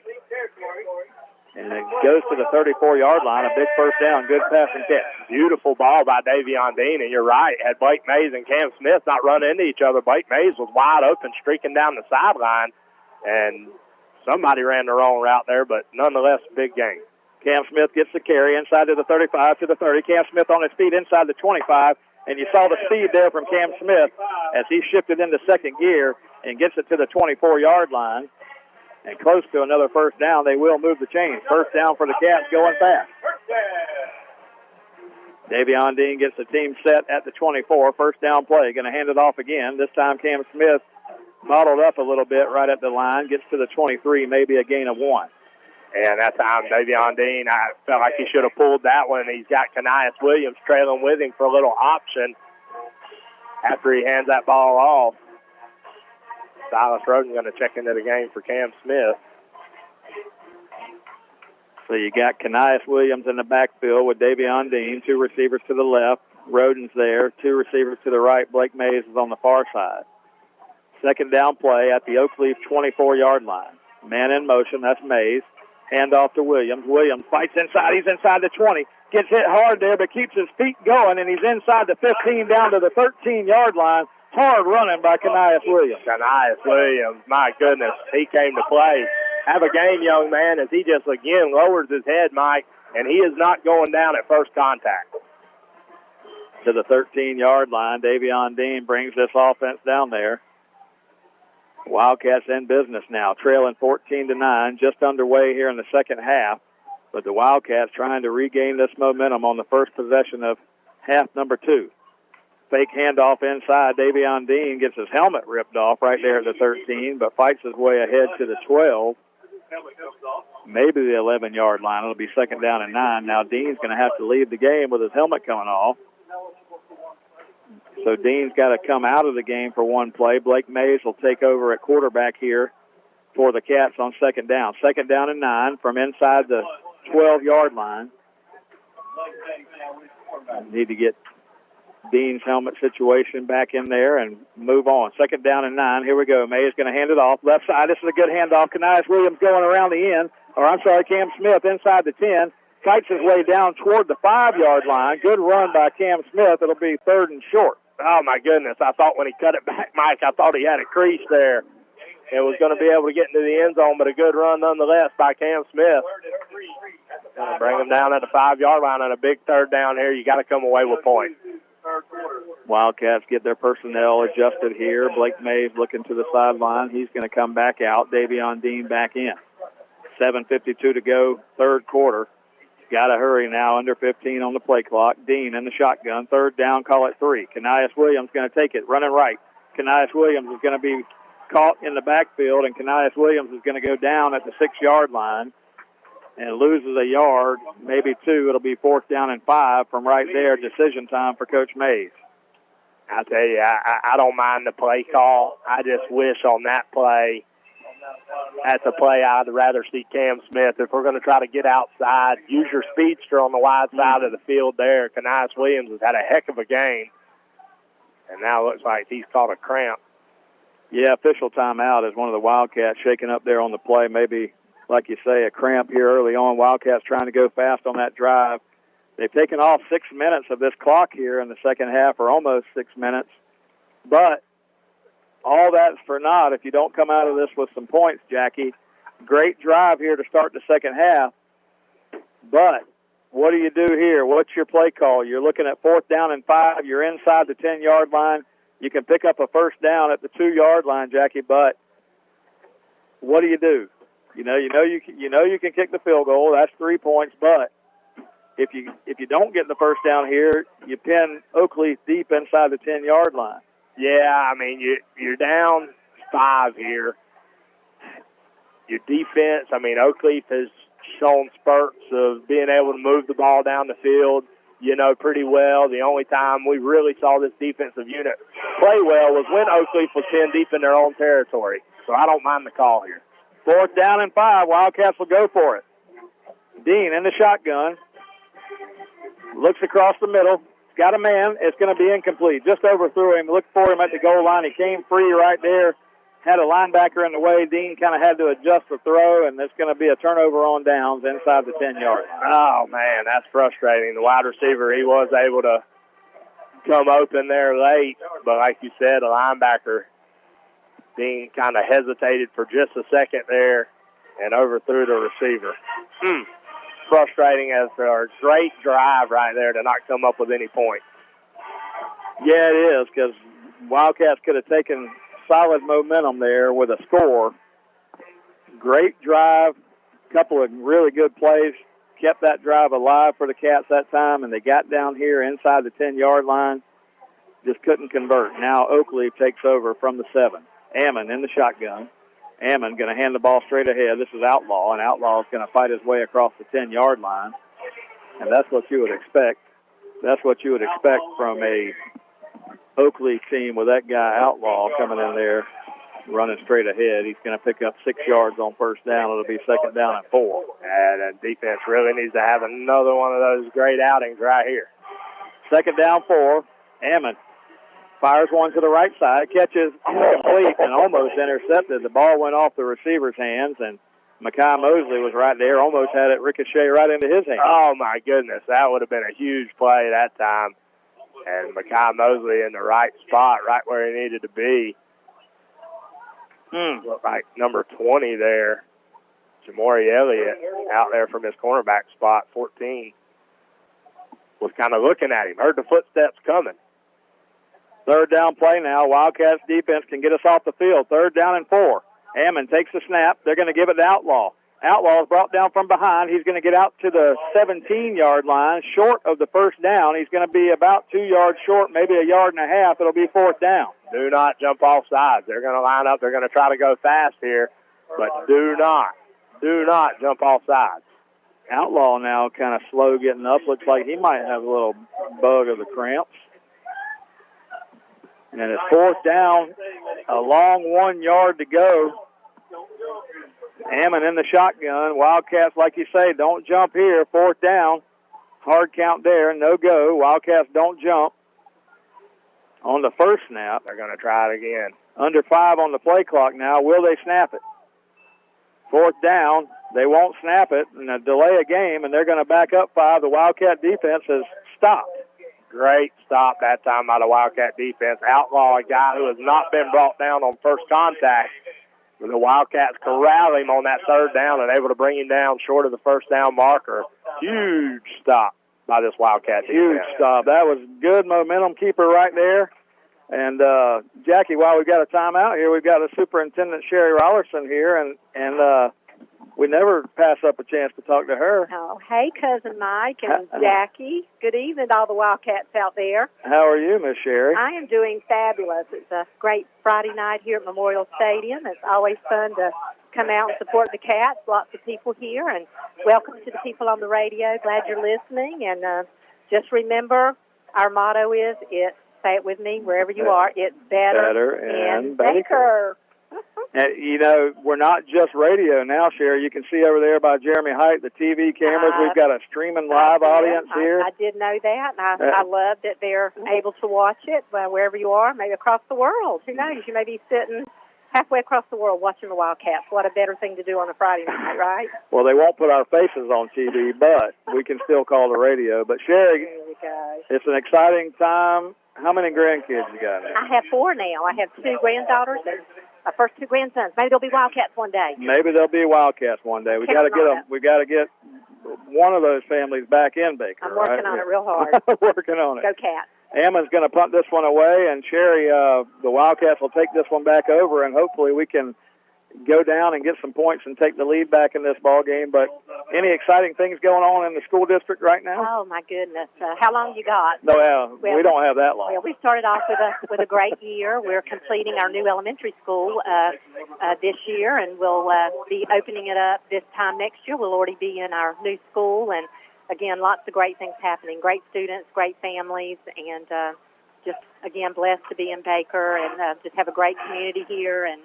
And it goes to the 34-yard line, a big first down, good pass and catch. Beautiful ball by Davion Dean, and you're right. Had Blake Mays and Cam Smith not run into each other, Blake Mays was wide open, streaking down the sideline, and somebody ran the wrong route there, but nonetheless, big game. Cam Smith gets the carry inside to the 35 to the 30. Cam Smith on his feet inside the 25, and you saw the speed there from Cam Smith as he shifted into second gear and gets it to the 24-yard line. And close to another first down. They will move the chains. First down for the Cats, going fast. Davion Dean gets the team set at the 24. First down play. Going to hand it off again. This time Cam Smith modeled up a little bit right at the line. Gets to the 23, maybe a gain of 1. And that time Davion Dean, I felt like he should have pulled that one. He's got Kanias Williams trailing with him for a little option after he hands that ball off. Silas Roden going to check into the game for Cam Smith. So you got Kanias Williams in the backfield with Davion Dean, 2 receivers to the left. Roden's there, 2 receivers to the right. Blake Mays is on the far side. Second down play at the Oakleaf 24-yard line. Man in motion, that's Mays. Hand off to Williams. Williams fights inside. He's inside the 20. Gets hit hard there, but keeps his feet going, and he's inside the 15 down to the 13-yard line. Hard running by Kanias Williams. Kanias Williams, my goodness, he came to play. Have a game, young man, as he just again lowers his head, Mike, and he is not going down at first contact. To the 13-yard line, Davion Dean brings this offense down there. Wildcats in business now, trailing 14-9, just underway here in the second half. But the Wildcats trying to regain this momentum on the first possession of half number 2. Fake handoff inside. Davion Dean gets his helmet ripped off right there at the 13, but fights his way ahead to the 12, maybe the 11-yard line. It'll be second down and 9. Now Dean's going to have to leave the game with his helmet coming off. So Dean's got to come out of the game for one play. Blake Mays will take over at quarterback here for the Cats on second down. Second down and 9 from inside the 12-yard line. Need to get Dean's helmet situation back in there and move on. Second down and 9. Here we go. May is going to hand it off. Left side. This is a good handoff. Kanias Williams going around the end. Cam Smith inside the 10. Fights his way down toward the 5-yard line. Good run by Cam Smith. It'll be third and short. Oh, my goodness. I thought when he cut it back, Mike, I thought he had a crease there. It was going to be able to get into the end zone, but a good run nonetheless by Cam Smith. Bring him down at the 5-yard line on a big third down here. You got to come away with points. Wildcats get their personnel adjusted here. Blake Mays looking to the sideline. He's going to come back out. Davion Dean back in. 7:52 to go, third quarter. Got to hurry now, under 15 on the play clock. Dean in the shotgun. Third down, call it 3. Kanias Williams going to take it, running right. Kanias Williams is going to be caught in the backfield, and Kanias Williams is going to go down at the 6-yard line and loses a yard, maybe 2. It'll be fourth down and 5 from right there. Decision time for Coach Mays. I tell you, I don't mind the play call. I just wish on that play, that's a play I'd rather see Cam Smith. If we're going to try to get outside, use your speedster on the wide side of the field there. Kanias Williams has had a heck of a game, and now it looks like he's caught a cramp. Yeah, official timeout is one of the Wildcats shaking up there on the play. Maybe, like you say, a cramp here early on. Wildcats trying to go fast on that drive. They've taken off 6 minutes of this clock here in the second half, or almost 6 minutes. But all that's for naught if you don't come out of this with some points, Jackie. Great drive here to start the second half. But what do you do here? What's your play call? You're looking at fourth down and 5. You're inside the 10-yard line. You can pick up a first down at the 2-yard line, Jackie, but what do? You know you can kick the field goal. That's 3 points, but if you don't get the first down here, you pin Oakleaf deep inside the 10-yard line. Yeah, I mean, you're down 5 here. Your defense, I mean, Oakleaf has shown spurts of being able to move the ball down the field, pretty well. The only time we really saw this defensive unit play well was when Oakleaf was pinned deep in their own territory. So I don't mind the call here. 4th down and 5. Wildcats will go for it. Dean in the shotgun. Looks across the middle. Got a man. It's going to be incomplete. Just overthrew him. Looked for him at the goal line. He came free right there. Had a linebacker in the way. Dean kind of had to adjust the throw, and it's going to be a turnover on downs inside the 10-yard line. Oh, man, that's frustrating. The wide receiver, he was able to come open there late, but like you said, a linebacker, Dean kind of hesitated for just a second there and overthrew the receiver. Frustrating as a great drive right there to not come up with any points. Yeah, it is, because Wildcats could have taken solid momentum there with a score. Great drive, couple of really good plays, kept that drive alive for the Cats that time, and they got down here inside the 10-yard line, just couldn't convert. Now Oakleaf takes over from the 7. Ammon in the shotgun. Ammon going to hand the ball straight ahead. This is Outlaw, and Outlaw is going to fight his way across the 10-yard line, and that's what you would expect. That's what you would expect from a Oakleaf team with that guy Outlaw coming in there running straight ahead. He's going to pick up 6 yards on first down. It'll be 2nd down and 4. And the defense really needs to have another one of those great outings right here. 2nd down, 4. Ammon fires one to the right side, catches incomplete and almost intercepted. The ball went off the receiver's hands, and Mekhi Mosley was right there, almost had it ricochet right into his hands. Oh, my goodness. That would have been a huge play that time. And Mekhi Mosley in the right spot, right where he needed to be. Looked like number 20 there, Jamori Elliott, out there from his cornerback spot, 14, was kind of looking at him, heard the footsteps coming. 3rd down play now. Wildcats defense can get us off the field. 3rd down and 4. Ammon takes the snap. They're going to give it to Outlaw. Outlaw is brought down from behind. He's going to get out to the 17-yard line, short of the first down. He's going to be about 2 yards short, maybe a yard and a half. It'll be 4th down. Do not jump off sides. They're going to line up. They're going to try to go fast here, but do not jump off sides. Outlaw now kind of slow getting up. Looks like he might have a little bug of the cramps. And it's 4th down, a long 1 yard to go. Ammon in the shotgun. Wildcats, like you say, don't jump here. 4th down. Hard count there. No go. Wildcats don't jump. On the first snap. They're going to try it again. Under 5 on the play clock now. Will they snap it? 4th down. They won't snap it and delay a game, and they're going to back up 5. The Wildcat defense has stopped. Great stop that time by the Wildcat defense. Outlaw, a guy who has not been brought down on first contact. But the Wildcats corral him on that 3rd down and able to bring him down short of the first down marker. Huge stop by this Wildcat defense. Huge stop. That was good momentum keeper right there. And, Jackie, while we've got a timeout here, we've got the Superintendent Sherry Rollerson here, and we never pass up a chance to talk to her. Oh, hey, Cousin Mike and Jackie. Good evening to all the Wildcats out there. How are you, Miss Sherry? I am doing fabulous. It's a great Friday night here at Memorial Stadium. It's always fun to come out and support the Cats. Lots of people here, and welcome to the people on the radio. Glad you're listening. And just remember, our motto is, say it with me, wherever you are, it's better and Baker. And, you know, we're not just radio now, Sherry. You can see over there by Jeremy Height, the TV cameras. We've got a streaming live audience here. I did know that, and I love that they're able to watch it wherever you are, maybe across the world. Who knows? You may be sitting halfway across the world watching the Wildcats. What a better thing to do on a Friday night, right? Well, they won't put our faces on TV, but we can still call the radio. But, Sherry, it's an exciting time. How many grandkids you got now? I have 4 now. I have 2 granddaughters and my first 2 grandsons. Maybe they'll be Wildcats one day. Maybe they'll be Wildcats one day. We got to get them. We got to get one of those families back in Baker. I'm working on it real hard. Working on it. Go Cats. Ammon's going to punt this one away, and Sherry, the Wildcats will take this one back over, and hopefully we can, go down and get some points and take the lead back in this ball game. But any exciting things going on in the school district right now? Oh my goodness! How long you got? No, we don't have that long. Well, we started off with a great year. We're completing our new elementary school this year, and we'll be opening it up this time next year. We'll already be in our new school, and again, lots of great things happening. Great students, great families, and just again blessed to be in Baker, and just have a great community here, and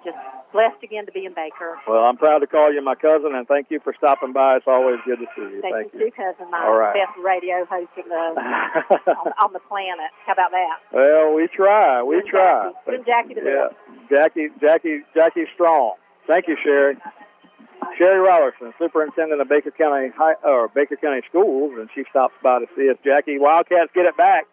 just blessed again to be in Baker. Well, I'm proud to call you my cousin, and thank you for stopping by. It's always good to see you. Thank you, cousin. My All right. best radio host on the planet. How about that? Well, we try. We try. Jackie the best. Jackie's strong. Thank you, Sherry. Sherry Rollerson, superintendent of Baker County Baker County Schools, and she stops by to see us. Jackie, Wildcats get it back.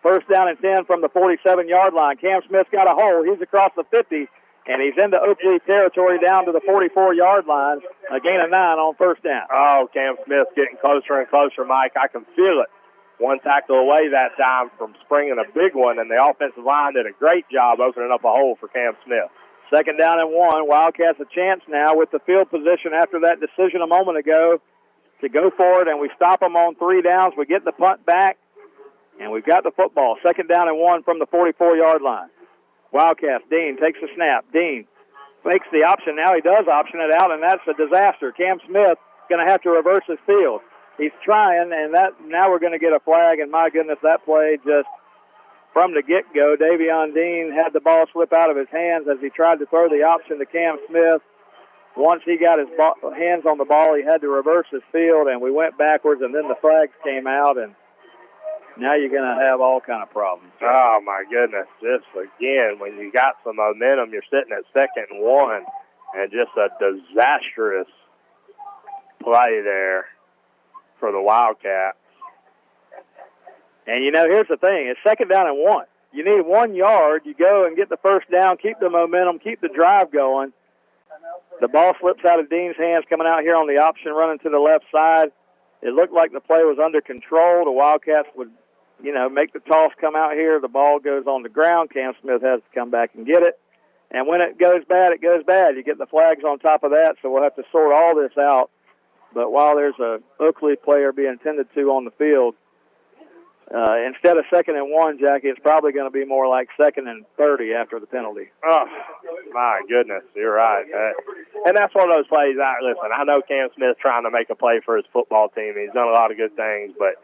First down and 10 from the 47-yard line. Cam Smith's got a hole. He's across the 50, and he's into Oakleaf territory down to the 44-yard line. A gain of 9 on first down. Oh, Cam Smith's getting closer and closer, Mike. I can feel it. One tackle away that time from springing a big one, and the offensive line did a great job opening up a hole for Cam Smith. Second down and 1. Wildcats a chance now with the field position after that decision a moment ago to go for it, and we stop them on 3 downs. We get the punt back, and we've got the football. Second down and 1 from the 44-yard line. Wildcats, Dean takes the snap. Dean makes the option. Now he does option it out, and that's a disaster. Cam Smith going to have to reverse his field. He's trying, and now we're going to get a flag, and my goodness, that play just from the get-go, Davion Dean had the ball slip out of his hands as he tried to throw the option to Cam Smith. Once he got his hands on the ball, he had to reverse his field, and we went backwards, and then the flags came out, and now you're going to have all kind of problems. Oh, my goodness. Just, again, when you got some momentum, you're sitting at 2nd and 1, and just a disastrous play there for the Wildcats. And, here's the thing. It's second down and 1. You need 1 yard. You go and get the first down, keep the momentum, keep the drive going. The ball slips out of Dean's hands coming out here on the option, running to the left side. It looked like the play was under control. The Wildcats would, make the toss come out here. The ball goes on the ground. Cam Smith has to come back and get it. And when it goes bad, it goes bad. You get the flags on top of that, so we'll have to sort all this out. But while there's a Oakleaf player being tended to on the field, instead of 2nd and 1, Jackie, it's probably going to be more like 2nd and 30 after the penalty. Oh, my goodness, you're right. And that's one of those plays. Listen, I know Cam Smith's trying to make a play for his football team. He's done a lot of good things, but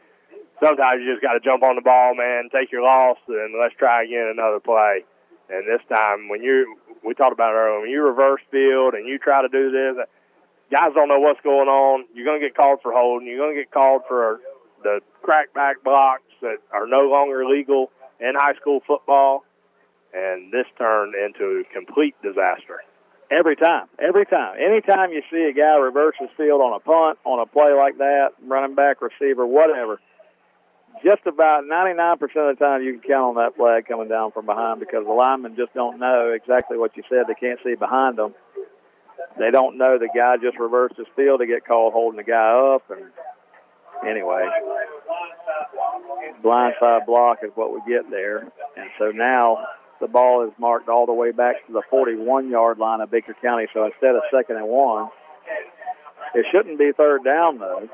sometimes you just got to jump on the ball, man, take your loss, and let's try again another play. And this time, we talked about it earlier, when you reverse field and you try to do this, guys don't know what's going on. You're going to get called for holding. You're going to get called for the crackback blocks that are no longer legal in high school football, and this turned into a complete disaster. Every time. Anytime you see a guy reverse his field on a punt, on a play like that, running back, receiver, whatever, just about 99% of the time you can count on that flag coming down from behind because the linemen just don't know exactly what you said. They can't see behind them. They don't know the guy just reversed his field to get called holding the guy up, and anyway, blindside block is what we get there. And so now the ball is marked all the way back to the 41-yard line of Baker County. So instead of 2nd and 1, it shouldn't be 3rd down, though.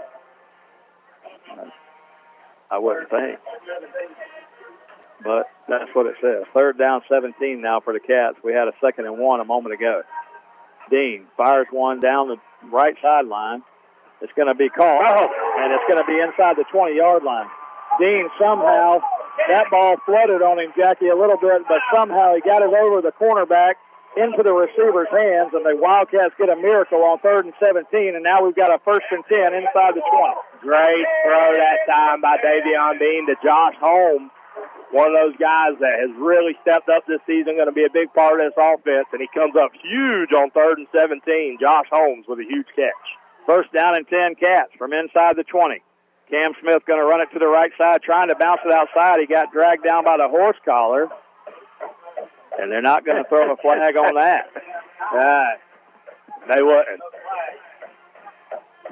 I wouldn't think. But that's what it says. 3rd down, 17 now for the Cats. We had a 2nd and 1 a moment ago. Dean fires one down the right sideline. It's going to be caught, and it's going to be inside the 20-yard line. Dean somehow, that ball flooded on him, Jackie, a little bit, but somehow he got it over the cornerback into the receiver's hands, and the Wildcats get a miracle on 3rd and 17, and now we've got a 1st and 10 inside the 20. Great throw that time by Davion Dean to Josh Holmes, one of those guys that has really stepped up this season, going to be a big part of this offense, and he comes up huge on 3rd and 17. Josh Holmes with a huge catch. 1st down and 10 Cats from inside the 20. Cam Smith going to run it to the right side, trying to bounce it outside. He got dragged down by the horse collar, and they're not going to throw a flag on that. They wouldn't.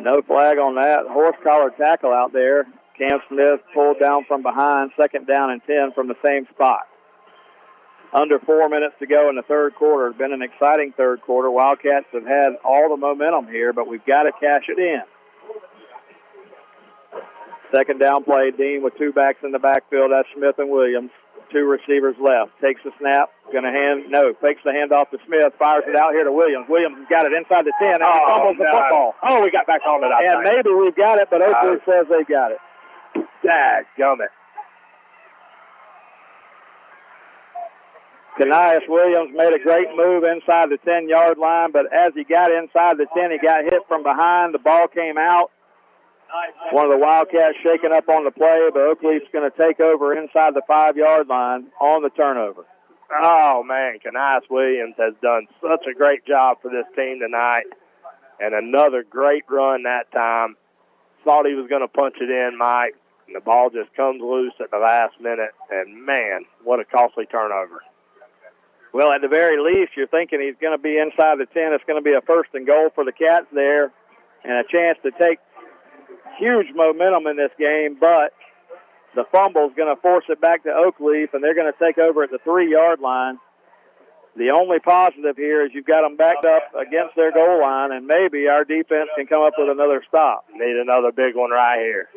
No flag on that. Horse collar tackle out there. Cam Smith pulled down from behind, 2nd down and 10 from the same spot. Under 4 minutes to go in the third quarter. It's been an exciting third quarter. Wildcats have had all the momentum here, but we've got to cash it in. Second down play, Dean with two backs in the backfield. That's Smith and Williams. Two receivers left. Takes the snap. Fakes the handoff to Smith. Fires it out here to Williams. Williams has got it inside the 10. And he fumbles the football. Oh, we got back on it. And maybe we've got it, but Oakleaf says they got it. Dadgummit. Kanias Williams made a great move inside the 10-yard line, but as he got inside the 10, he got hit from behind. The ball came out. One of the Wildcats shaking up on the play, but Oakleaf's going to take over inside the 5-yard line on the turnover. Oh, man, Kanias Williams has done such a great job for this team tonight, and another great run that time. Thought he was going to punch it in, Mike, and the ball just comes loose at the last minute, and, man, what a costly turnover. Well, at the very least, you're thinking he's going to be inside the 10. It's going to be a first and goal for the Cats there and a chance to take huge momentum in this game, but the fumble's going to force it back to Oakleaf, and they're going to take over at the 3-yard line. The only positive here is you've got them backed up against their goal line, and maybe our defense can come up with another stop. Need another big one right here.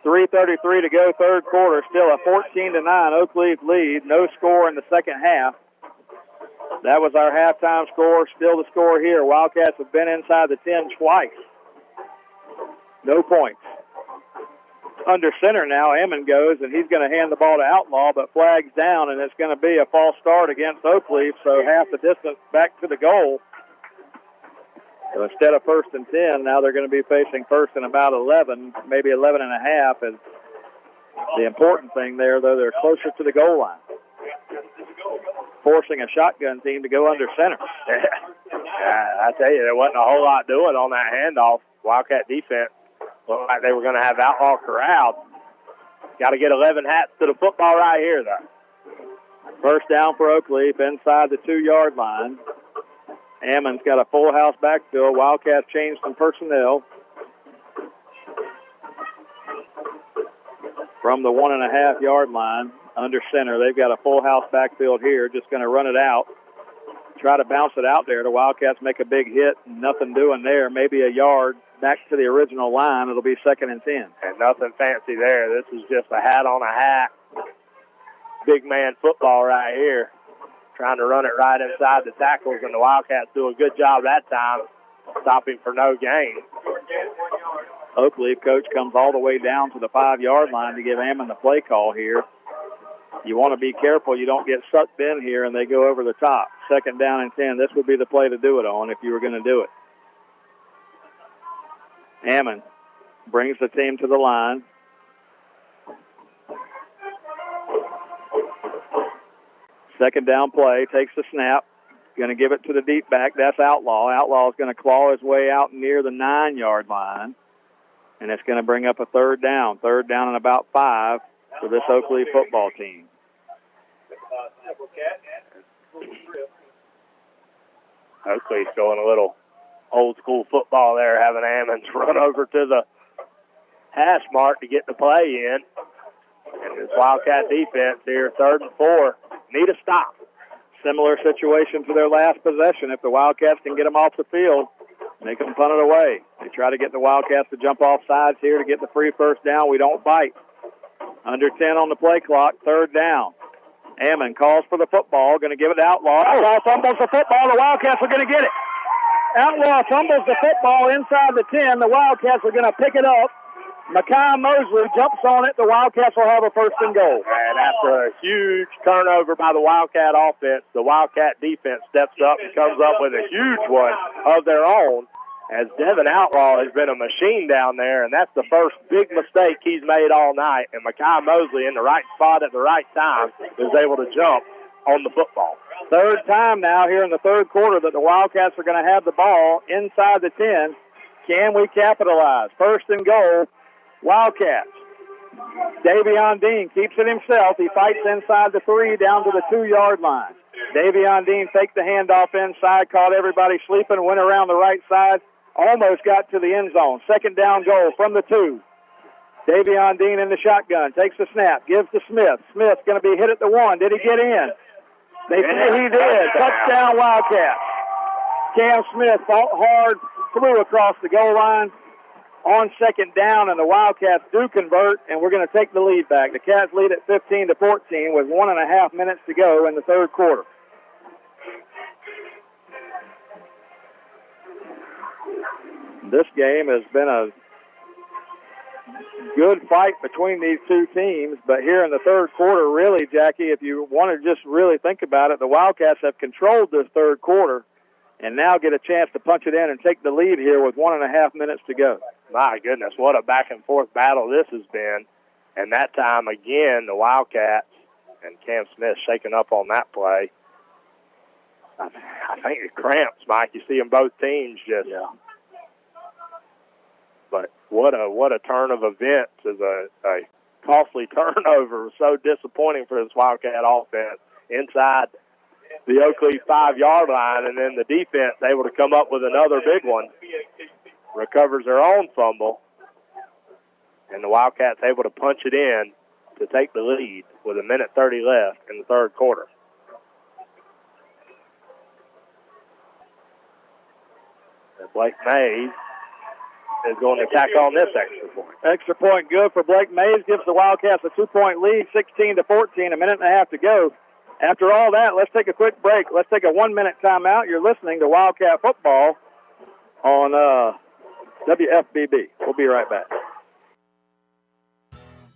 3:33 to go, third quarter. Still a 14-9 Oakleaf lead. No score in the second half. That was our halftime score. Still the score here. Wildcats have been inside the 10 twice. No points. Under center now, Emmon goes, and he's going to hand the ball to Outlaw, but flags down, and it's going to be a false start against Oakleaf, so half the distance back to the goal. So instead of first and 10, now they're going to be facing first and about 11, maybe 11 and a half. And the important thing there, though, they're closer to the goal line, forcing a shotgun team to go under center. I tell you, there wasn't a whole lot doing on that handoff. Wildcat defense looked like they were going to have Outlaw corralled. Got to get 11 hats to the football right here, though. First down for Oakleaf inside the 2-yard line. Ammon's got a full house backfield. Wildcats changed some personnel. From the 1.5-yard line under center, they've got a full house backfield here. Just going to run it out. Try to bounce it out there. The Wildcats make a big hit. Nothing doing there. Maybe a yard back to the original line. It'll be 2nd and 10. And nothing fancy there. This is just a hat on a hat. Big man football right here. Trying to run it right inside the tackles, and the Wildcats do a good job that time, stopping for no gain. Oakleaf coach comes all the way down to the 5-yard line to give Ammon the play call here. You want to be careful you don't get sucked in here and they go over the top. 2nd down and 10. This would be the play to do it on if you were going to do it. Ammon brings the team to the line. Second down play, takes the snap, going to give it to the deep back. That's Outlaw. Outlaw is going to claw his way out near the 9-yard line, and it's going to bring up a third down. Third down and about 5 for this Oakleaf football team. Oakleaf's going a little old-school football there, having Ammons run over to the hash mark to get the play in. And this Wildcat defense here, 3rd and 4, need a stop. Similar situation to their last possession. If the Wildcats can get them off the field, they can punt it away. They try to get the Wildcats to jump off sides here to get the free first down. We don't bite. Under 10 on the play clock, 3rd down. Ammon calls for the football, going to give it to Outlaw. Outlaw fumbles the football. The Wildcats are going to get it. Outlaw fumbles the football inside the 10. The Wildcats are going to pick it up. Makai Mosley jumps on it. The Wildcats will have a first and goal. And after a huge turnover by the Wildcat offense, the Wildcat defense steps up and comes up with a huge one of their own, as Devin Outlaw has been a machine down there, and that's the first big mistake he's made all night. And Makai Mosley, in the right spot at the right time, is able to jump on the football. Third time now here in the third quarter that the Wildcats are going to have the ball inside the 10. Can we capitalize? First and goal, Wildcats. Davion Dean keeps it himself. He fights inside the 3 down to the 2-yard line. Davion Dean takes the handoff inside, caught everybody sleeping, went around the right side, almost got to the end zone. 2nd down goal from the 2. Davion Dean in the shotgun, takes the snap, gives to Smith. Smith's going to be hit at the 1. Did he get in? He did. Touchdown Wildcats. Cam Smith fought hard, flew across the goal line on second down, and the Wildcats do convert, and we're going to take the lead back. The Cats lead at 15-14 with 1.5 minutes to go in the third quarter. This game has been a good fight between these two teams, but here in the third quarter, really, Jackie, if you want to just really think about it, the Wildcats have controlled this third quarter and now get a chance to punch it in and take the lead here with 1.5 minutes to go. My goodness, what a back-and-forth battle this has been. And that time, again, the Wildcats and Cam Smith shaking up on that play. I think it cramps, Mike. You see them both teams just. Yeah. But what a turn of events is a costly turnover. So disappointing for this Wildcat offense inside the Oakleaf 5-yard line, and then the defense able to come up with another big one. Recovers their own fumble, and the Wildcats able to punch it in to take the lead with 1:30 left in the third quarter. And Blake Mays is going to tack on this extra point. Extra point good for Blake Mays. Gives the Wildcats a 2-point lead, 16-14, 1.5 minutes to go. After all that, let's take a quick break. Let's take a 1-minute timeout. You're listening to Wildcat Football on WFBB. We'll be right back.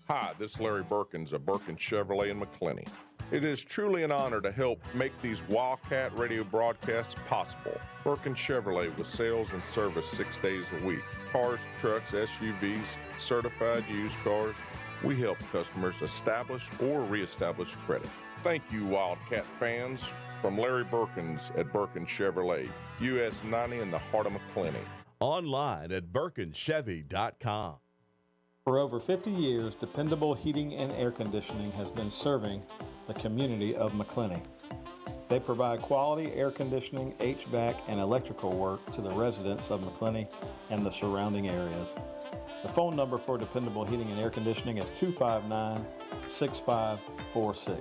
Hi, this is Larry Birkins of Birkins Chevrolet in McClenny. It is truly an honor to help make these Wildcat radio broadcasts possible. Birkins Chevrolet with sales and service 6 days a week. Cars, trucks, SUVs, certified used cars. We help customers establish or reestablish credit. Thank you, Wildcat fans. From Larry Birkins at Birkins Chevrolet, US 90 in the heart of McClenny. Online at BirkinsChevy.com. For over 50 years, Dependable Heating and Air Conditioning has been serving the community of McClenny. They provide quality air conditioning, HVAC, and electrical work to the residents of McClenny and the surrounding areas. The phone number for Dependable Heating and Air Conditioning is 259-6546.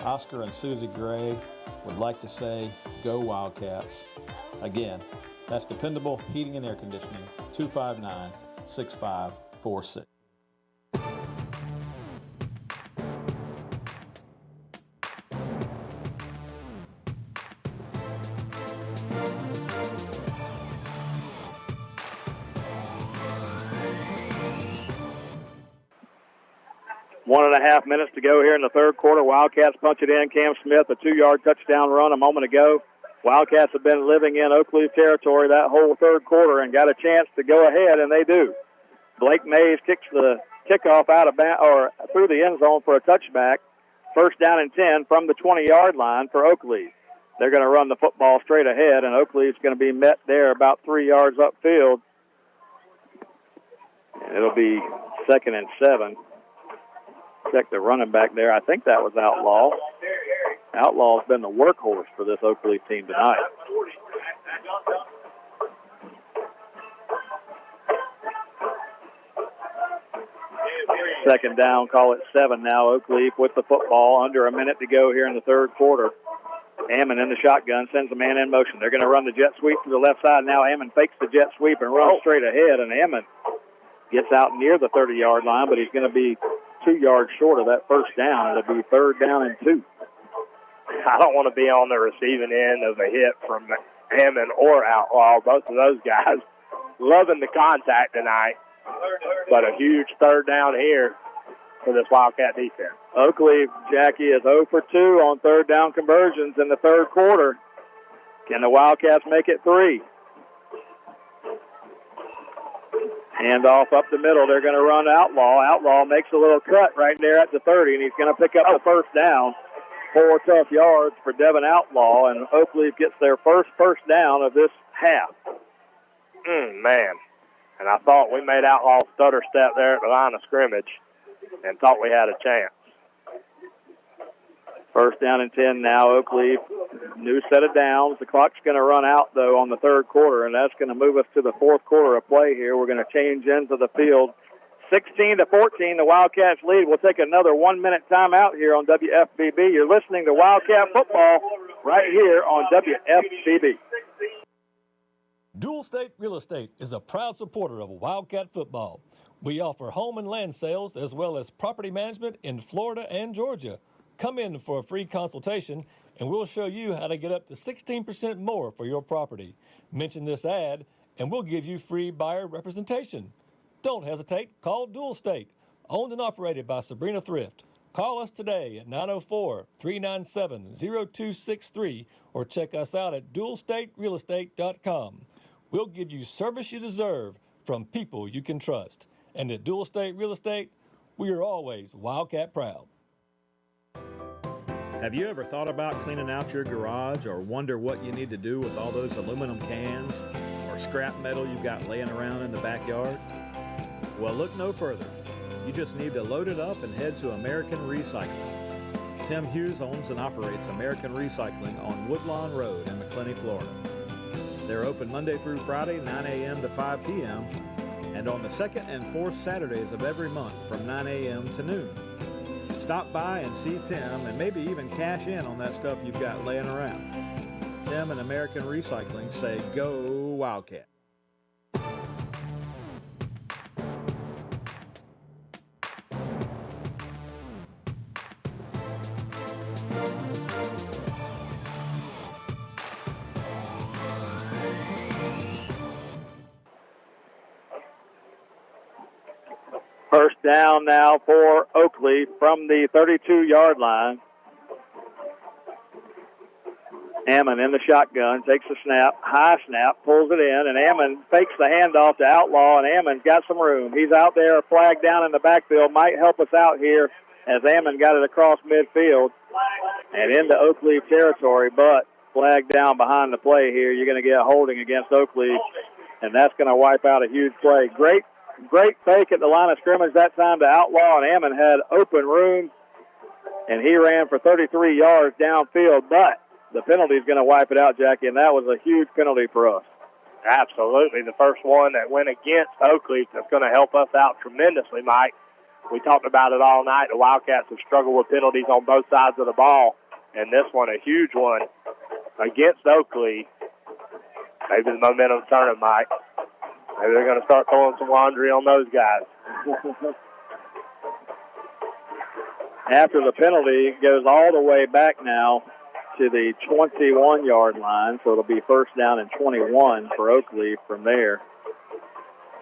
Oscar and Susie Gray would like to say, go Wildcats. Again, that's Dependable Heating and Air Conditioning, 259-6546. One and a half minutes to go here in the third quarter. Wildcats punch it in. Cam Smith, a 2-yard touchdown run a moment ago. Wildcats have been living in Oakleaf territory that whole third quarter and got a chance to go ahead, and they do. Blake Mays kicks the kickoff out of through the end zone for a touchback. First down and 10 from the 20-yard line for Oakleaf. They're going to run the football straight ahead, and Oakleaf's going to be met there about 3 yards upfield. And it'll be 2nd and 7. Check the running back there. I think that was Outlaw. Outlaw's been the workhorse for this Oakleaf team tonight. Second down, call it 7 now. Oakleaf with the football, under a minute to go here in the third quarter. Ammon in the shotgun, sends a man in motion. They're going to run the jet sweep to the left side now. Ammon fakes the jet sweep and runs straight ahead, and Ammon gets out near the 30-yard line, but he's going to be 2 yards short of that first down. It'll be 3rd down and 2. I don't want to be on the receiving end of a hit from Ammon or Outlaw. Both of those guys loving the contact tonight, but a huge 3rd down here for this Wildcat defense. Oakleaf, Jackie, is 0 for 2 on 3rd down conversions in the third quarter. Can the Wildcats make it 3? Hand off up the middle. They're going to run Outlaw. Outlaw makes a little cut right there at the 30, and he's going to pick up the first down. 4 tough yards for Devin Outlaw, and Oakleaf gets their first down of this half. Man. And I thought we made Outlaw stutter step there at the line of scrimmage and thought we had a chance. 1st down and 10 now, Oakleaf. New set of downs. The clock's going to run out, though, on the third quarter, and that's going to move us to the fourth quarter of play here. We're going to change into the field. 16-14, the Wildcats lead. We'll take another 1-minute timeout here on WFBB. You're listening to Wildcat Football right here on WFBB. Dual State Real Estate is a proud supporter of Wildcat Football. We offer home and land sales as well as property management in Florida and Georgia. Come in for a free consultation and we'll show you how to get up to 16% more for your property. Mention this ad and we'll give you free buyer representation. Don't hesitate. Call Dual State, owned and operated by Sabrina Thrift. Call us today at 904-397-0263 or check us out at dualstaterealestate.com. We'll give you service you deserve from people you can trust. And at Dual State Real Estate, we are always Wildcat proud. Have you ever thought about cleaning out your garage or wonder what you need to do with all those aluminum cans or scrap metal you've got laying around in the backyard? Well, look no further. You just need to load it up and head to American Recycling. Tim Hughes owns and operates American Recycling on Woodlawn Road in McClenny, Florida. They're open Monday through Friday, 9 a.m. to 5 p.m., and on the second and fourth Saturdays of every month from 9 a.m. to noon. Stop by and see Tim and maybe even cash in on that stuff you've got laying around. Tim and American Recycling say, go Wildcat. First down now for Oakleaf from the 32-yard line. Ammon in the shotgun, takes the snap, high snap, pulls it in, and Ammon fakes the handoff to Outlaw, and Ammon's got some room. He's out there, a flag down in the backfield, might help us out here as Ammon got it across midfield and into Oakleaf territory, but flag down behind the play here. You're going to get holding against Oakleaf, and that's going to wipe out a huge play. Great fake at the line of scrimmage that time to Outlaw, and Ammon had open room, and he ran for 33 yards downfield, but the penalty is going to wipe it out, Jackie, and that was a huge penalty for us. Absolutely. The first one that went against Oakleaf that's going to help us out tremendously, Mike. We talked about it all night. The Wildcats have struggled with penalties on both sides of the ball, and this one, a huge one against Oakleaf. Maybe the momentum's turning, Mike. Maybe they're going to start throwing some laundry on those guys. After the penalty, it goes all the way back now to the 21-yard line, so it'll be first down and 21 for Oakleaf from there.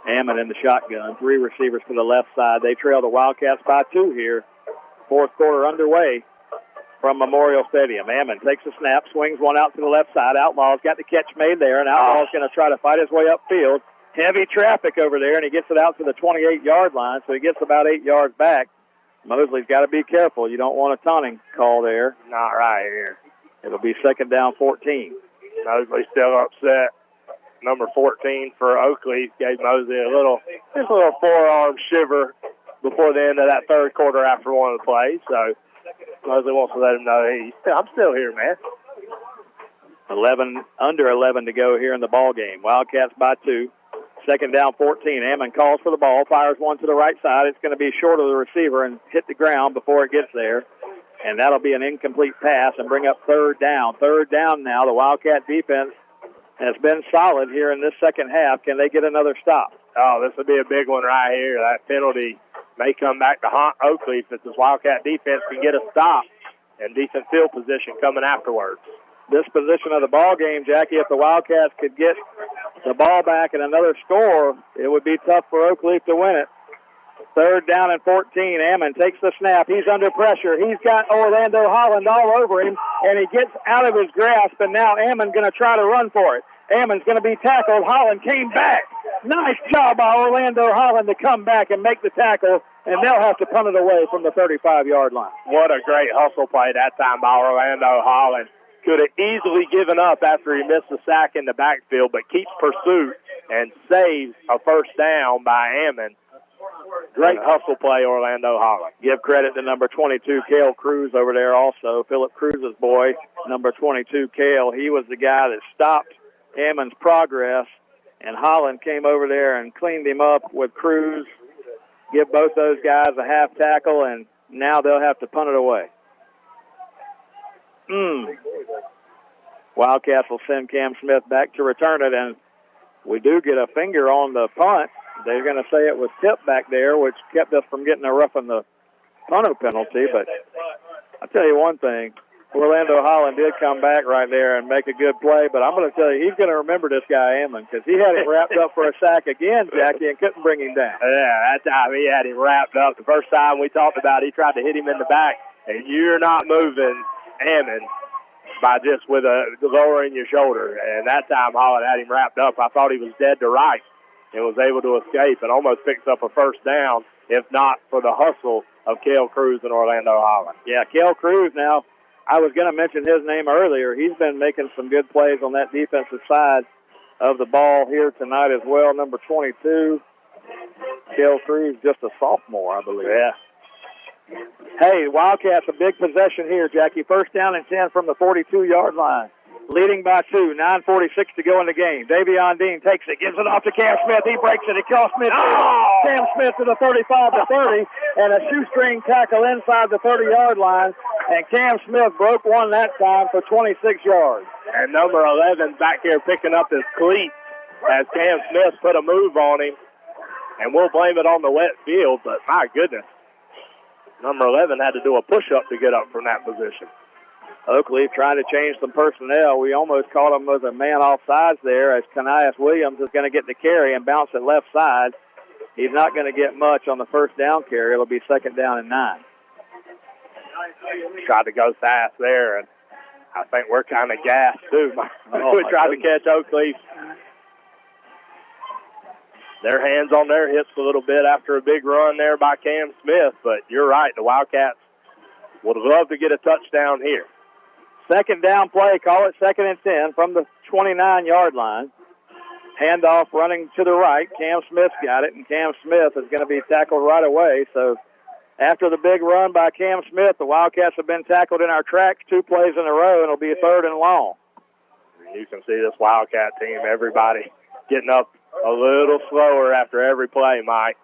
Ammon in the shotgun, three receivers to the left side. They trail the Wildcats by 2 here. Fourth quarter underway from Memorial Stadium. Ammon takes a snap, swings one out to the left side. Outlaw's got the catch made there, and Outlaw's going to try to fight his way upfield. Heavy traffic over there, and he gets it out to the 28-yard line, so he gets about 8 yards back. Mosley's got to be careful. You don't want a taunting call there. Not right here. It'll be second down 14. Mosley still upset. Number 14 for Oakleaf gave Mosley a little forearm shiver before the end of that third quarter after one of the plays. So Mosley wants to let him know, hey, I'm still here, man. Under 11 to go here in the ball game. Wildcats by 2. Second down 14. Ammon calls for the ball, fires one to the right side. It's going to be short of the receiver and hit the ground before it gets there. And that'll be an incomplete pass and bring up third down. Third down now. The Wildcat defense has been solid here in this second half. Can they get another stop? Oh, this would be a big one right here. That penalty may come back to haunt Oakleaf if this Wildcat defense can get a stop and decent field position coming afterwards. This position of the ball game, Jackie, if the Wildcats could get the ball back and another score, it would be tough for Oakleaf to win it. Third down and 14. Ammon takes the snap. He's under pressure. He's got Orlando Holland all over him, and he gets out of his grasp, and now Ammon's going to try to run for it. Ammon's going to be tackled. Holland came back. Nice job by Orlando Holland to come back and make the tackle, and they'll have to punt it away from the 35-yard line. What a great hustle play that time by Orlando Holland. Could have easily given up after he missed the sack in the backfield, but keeps pursuit and saves a first down by Ammon. Great hustle play, Orlando Holland. Give credit to number 22, Cale Cruz, over there also. Philip Cruz's boy, number 22, Cale. He was the guy that stopped Ammon's progress, and Holland came over there and cleaned him up with Cruz give both those guys a half tackle, and now they'll have to punt it away. Wildcats will send Cam Smith back to return it, and we do get a finger on the punt. They're going to say it was tipped back there, which kept us from getting a roughing the punter penalty. But I'll tell you one thing, Orlando Holland did come back right there and make a good play, but I'm going to tell you, he's going to remember this guy, Ammon, because he had him wrapped up for a sack again, Jackie, and couldn't bring him down. Yeah, that time he had him wrapped up. The first time we talked about it, he tried to hit him in the back, and you're not moving Ammon by just with lowering your shoulder. And that time Holland had him wrapped up. I thought he was dead to rights and was able to escape and almost picks up a first down, if not for the hustle of Cale Cruz and Orlando Holland. Yeah, Cale Cruz now, I was going to mention his name earlier. He's been making some good plays on that defensive side of the ball here tonight as well. Number 22, Cale Cruz, just a sophomore, I believe. Yeah. Hey, Wildcats, a big possession here, Jackie. First down and 10 from the 42-yard line. Leading by 2, 9:46 to go in the game. Davion Dean takes it, gives it off to Cam Smith. He breaks it across midfield. Cam Smith to the 35 to 30, and a shoestring tackle inside the 30-yard line. And Cam Smith broke one that time for 26 yards. And number 11 back here picking up his cleat as Cam Smith put a move on him. And we'll blame it on the wet field, but my goodness. Number 11 had to do a push-up to get up from that position. Oakleaf trying to change some personnel. We almost caught him with a man off sides there as Kanias Williams is going to get the carry and bounce it left side. He's not going to get much on the first down carry. It'll be second down and 9. Tried to go fast there, and I think we're kind of gassed, too. We tried to catch Oakleaf. Their hands on their hips a little bit after a big run there by Cam Smith, but you're right, the Wildcats would love to get a touchdown here. Second down play, call it second and 10 from the 29-yard line. Handoff running to the right. Cam Smith's got it, and Cam Smith is going to be tackled right away. So after the big run by Cam Smith, the Wildcats have been tackled in our tracks 2 plays in a row, and it'll be a third and long. You can see this Wildcat team, everybody getting up a little slower after every play, Mike.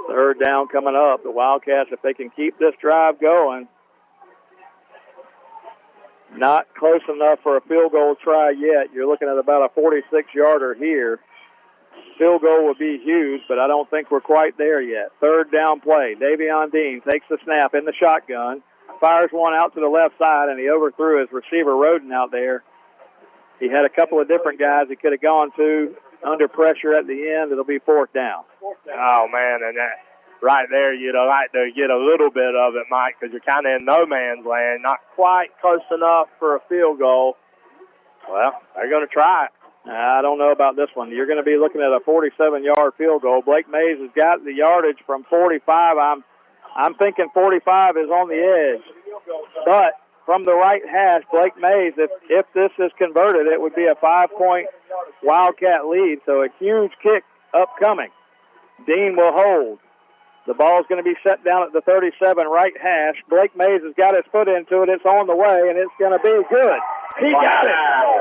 Third down coming up. The Wildcats, if they can keep this drive going, not close enough for a field goal try yet. You're looking at about a 46-yarder here. Field goal would be huge, but I don't think we're quite there yet. Third down play. Davion Dean takes the snap in the shotgun, fires one out to the left side, and he overthrew his receiver Roden out there. He had a couple of different guys he could have gone to under pressure at the end. It'll be fourth down. Oh, man, and that right there, you'd like to get a little bit of it, Mike, because you're kind of in no man's land, not quite close enough for a field goal. Well, they're going to try it. I don't know about this one. You're going to be looking at a 47-yard field goal. Blake Mays has got the yardage from 45. I'm thinking 45 is on the edge. But from the right hash, Blake Mays, if this is converted, it would be a 5-point Wildcat lead. So a huge kick upcoming. Dean will hold. The ball's going to be set down at the 37 right hash. Blake Mays has got his foot into it. It's on the way, and it's going to be good. He got it.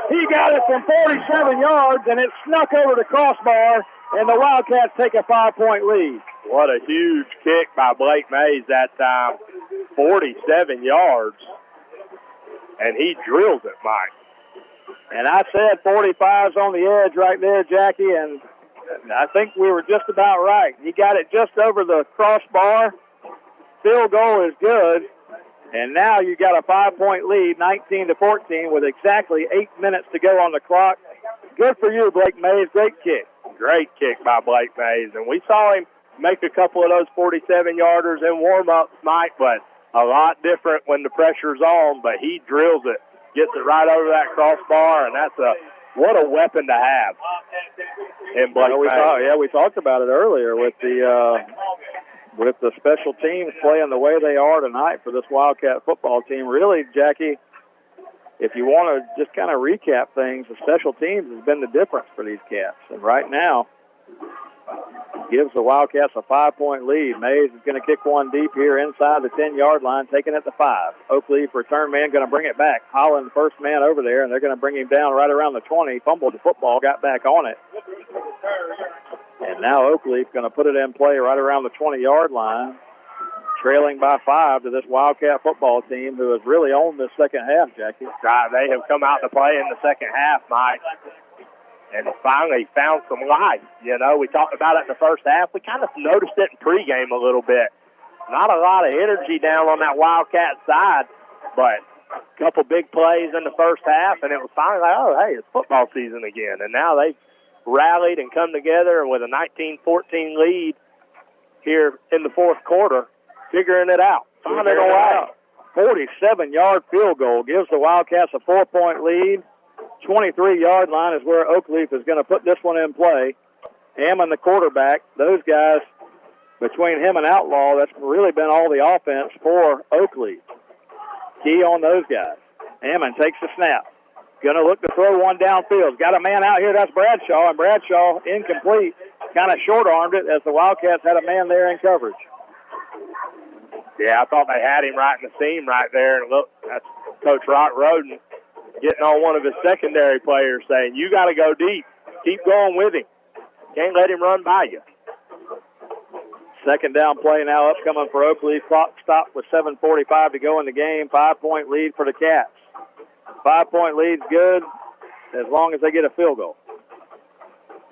He got it from 47 yards, and it snuck over the crossbar, and the Wildcats take a 5-point lead. What a huge kick by Blake Mays that time. 47 yards, and he drills it, Mike. And I said 45's on the edge right there, Jackie, and I think we were just about right. He got it just over the crossbar. Field goal is good. And now you got a 5-point lead, 19-14, with exactly 8 minutes to go on the clock. Good for you, Blake Mays. Great kick. Great kick by Blake Mays. And we saw him make a couple of those 47-yarders in warm-ups, Mike, but a lot different when the pressure's on. But he drills it, gets it right over that crossbar, and that's what a weapon to have in Blake Mays. We talked about it earlier with the special teams playing the way they are tonight for this Wildcat football team. Really, Jackie, if you want to just kind of recap things, the special teams has been the difference for these Cats. And right now, gives the Wildcats a 5-point lead. Mays is going to kick one deep here inside the 10-yard line, taking it to 5. Oakleaf, return man, going to bring it back. Holland, first man over there, and they're going to bring him down right around the 20. Fumbled the football, got back on it. And now Oakleaf going to put it in play right around the 20-yard line, trailing by 5 to this Wildcat football team who has really owned this second half, Jackie. Right, they have come out to play in the second half, Mike, and finally found some life. You know, we talked about it in the first half. We kind of noticed it in pregame a little bit. Not a lot of energy down on that Wildcat side, but a couple big plays in the first half, and it was finally like, oh, hey, it's football season again. And now they've rallied and come together, and with a 19-14 lead here in the fourth quarter, figuring it out, finding a way. 47-yard field goal gives the Wildcats a 4-point lead. 23-yard line is where Oakleaf is going to put this one in play. Hammond, the quarterback, those guys, between him and Outlaw, that's really been all the offense for Oakleaf. Key on those guys. Hammond takes the snap. Going to look to throw one downfield. Got a man out here, that's Bradshaw, and Bradshaw incomplete. Kind of short-armed it as the Wildcats had a man there in coverage. Yeah, I thought they had him right in the seam right there. And look, that's Coach Rock Roden getting on one of his secondary players saying, you got to go deep. Keep going with him. Can't let him run by you. Second down play now upcoming for Oakleaf. Clock stopped with 7:45 to go in the game. 5-point lead for the Cats. 5-point lead's good as long as they get a field goal.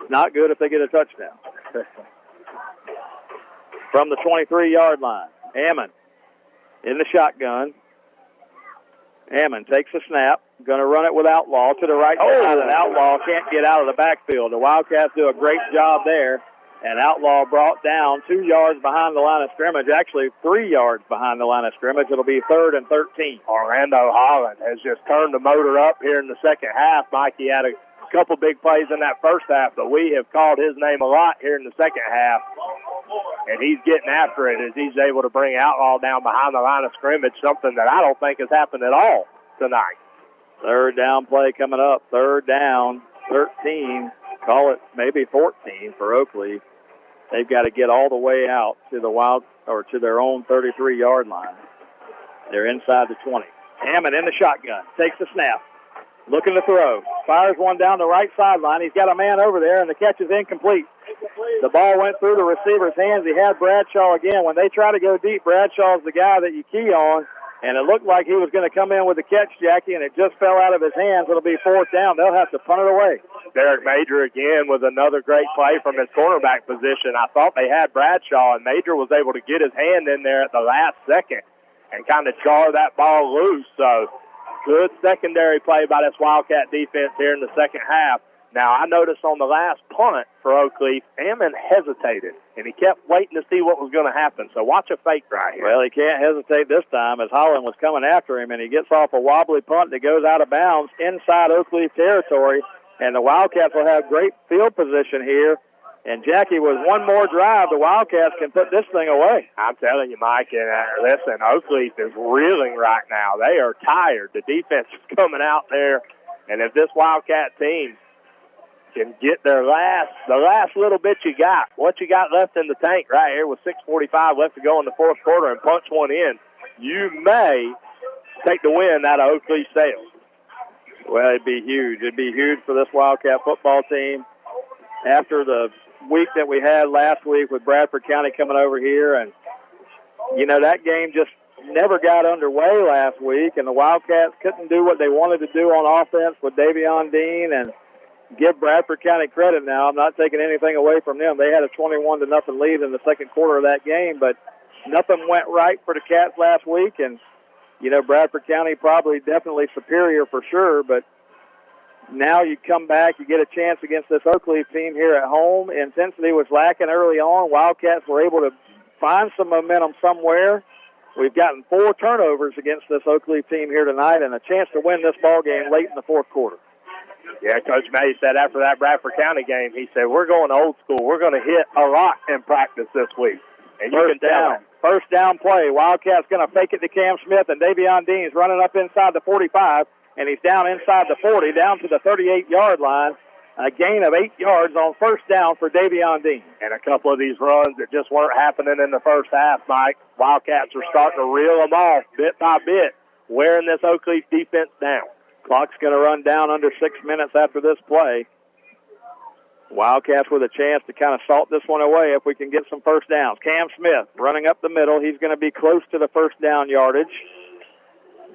Not good if they get a touchdown. From the 23-yard line, Hammond in the shotgun. Hammond takes the snap. Going to run it with Outlaw to the right side, and Outlaw can't get out of the backfield. The Wildcats do a great job there. And Outlaw brought down 2 yards behind the line of scrimmage, actually 3 yards behind the line of scrimmage. It'll be 3rd and 13. Orlando Holland has just turned the motor up here in the second half. Mike, he had a couple big plays in that first half, but we have called his name a lot here in the second half. And he's getting after it as he's able to bring Outlaw down behind the line of scrimmage, something that I don't think has happened at all tonight. Third down play coming up. 3rd down, 13. Call it maybe 14 for Oakleaf. They've got to get all the way out to to their own 33-yard line. They're inside the 20. Hammond in the shotgun, takes the snap, looking to throw, fires one down the right sideline. He's got a man over there, and the catch is incomplete. The ball went through the receiver's hands. He had Bradshaw again. When they try to go deep, Bradshaw's the guy that you key on, and it looked like he was going to come in with the catch, Jackie, and it just fell out of his hands. It'll be 4th down. They'll have to punt it away. Derek Major again with another great play from his cornerback position. I thought they had Bradshaw, and Major was able to get his hand in there at the last second and kind of jar that ball loose. So good secondary play by this Wildcat defense here in the second half. Now, I noticed on the last punt for Oakleaf, Hammond hesitated, and he kept waiting to see what was going to happen. So watch a fake right here. Well, he can't hesitate this time as Holland was coming after him, and he gets off a wobbly punt that goes out of bounds inside Oakleaf territory, and the Wildcats will have great field position here. And, Jackie, with one more drive, the Wildcats can put this thing away. I'm telling you, Mike, and listen, Oakleaf is reeling right now. They are tired. The defense is coming out there, and if this Wildcat team can get the last little bit you got, what you got left in the tank right here with 6:45 left to go in the fourth quarter and punch one in, you may take the win out of Oakleaf Sales. Well, it'd be huge. It'd be huge for this Wildcat football team. After the week that we had last week with Bradford County coming over here, and, you know, that game just never got underway last week, and the Wildcats couldn't do what they wanted to do on offense with Davion Dean, and give Bradford County credit now. I'm not taking anything away from them. They had a 21-0 lead in the second quarter of that game, but nothing went right for the Cats last week. And, you know, Bradford County probably definitely superior for sure, but now you come back, you get a chance against this Oakleaf team here at home. Intensity was lacking early on. Wildcats were able to find some momentum somewhere. We've gotten 4 turnovers against this Oakleaf team here tonight and a chance to win this ball game late in the fourth quarter. Yeah, Coach May said after that Bradford County game, he said, we're going old school. We're going to hit a lot in practice this week. And you can tell. First down play. Wildcats going to fake it to Cam Smith, and Davion Dean's running up inside the 45, and he's down inside the 40, down to the 38-yard line. A gain of 8 yards on first down for Davion Dean. And a couple of these runs that just weren't happening in the first half, Mike. Wildcats are starting to reel them off bit by bit, wearing this Oakleaf defense down. Clock's going to run down under 6 minutes after this play. Wildcats with a chance to kind of salt this one away if we can get some first downs. Cam Smith running up the middle. He's going to be close to the first down yardage,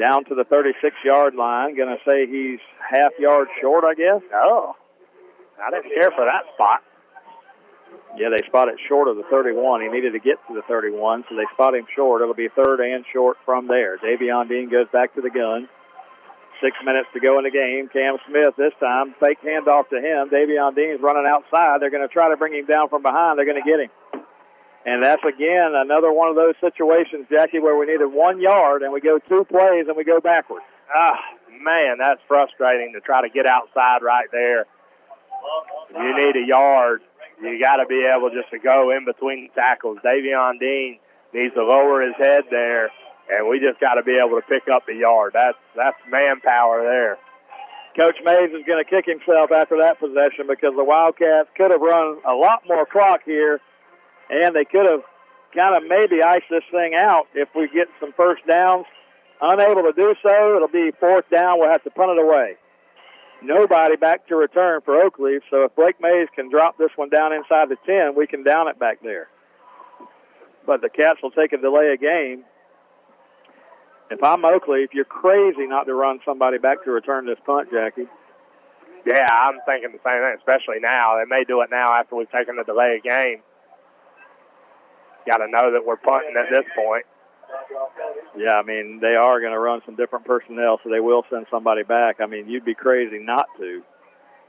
down to the 36-yard line. Going to say he's half yard short, I guess. Oh, I didn't care for that spot. Yeah, they spot it short of the 31. He needed to get to the 31, so they spot him short. It'll be third and short from there. Davion Dean goes back to the gun. 6 minutes to go in the game. Cam Smith this time, fake handoff to him. Davion Dean's running outside. They're going to try to bring him down from behind. They're going to get him. And that's, again, another one of those situations, Jackie, where we needed 1 yard, and we go 2 plays, and we go backwards. Man, that's frustrating to try to get outside right there. You need a yard. You got to be able just to go in between the tackles. Davion Dean needs to lower his head there, and we just got to be able to pick up the yard. That's manpower there. Coach Mays is going to kick himself after that possession because the Wildcats could have run a lot more clock here, and they could have kind of maybe iced this thing out if we get some first downs. Unable to do so, it'll be fourth down. We'll have to punt it away. Nobody back to return for Oakleaf, so if Blake Mays can drop this one down inside the 10, we can down it back there. But the Cats will take a delay of game. If I'm Oakleaf, you're crazy not to run somebody back to return this punt, Jackie. Yeah, I'm thinking the same thing, especially now. They may do it now after we've taken the delay of game. Got to know that we're punting at this point. Yeah, I mean, they are going to run some different personnel, so they will send somebody back. I mean, you'd be crazy not to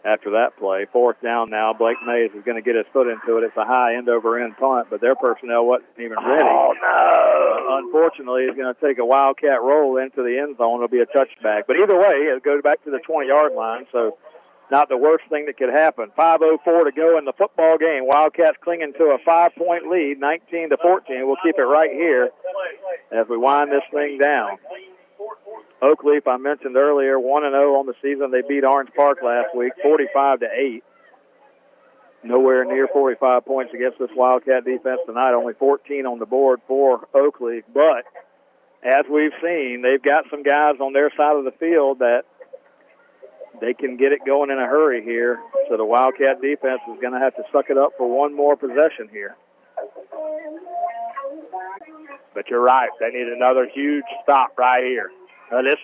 after that play. Fourth down now. Blake Mays is going to get his foot into it. It's a high end-over-end punt, but their personnel wasn't even ready. Oh, no. Unfortunately, it's going to take a Wildcat roll into the end zone. It'll be a touchback. But either way, it'll go back to the 20-yard line, so not the worst thing that could happen. 5:04 to go in the football game. Wildcats clinging to a 5-point lead, 19-14. We'll keep it right here as we wind this thing down. Oakleaf, I mentioned earlier, 1-0 on the season. They beat Orange Park last week, 45-8. Nowhere near 45 points against this Wildcat defense tonight. Only 14 on the board for Oakleaf. But as we've seen, they've got some guys on their side of the field that they can get it going in a hurry here. So the Wildcat defense is going to have to suck it up for one more possession here. But you're right. They need another huge stop right here. This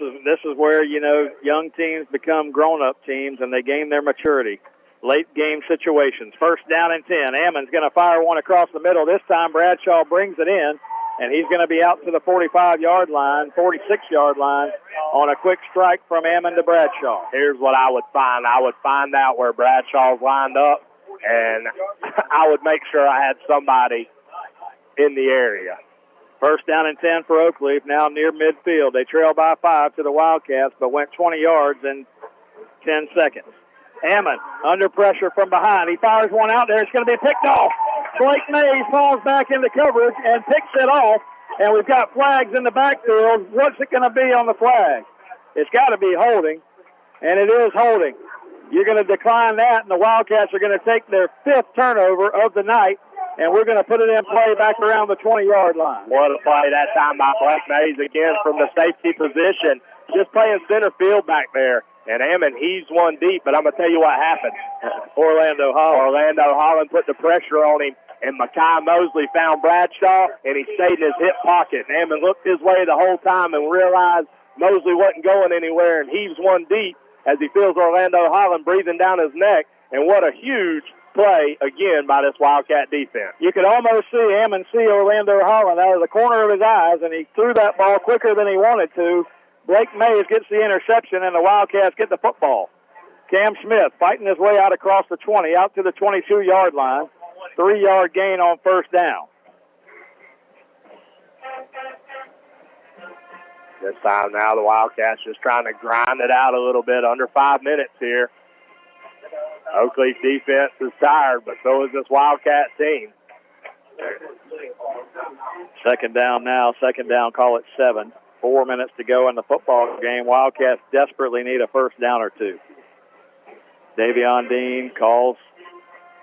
is where, you know, young teams become grown-up teams and they gain their maturity. Late game situations. First down and 10. Ammon's going to fire one across the middle. This time Bradshaw brings it in, and he's going to be out to the 45-yard line, 46-yard line on a quick strike from Ammon to Bradshaw. Here's what I would find. I would find out where Bradshaw's lined up, and I would make sure I had somebody in the area. First down and 10 for Oakleaf, now near midfield. They trail by 5 to the Wildcats, but went 20 yards in 10 seconds. Ammon under pressure from behind. He fires one out there. It's going to be picked off. Blake Mays falls back into coverage and picks it off, and we've got flags in the backfield. What's it going to be on the flag? It's got to be holding, and it is holding. You're going to decline that, and the Wildcats are going to take their 5th turnover of the night, and we're going to put it in play back around the 20-yard line. What a play that time by Blake Mays again from the safety position. Just playing center field back there. And Ammon heaves one deep, but I'm going to tell you what happened. Orlando Holland put the pressure on him, and Mekhi Mosley found Bradshaw, and he stayed in his hip pocket. And Ammon looked his way the whole time and realized Mosley wasn't going anywhere and heaves one deep as he feels Orlando Holland breathing down his neck. And what a huge play, again, by this Wildcat defense. You could almost see Ammon see Orlando Holland out of the corner of his eyes, and he threw that ball quicker than he wanted to. Blake Mays gets the interception, and the Wildcats get the football. Cam Smith fighting his way out across the 20, out to the 22-yard line. 3-yard gain on first down. This time now the Wildcats just trying to grind it out a little bit, under 5 minutes here. Oakleaf defense is tired, but so is this Wildcat team. Second down now. Second down, call it 7. 4 minutes to go in the football game. Wildcats desperately need a first down or two. Davion Dean calls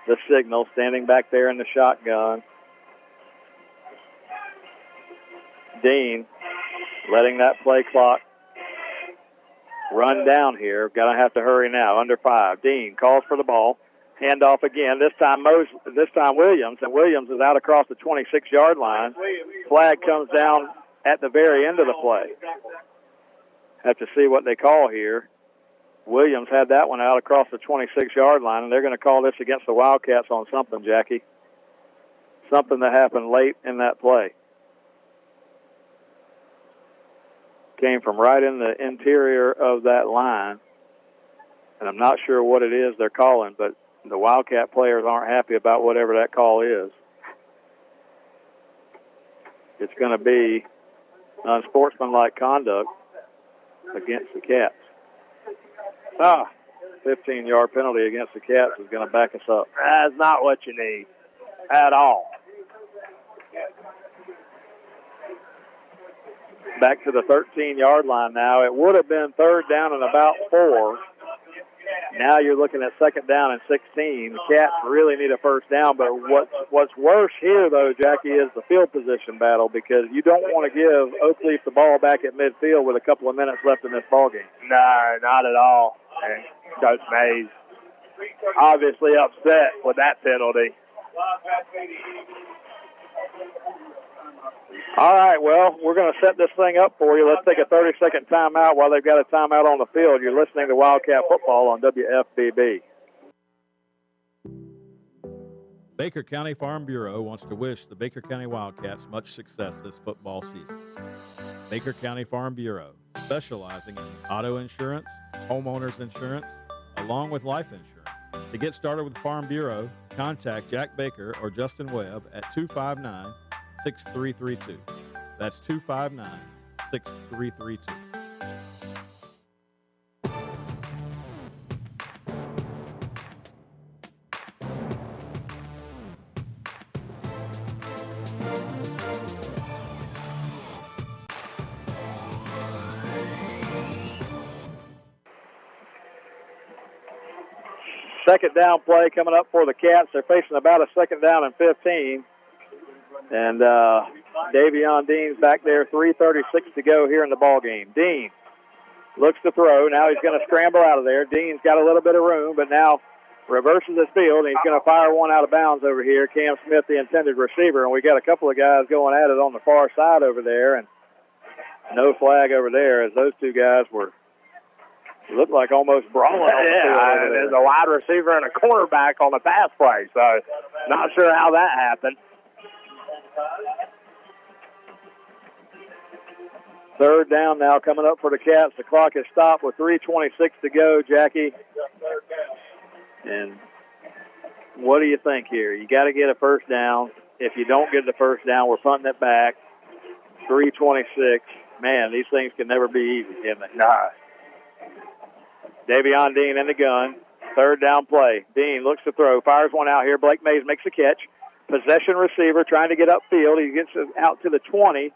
the signal, standing back there in the shotgun. Dean letting that play clock run down here. Going to have to hurry now, under 5. Dean calls for the ball. Handoff again. This time Williams, and Williams is out across the 26-yard line. Flag comes down at the very end of the play. Have to see what they call here. Williams had that one out across the 26-yard line, and they're going to call this against the Wildcats on something, Jackie. Something that happened late in that play. Came from right in the interior of that line, and I'm not sure what it is they're calling, but the Wildcat players aren't happy about whatever that call is. It's going to be unsportsmanlike conduct against the Cats. 15-yard penalty against the Cats is going to back us up. That's not what you need at all. Back to the 13-yard line now. It would have been third down and about 4. Now you're looking at second down and 16. The Cats really need a first down, but what's worse here, though, Jackie, is the field position battle, because you don't want to give Oakleaf the ball back at midfield with a couple of minutes left in this ballgame. No, not at all. And Coach Mays obviously upset with that penalty. All right, well, we're going to set this thing up for you. Let's take a 30-second timeout while they've got a timeout on the field. You're listening to Wildcat Football on WFBB. Baker County Farm Bureau wants to wish the Baker County Wildcats much success this football season. Baker County Farm Bureau, specializing in auto insurance, homeowners insurance, along with life insurance. To get started with Farm Bureau, contact Jack Baker or Justin Webb at 259-6332. That's 259-6332. Second down play coming up for the Cats. They're facing about a second down and 15. And Davion Dean's back there, 3:36 to go here in the ball game. Dean looks to throw. Now he's going to scramble out of there. Dean's got a little bit of room, but now reverses his field, and he's going to fire one out of bounds over here. Cam Smith, the intended receiver, and we got a couple of guys going at it on the far side over there, and no flag over there as those two guys looked like almost brawling. Yeah, there's a wide receiver and a cornerback on the pass play, so not sure how that happened. Third down now coming up for the Cats. The clock is stopped with 3:26 to go, Jackie. And what do you think here? You got to get a first down. If you don't get the first down, we're punting it back. 3:26. Man, these things can never be easy, can they? Nah. Davion Dean in the gun. Third down play. Dean looks to throw. Fires one out here. Blake Mays makes a catch. Possession receiver trying to get upfield. He gets it out to the 20.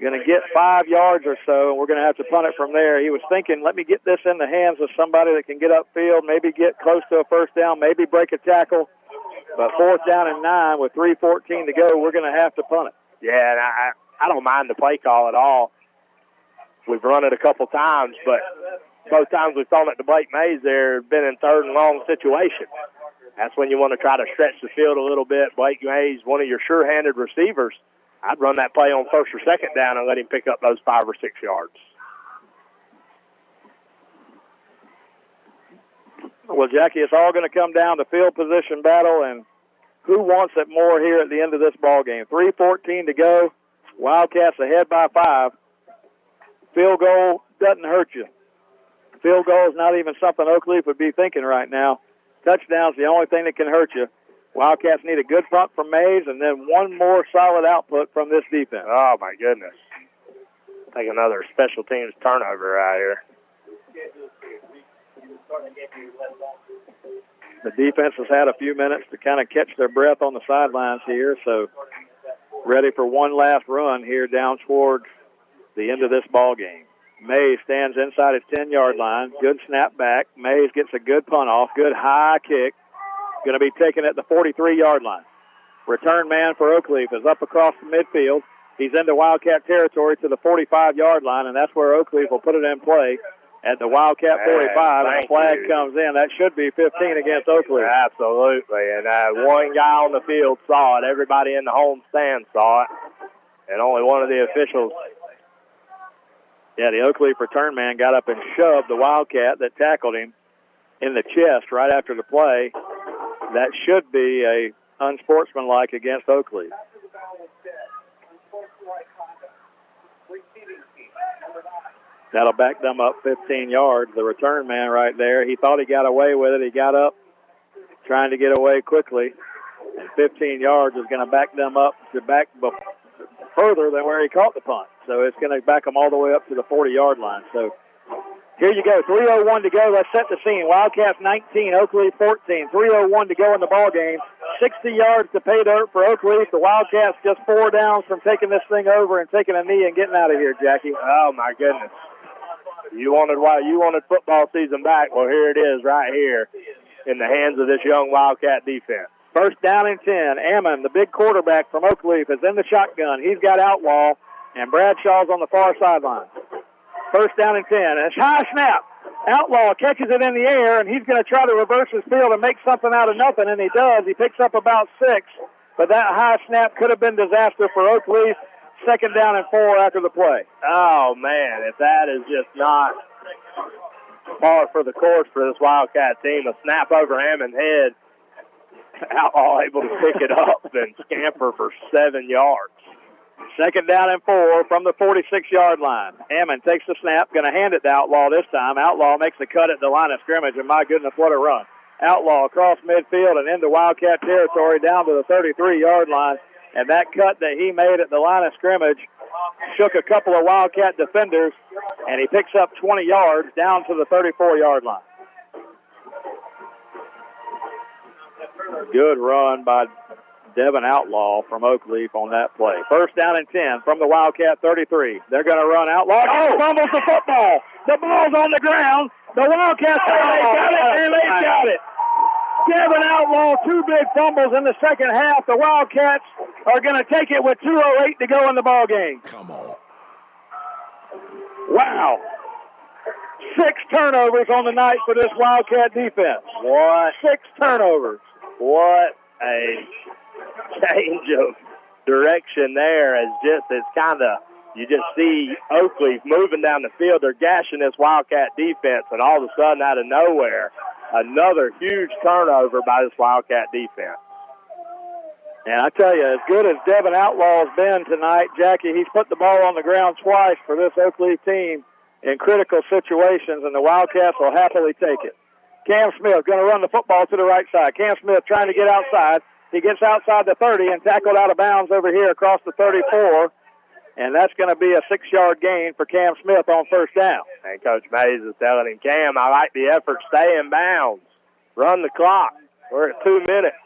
Going to get 5 yards or so, and we're going to have to punt it from there. He was thinking, let me get this in the hands of somebody that can get upfield, maybe get close to a first down, maybe break a tackle. But fourth down and 9 with 3:14 to go, we're going to have to punt it. Yeah, and I don't mind the play call at all. We've run it a couple times, but both times we've thrown it to Blake Mays there, been in third and long situation. That's when you want to try to stretch the field a little bit. Blake Mays, one of your sure-handed receivers, I'd run that play on first or second down and let him pick up those 5 or 6 yards. Well, Jackie, it's all going to come down to field position battle and who wants it more here at the end of this ball game. 3:14 to go. Wildcats ahead by 5. Field goal doesn't hurt you. Field goal is not even something Oakleaf would be thinking right now. Touchdown's the only thing that can hurt you. Wildcats need a good punt from Mays and then one more solid output from this defense. Oh, my goodness. Take another special teams turnover out here. The defense has had a few minutes to kind of catch their breath on the sidelines here, so ready for one last run here down toward the end of this ball game. Mays stands inside his 10-yard line. Good snap back. Mays gets a good punt off. Good high kick. Going to be taken at the 43-yard line. Return man for Oakleaf is up across the midfield. He's into Wildcat territory to the 45-yard line, and that's where Oakleaf will put it in play. at the Wildcat 45, and the flag comes in. That should be 15 against Oakleaf. Absolutely, and one guy on the field saw it. Everybody in the home stand saw it, and only one of the officials. Yeah, the Oakleaf return man got up and shoved the Wildcat that tackled him in the chest right after the play. That should be a unsportsmanlike against Oakleaf. That'll back them up 15 yards. The return man right there, he thought he got away with it. He got up trying to get away quickly. And 15 yards is going to back them up to back further than where he caught the punt. So it's going to back them all the way up to the 40-yard line. So here you go, 3:01 to go. Let's set the scene. Wildcats 19, Oakleaf 14. 3:01 to go in the ball game. 60 yards to pay dirt for Oakleaf. The Wildcats just 4 downs from taking this thing over and taking a knee and getting out of here, Jackie. Oh, my goodness. You wanted football season back. Well, here it is right here in the hands of this young Wildcat defense. First down and 10. Ammon, the big quarterback from Oakleaf, is in the shotgun. He's got Outlaw, and Bradshaw's on the far sideline. First down and 10. It's high snap. Outlaw catches it in the air, and he's going to try to reverse his field and make something out of nothing, and he does. He picks up about 6, but that high snap could have been disaster for Oakleaf. Second down and 4 after the play. Oh, man, if that is just not par for the course for this Wildcat team, a snap over Ammon's head, Outlaw able to pick it up and scamper for 7 yards. Second down and 4 from the 46-yard line. Ammon takes the snap, going to hand it to Outlaw this time. Outlaw makes the cut at the line of scrimmage, and my goodness, what a run. Outlaw across midfield and into Wildcat territory down to the 33-yard line. And that cut that he made at the line of scrimmage shook a couple of Wildcat defenders, and he picks up 20 yards down to the 34-yard line. Good run by Devin Outlaw from Oakleaf on that play. First down and 10 from the Wildcat 33. They're going to run Outlaw. Oh, fumbles the football. The ball's on the ground. The Wildcats got it, and they got it. Devin Outlaw, 2 big fumbles in the second half. The Wildcats are going to take it with 2:08 to go in the ball game. Come on. Wow. 6 turnovers on the night for this Wildcat defense. What? 6 turnovers. What a change of direction there. It's kind of, you just see Oakleaf moving down the field. They're gashing this Wildcat defense, and all of a sudden, out of nowhere, another huge turnover by this Wildcat defense. And I tell you, as good as Devin Outlaw has been tonight, Jackie, he's put the ball on the ground twice for this Oakleaf team in critical situations, and the Wildcats will happily take it. Cam Smith going to run the football to the right side. Cam Smith trying to get outside. He gets outside the 30 and tackled out of bounds over here across the 34. And that's going to be a 6-yard gain for Cam Smith on first down. And Coach Mays is telling him, Cam, I like the effort. Stay in bounds. Run the clock. We're at 2 minutes.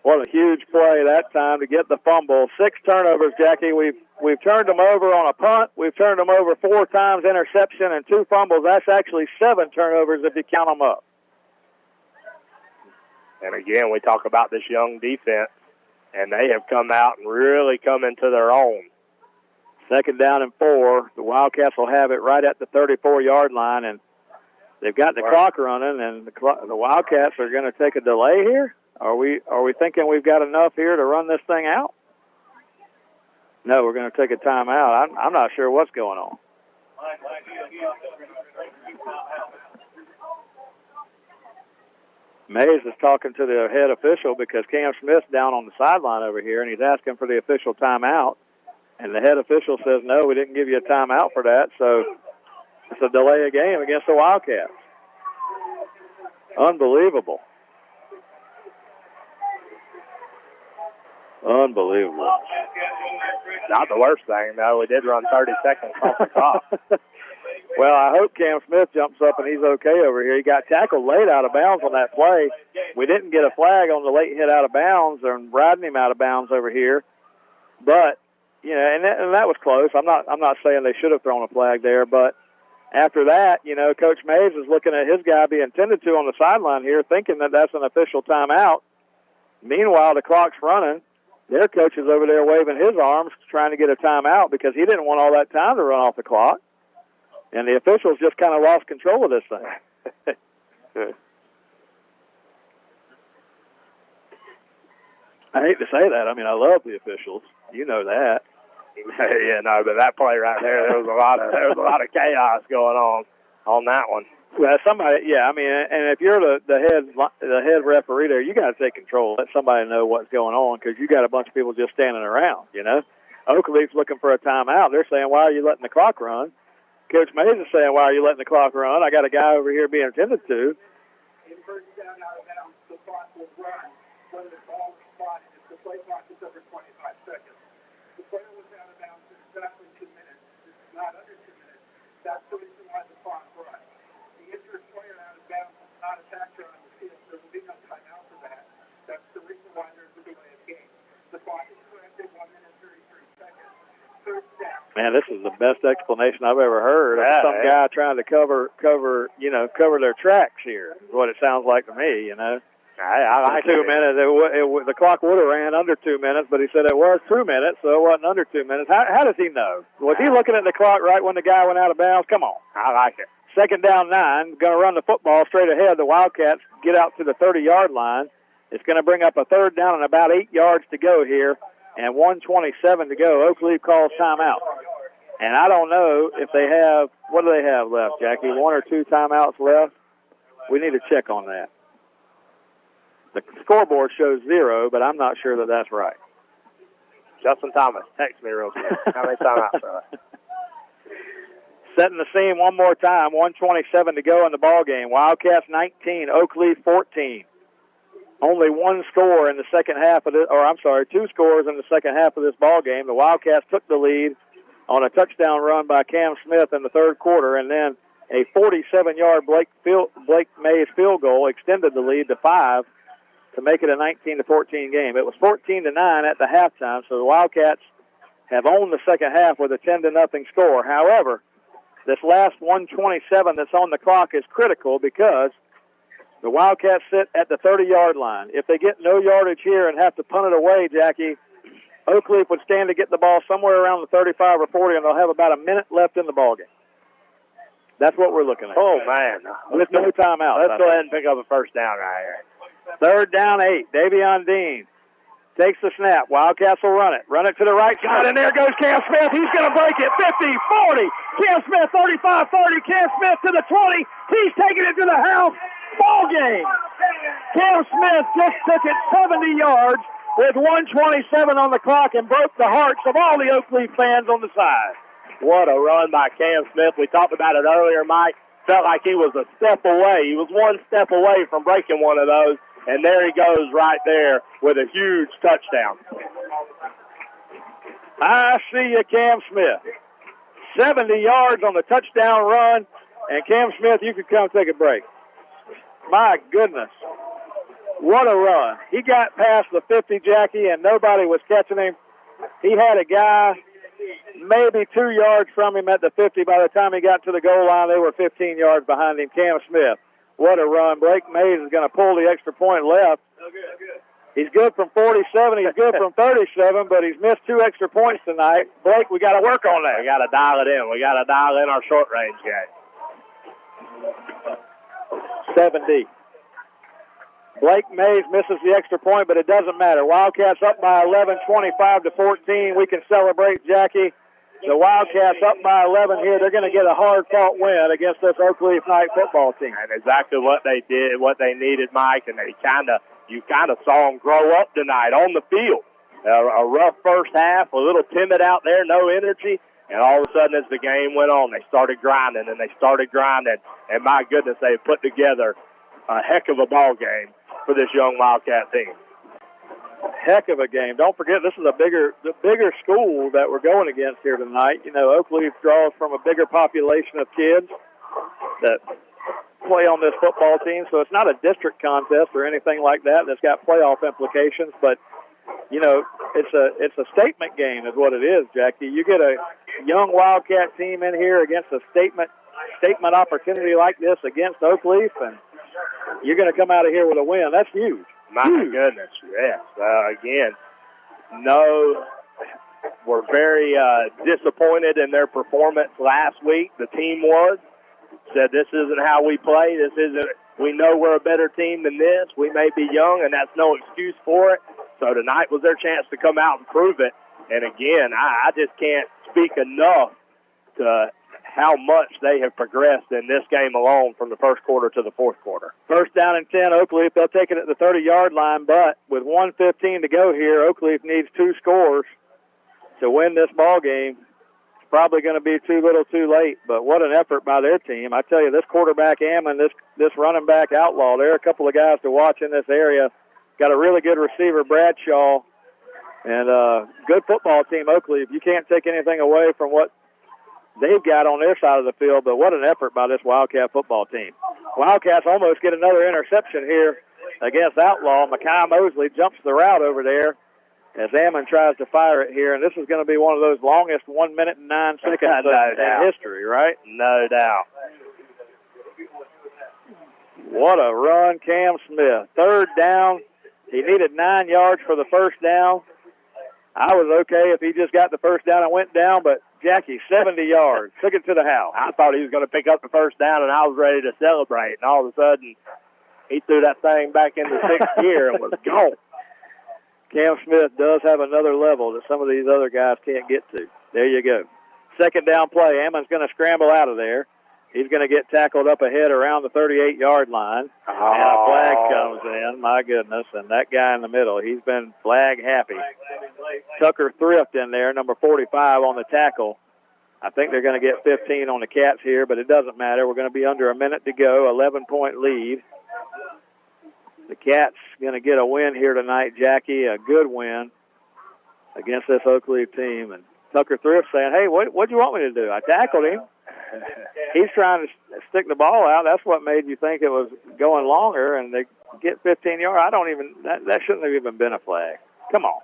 What a huge play that time to get the fumble. 6 turnovers, Jackie. We've turned them over on a punt. We've turned them over 4 times, interception, and 2 fumbles. That's actually 7 turnovers if you count them up. And again, we talk about this young defense, and they have come out and really come into their own. Second down and 4. The Wildcats will have it right at the 34-yard line, and they've got the clock running, and the Wildcats are going to take a delay here. Are we thinking we've got enough here to run this thing out? No, we're going to take a timeout. I'm not sure what's going on. Mays is talking to the head official because Cam Smith's down on the sideline over here, and he's asking for the official timeout. And the head official says, no, we didn't give you a timeout for that, so it's a delay of game against the Wildcats. Unbelievable. Unbelievable. Not the worst thing, though. We did run 30 seconds off the clock. Well, I hope Cam Smith jumps up and he's okay over here. He got tackled late out of bounds on that play. We didn't get a flag on the late hit out of bounds or riding him out of bounds over here. But, you know, and that was close. I'm not saying they should have thrown a flag there, but after that, you know, Coach Mays is looking at his guy being tended to on the sideline here, thinking that that's an official timeout. Meanwhile, the clock's running. Their coach is over there waving his arms, trying to get a timeout because he didn't want all that time to run off the clock. And the officials just kind of lost control of this thing. I hate to say that. I mean, I love the officials. You know that. Yeah, no, but that play right there was a lot of chaos going on that one. Well, somebody, yeah. I mean, and if you're the head referee there, you got to take control. Let somebody know what's going on, because you got a bunch of people just standing around. You know, Oakleaf's looking for a timeout. They're saying, "Why are you letting the clock run?" Coach Mays is saying, "Why are you letting the clock run? I got a guy over here being attended to." In first down out of bounds, the clock will run when the ball is spotted. If the play clock is over 25 seconds. The player was out of bounds in exactly 2 minutes. This is not under 2 minutes. That's the reason why the clock runs. The injured player out of bounds is not a factor on the field. There will be no timeout for that. That's the reason why there's a delay of game. The clock is corrected 1 minute 33 seconds. Third down. Man, this is the best explanation I've ever heard. Yeah, Some guy trying to cover their tracks here. Is what it sounds like to me. You know. I like 2 minutes. The clock would have ran under 2 minutes, but he said it was 2 minutes, so it wasn't under 2 minutes. How does he know? Was he looking at the clock right when the guy went out of bounds? Come on. I like it. Second down 9, going to run the football straight ahead. The Wildcats get out to the 30-yard line. It's going to bring up a third down and about 8 yards to go here, and 1:27 to go. Oakleaf calls timeout. And I don't know if they have, what do they have left, Jackie? 1 or 2 timeouts left? We need to check on that. The scoreboard shows 0, but I'm not sure that that's right. Justin Thomas, text me real quick. How many timeouts are there? Setting the scene one more time. 1:27 to go in the ball game. Wildcats 19, Oakleaf 14. Only one score in the second half of this, 2 scores in the second half of this ball game. The Wildcats took the lead on a touchdown run by Cam Smith in the third quarter, and then a 47-yard Blake Mays field goal extended the lead to 5. To make it a 19-14 game. It was 14-9 at the halftime, so the Wildcats have owned the second half with a 10-0 score. However, this last 1:27 that's on the clock is critical because the Wildcats sit at the 30-yard line. If they get no yardage here and have to punt it away, Jackie, Oakleaf would stand to get the ball somewhere around the 35 or 40, and they'll have about a minute left in the ballgame. That's what we're looking at. Oh, man. With no timeout. Let's go ahead and pick up a first down right here. Third down 8. Davion Dean takes the snap. Wildcats will run it. Run it to the right side, and there goes Cam Smith. He's going to break it. 50, 40. Cam Smith, 35, 30. Cam Smith to the 20. He's taking it to the house. Ball game. Cam Smith just took it 70 yards with 1:27 on the clock and broke the hearts of all the Oakleaf fans on the side. What a run by Cam Smith. We talked about it earlier, Mike. Felt like he was a step away. He was one step away from breaking one of those. And there he goes right there with a huge touchdown. I see you, Cam Smith. 70 yards on the touchdown run. And Cam Smith, you could come take a break. My goodness. What a run. He got past the 50, Jackie, and nobody was catching him. He had a guy maybe 2 yards from him at the 50. By the time he got to the goal line, they were 15 yards behind him. Cam Smith. What a run. Blake Mays is going to pull the extra point left. He's good from 47. He's good from 37, but he's missed 2 extra points tonight. Blake, we got to work on that. We got to dial it in. We got to dial in our short range game. 70. Blake Mays misses the extra point, but it doesn't matter. Wildcats up by 11, 25-14. We can celebrate, Jackie. The Wildcats up by 11 here. They're going to get a hard-fought win against this Oakleaf Knight football team. And exactly what they did, what they needed, Mike, and you kind of saw them grow up tonight on the field. A rough first half, a little timid out there, no energy, and all of a sudden as the game went on, they started grinding, and my goodness, they put together a heck of a ball game for this young Wildcat team. Heck of a game. Don't forget, this is the bigger school that we're going against here tonight. You know, Oakleaf draws from a bigger population of kids that play on this football team, so it's not a district contest or anything like that that's got playoff implications, but, you know, it's a statement game is what it is, Jackie. You get a young Wildcat team in here against a statement opportunity like this against Oakleaf, and you're going to come out of here with a win. That's huge. My goodness, yes. Again, no, were very disappointed in their performance last week. The team was. Said this isn't how we play. This isn't. We know we're a better team than this. We may be young, and that's no excuse for it. So tonight was their chance to come out and prove it. And again, I just can't speak enough to how much they have progressed in this game alone from the first quarter to the fourth quarter. First down and 10, Oakleaf. They'll take it at the 30-yard line, but with 1:15 to go here, Oakleaf needs 2 scores to win this ball game. It's probably going to be too little too late, but what an effort by their team. I tell you, this quarterback Ammon, this running back Outlaw, they're a couple of guys to watch in this area. Got a really good receiver, Bradshaw, and good football team, Oakleaf. You can't take anything away from what they've got on their side of the field, but what an effort by this Wildcat football team. Wildcats almost get another interception here against Outlaw. Mekhi Mosley jumps the route over there as Ammon tries to fire it here, and this is going to be one of those longest 1 minute and 9 seconds in history, right? No doubt. What a run, Cam Smith. Third down. He needed 9 yards for the first down. I was okay if he just got the first down and went down, but Jackie, 70 yards, took it to the house. I thought he was going to pick up the first down, and I was ready to celebrate. And all of a sudden, he threw that thing back into sixth gear and was gone. Cam Smith does have another level that some of these other guys can't get to. There you go. Second down play. Ammon's going to scramble out of there. He's going to get tackled up ahead around the 38-yard line. And a flag comes in, my goodness, and that guy in the middle, he's been flag happy. Tucker Thrift in there, number 45 on the tackle. I think they're going to get 15 on the Cats here, but it doesn't matter. We're going to be under a minute to go, 11-point lead. The Cats going to get a win here tonight, Jackie, a good win against this Oakleaf team. And Tucker Thrift saying, hey, what'd you want me to do? I tackled him. He's trying to stick the ball out. That's what made you think it was going longer, and they get 15 yards. That shouldn't have even been a flag. Come on.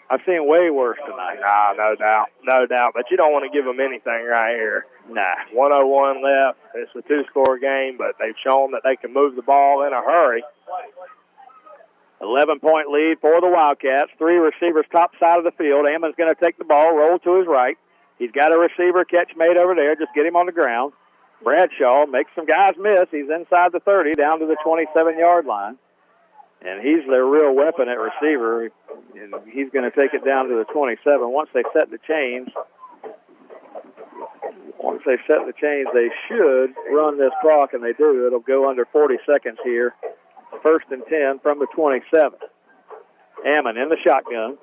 I've seen way worse tonight. Nah, no doubt. No doubt. But you don't want to give them anything right here. Nah. 1:01 left. It's a 2-score game, but they've shown that they can move the ball in a hurry. 11-point lead for the Wildcats. 3 receivers top side of the field. Ammon's going to take the ball, roll to his right. He's got a receiver catch made over there. Just get him on the ground. Bradshaw makes some guys miss. He's inside the 30, down to the 27-yard line. And he's their real weapon at receiver. And he's going to take it down to the 27. Once they set the chains, they should run this clock, and they do. It'll go under 40 seconds here. First and 10 from the 27. Ammon in the shotgun.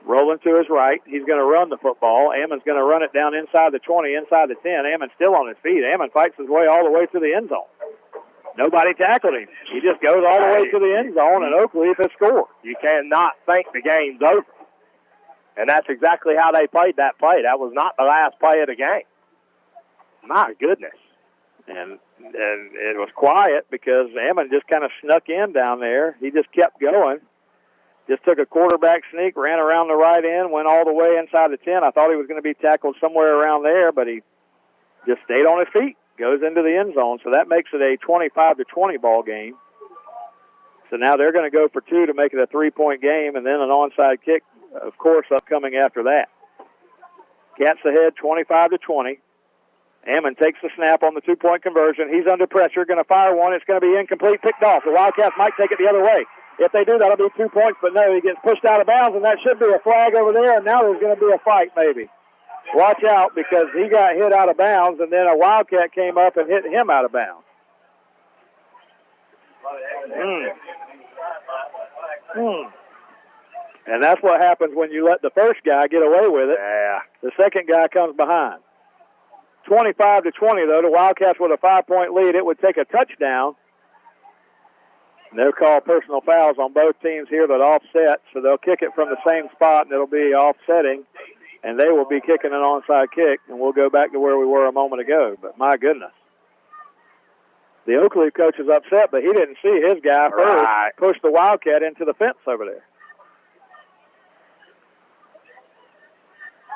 Rolling to his right. He's going to run the football. Ammon's going to run it down inside the 20, inside the 10. Ammon's still on his feet. Ammon fights his way all the way to the end zone. Nobody tackled him. He just goes all the way to the end zone, and Oakleaf has scored. You cannot think the game's over. And that's exactly how they played that play. That was not the last play of the game. My goodness. And it was quiet because Ammon just kind of snuck in down there. He just kept going. Just took a quarterback sneak, ran around the right end, went all the way inside the 10. I thought he was going to be tackled somewhere around there, but he just stayed on his feet, goes into the end zone. So that makes it a 25-20 ball game. So now they're going to go for 2 to make it a 3-point game, and then an onside kick, of course, upcoming after that. Cats ahead 25-20. Ammon takes the snap on the 2-point conversion. He's under pressure, going to fire one. It's going to be incomplete, picked off. The Wildcats might take it the other way. If they do, that'll be 2 points, but no, he gets pushed out of bounds, and that should be a flag over there, and now there's going to be a fight maybe. Watch out, because he got hit out of bounds, and then a Wildcat came up and hit him out of bounds. And that's what happens when you let the first guy get away with it. Yeah. The second guy comes behind. 25-20, though, the Wildcats with a 5-point lead. It would take a touchdown. They'll call personal fouls on both teams here that offset, so they'll kick it from the same spot, and it'll be offsetting, and they will be kicking an onside kick, and we'll go back to where we were a moment ago. But my goodness. The Oakleaf coach is upset, but he didn't see his guy first push the Wildcat into the fence over there.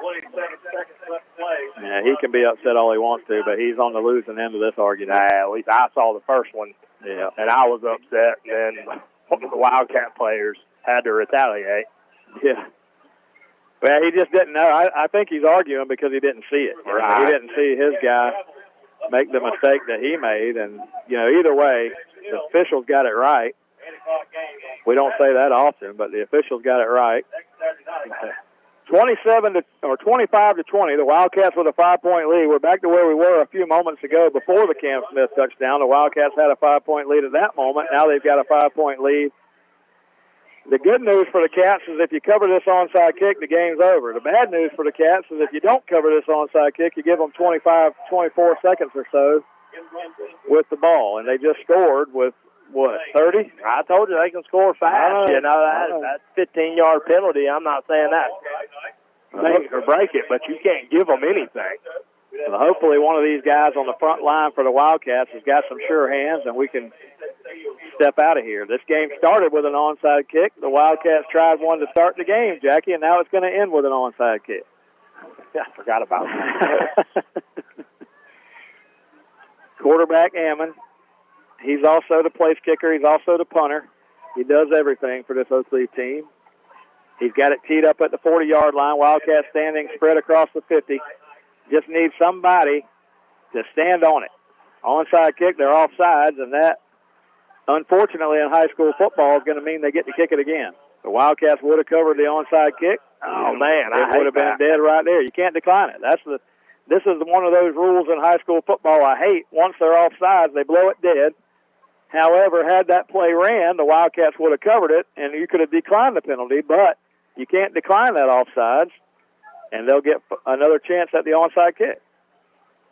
27 seconds left to play. Yeah, he can be upset all he wants to, but he's on the losing end of this argument. At least I saw the first one, and I was upset, and then one of the Wildcat players had to retaliate. Yeah. Well, he just didn't know. I think he's arguing because he didn't see it. Right. He didn't see his guy make the mistake that he made. And, either way, the officials got it right. We don't say that often, but the officials got it right. 25 to 20, the Wildcats with a 5-point lead. We're back to where we were a few moments ago before the Cam Smith touchdown. The Wildcats had a 5-point lead at that moment. Now they've got a 5-point lead. The good news for the Cats is if you cover this onside kick, the game's over. The bad news for the Cats is if you don't cover this onside kick, you give them 24 seconds or so with the ball. And they just scored with, 30? I told you they can score fast. That 15-yard penalty, I'm not saying that make or break it, but you can't give them anything. Well, hopefully one of these guys on the front line for the Wildcats has got some sure hands, and we can step out of here. This game started with an onside kick. The Wildcats tried one to start the game, Jackie, and now it's going to end with an onside kick. Yeah, I forgot about that. Quarterback Ammon. He's also the place kicker. He's also the punter. He does everything for this Oakleaf team. He's got it teed up at the 40-yard line. Wildcats standing spread across the 50. Just need somebody to stand on it. Onside kick, they're off sides, and that, unfortunately, in high school football is going to mean they get to kick it again. The Wildcats would have covered the onside kick. Oh, man, it would have been dead right there. You can't decline it. This is one of those rules in high school football I hate. Once they're off sides, they blow it dead. However, had that play ran, the Wildcats would have covered it, and you could have declined the penalty, but you can't decline that offsides, and they'll get another chance at the onside kick.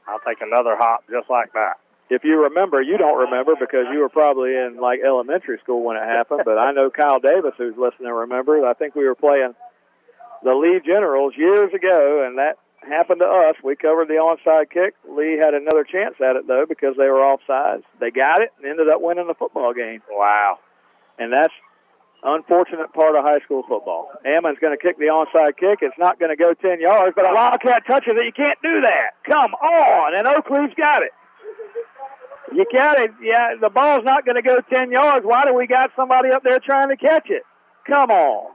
I'll take another hop just like that. If you remember, you don't remember because you were probably in, elementary school when it happened, but I know Kyle Davis, who's listening, remembers. I think we were playing the Lee Generals years ago, and that happened to us. We covered the onside kick. Lee had another chance at it, though, because they were offsides. They got it and ended up winning the football game. Wow. And that's unfortunate part of high school football. Ammon's going to kick the onside kick. It's not going to go 10 yards, but a Wildcat touches it. You can't do that. Come on. And Oakleaf's got it. You got it. Yeah, the ball's not going to go 10 yards. Why do we got somebody up there trying to catch it? Come on.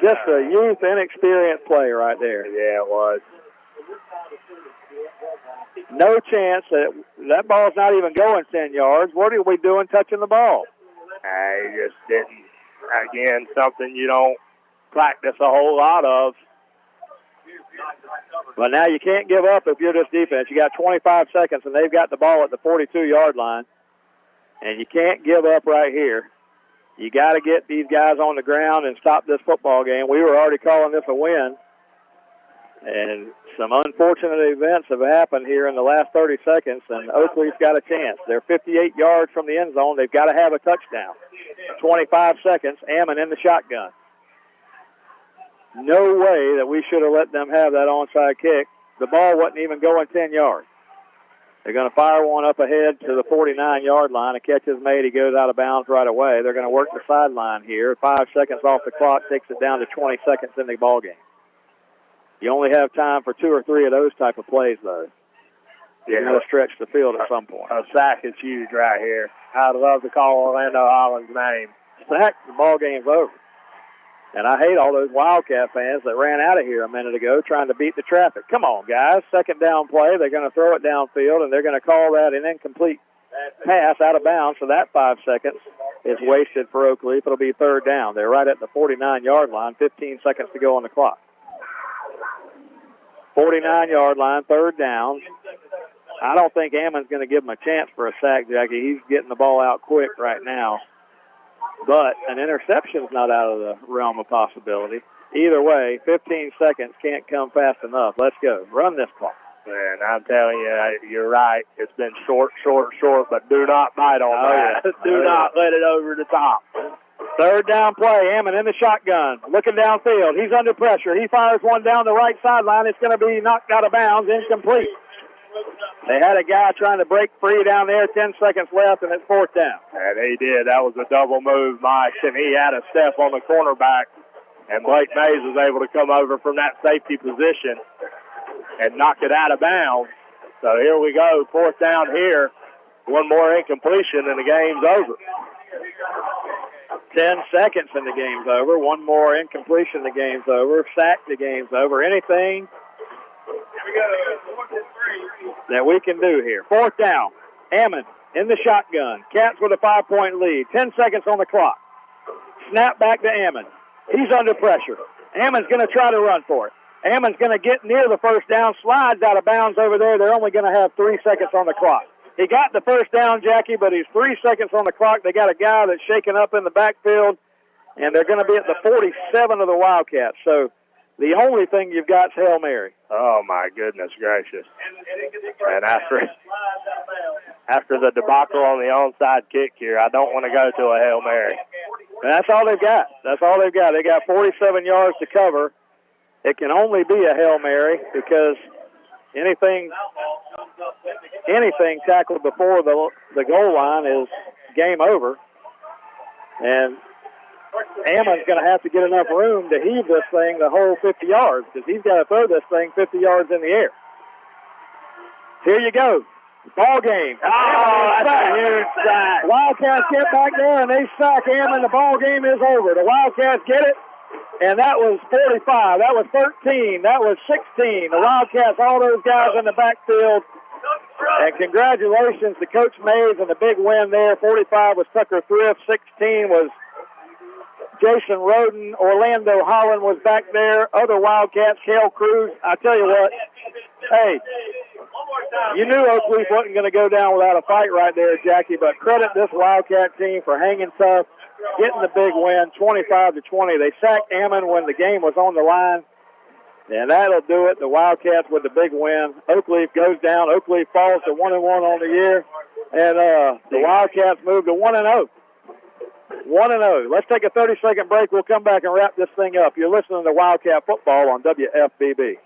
Just a youth, inexperienced play right there. Yeah, it was. No chance that ball's not even going 10 yards. What are we doing touching the ball? I just didn't. Again, something you don't practice a whole lot of. But now you can't give up if you're this defense. You got 25 seconds, and they've got the ball at the 42-yard line. And you can't give up right here. You got to get these guys on the ground and stop this football game. We were already calling this a win. And some unfortunate events have happened here in the last 30 seconds, and Oakleaf's got a chance. They're 58 yards from the end zone. They've got to have a touchdown. 25 seconds, Ammon in the shotgun. No way that we should have let them have that onside kick. The ball wasn't even going 10 yards. They're going to fire one up ahead to the 49-yard line. A catch is made. He goes out of bounds right away. They're going to work the sideline here. 5 seconds off the clock takes it down to 20 seconds in the ball game. You only have time for 2 or 3 of those type of plays, though. You're going to stretch the field at some point. A sack is huge right here. I'd love to call Orlando Holland's name. Sack, the ball game's over. And I hate all those Wildcat fans that ran out of here a minute ago trying to beat the traffic. Come on, guys. Second down play. They're going to throw it downfield, and they're going to call that an incomplete pass out of bounds. So that 5 seconds is wasted for Oakleaf. It'll be third down. They're right at the 49-yard line. 15 seconds to go on the clock. 49-yard line, third down. I don't think Ammon's going to give him a chance for a sack, Jackie. He's getting the ball out quick right now. But an interception's not out of the realm of possibility. Either way, 15 seconds can't come fast enough. Let's go. Run this clock. And I'm telling you, you're right. It's been short, but do not bite on that. Do not let it over the top. Third down play. Ammon in the shotgun, looking downfield. He's under pressure. He fires one down the right sideline. It's going to be knocked out of bounds, incomplete. They had a guy trying to break free down there, 10 seconds left, and it's fourth down. And he did. That was a double move, Mike, and he had a step on the cornerback, and Blake Mays was able to come over from that safety position and knock it out of bounds. So here we go, fourth down here. One more incompletion, and the game's over. 10 seconds and the game's over. One more incompletion, the game's over. Sack, the game's over. Anything that we can do here. Fourth down. Ammon in the shotgun. Cats with a 5-point lead. 10 seconds on the clock. Snap back to Ammon. He's under pressure. Ammon's going to try to run for it. Ammon's going to get near the first down, slides out of bounds over there. They're only going to have 3 seconds on the clock. He got the first down, Jackie, but he's 3 seconds on the clock. They got a guy that's shaking up in the backfield, and they're going to be at the 47 of the Wildcats. So the only thing you've got is Hail Mary. Oh, my goodness gracious. And after the debacle on the onside kick here, I don't want to go to a Hail Mary. And that's all they've got. That's all they've got. They got 47 yards to cover. It can only be a Hail Mary because anything tackled before the goal line is game over. And Ammon's going to have to get enough room to heave this thing the whole 50 yards because he's got to throw this thing 50 yards in the air. Here you go. Ball game. Oh, that's a huge sack. Wildcats get back there and they sack Ammon. The ball game is over. The Wildcats get it. And that was 45. That was 13. That was 16. The Wildcats, all those guys in the backfield. And congratulations to Coach Mays and the big win there. 45 was Tucker Thrift. 16 was Jason Roden. Orlando Holland was back there. Other Wildcats, Cale Cruz. I tell you what, hey, you knew Oakleaf wasn't going to go down without a fight right there, Jackie, but credit this Wildcat team for hanging tough, getting the big win, 25-20. They sacked Ammon when the game was on the line, and that'll do it. The Wildcats with the big win. Oakleaf goes down. Oakleaf falls to 1-1 on the year, and the Wildcats move to 1-0. 1-0. Let's take a 30-second break. We'll come back and wrap this thing up. You're listening to Wildcat Football on WFBB.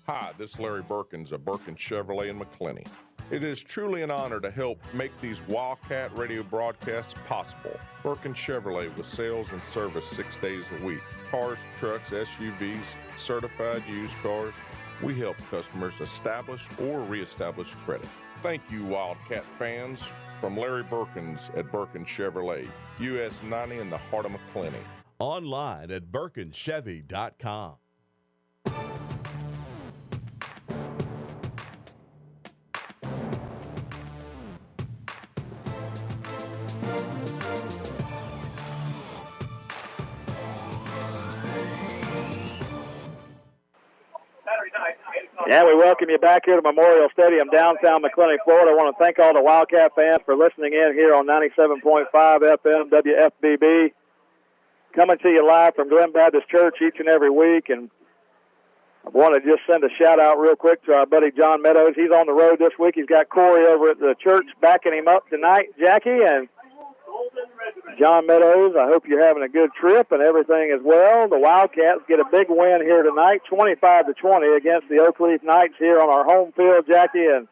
Hi, this is Larry Birkins of Birkins Chevrolet in McClenny. It is truly an honor to help make these Wildcat radio broadcasts possible. Birkins Chevrolet with sales and service 6 days a week. Cars, trucks, SUVs, certified used cars. We help customers establish or reestablish credit. Thank you, Wildcat fans. From Larry Birkins at Birkins Chevrolet, US 90 in the heart of McClenny. Online at BirkinsChevy.com. Yeah, we welcome you back here to Memorial Stadium, downtown McClenny, Florida. I want to thank all the Wildcat fans for listening in here on 97.5 FM WFBB. Coming to you live from Glen Baptist Church each and every week. And I want to just send a shout-out real quick to our buddy John Meadows. He's on the road this week. He's got Corey over at the church backing him up tonight, Jackie. And John Meadows, I hope you're having a good trip and everything as well. The Wildcats get a big win here tonight, 25-20 against the Oakleaf Knights here on our home field, Jackie. And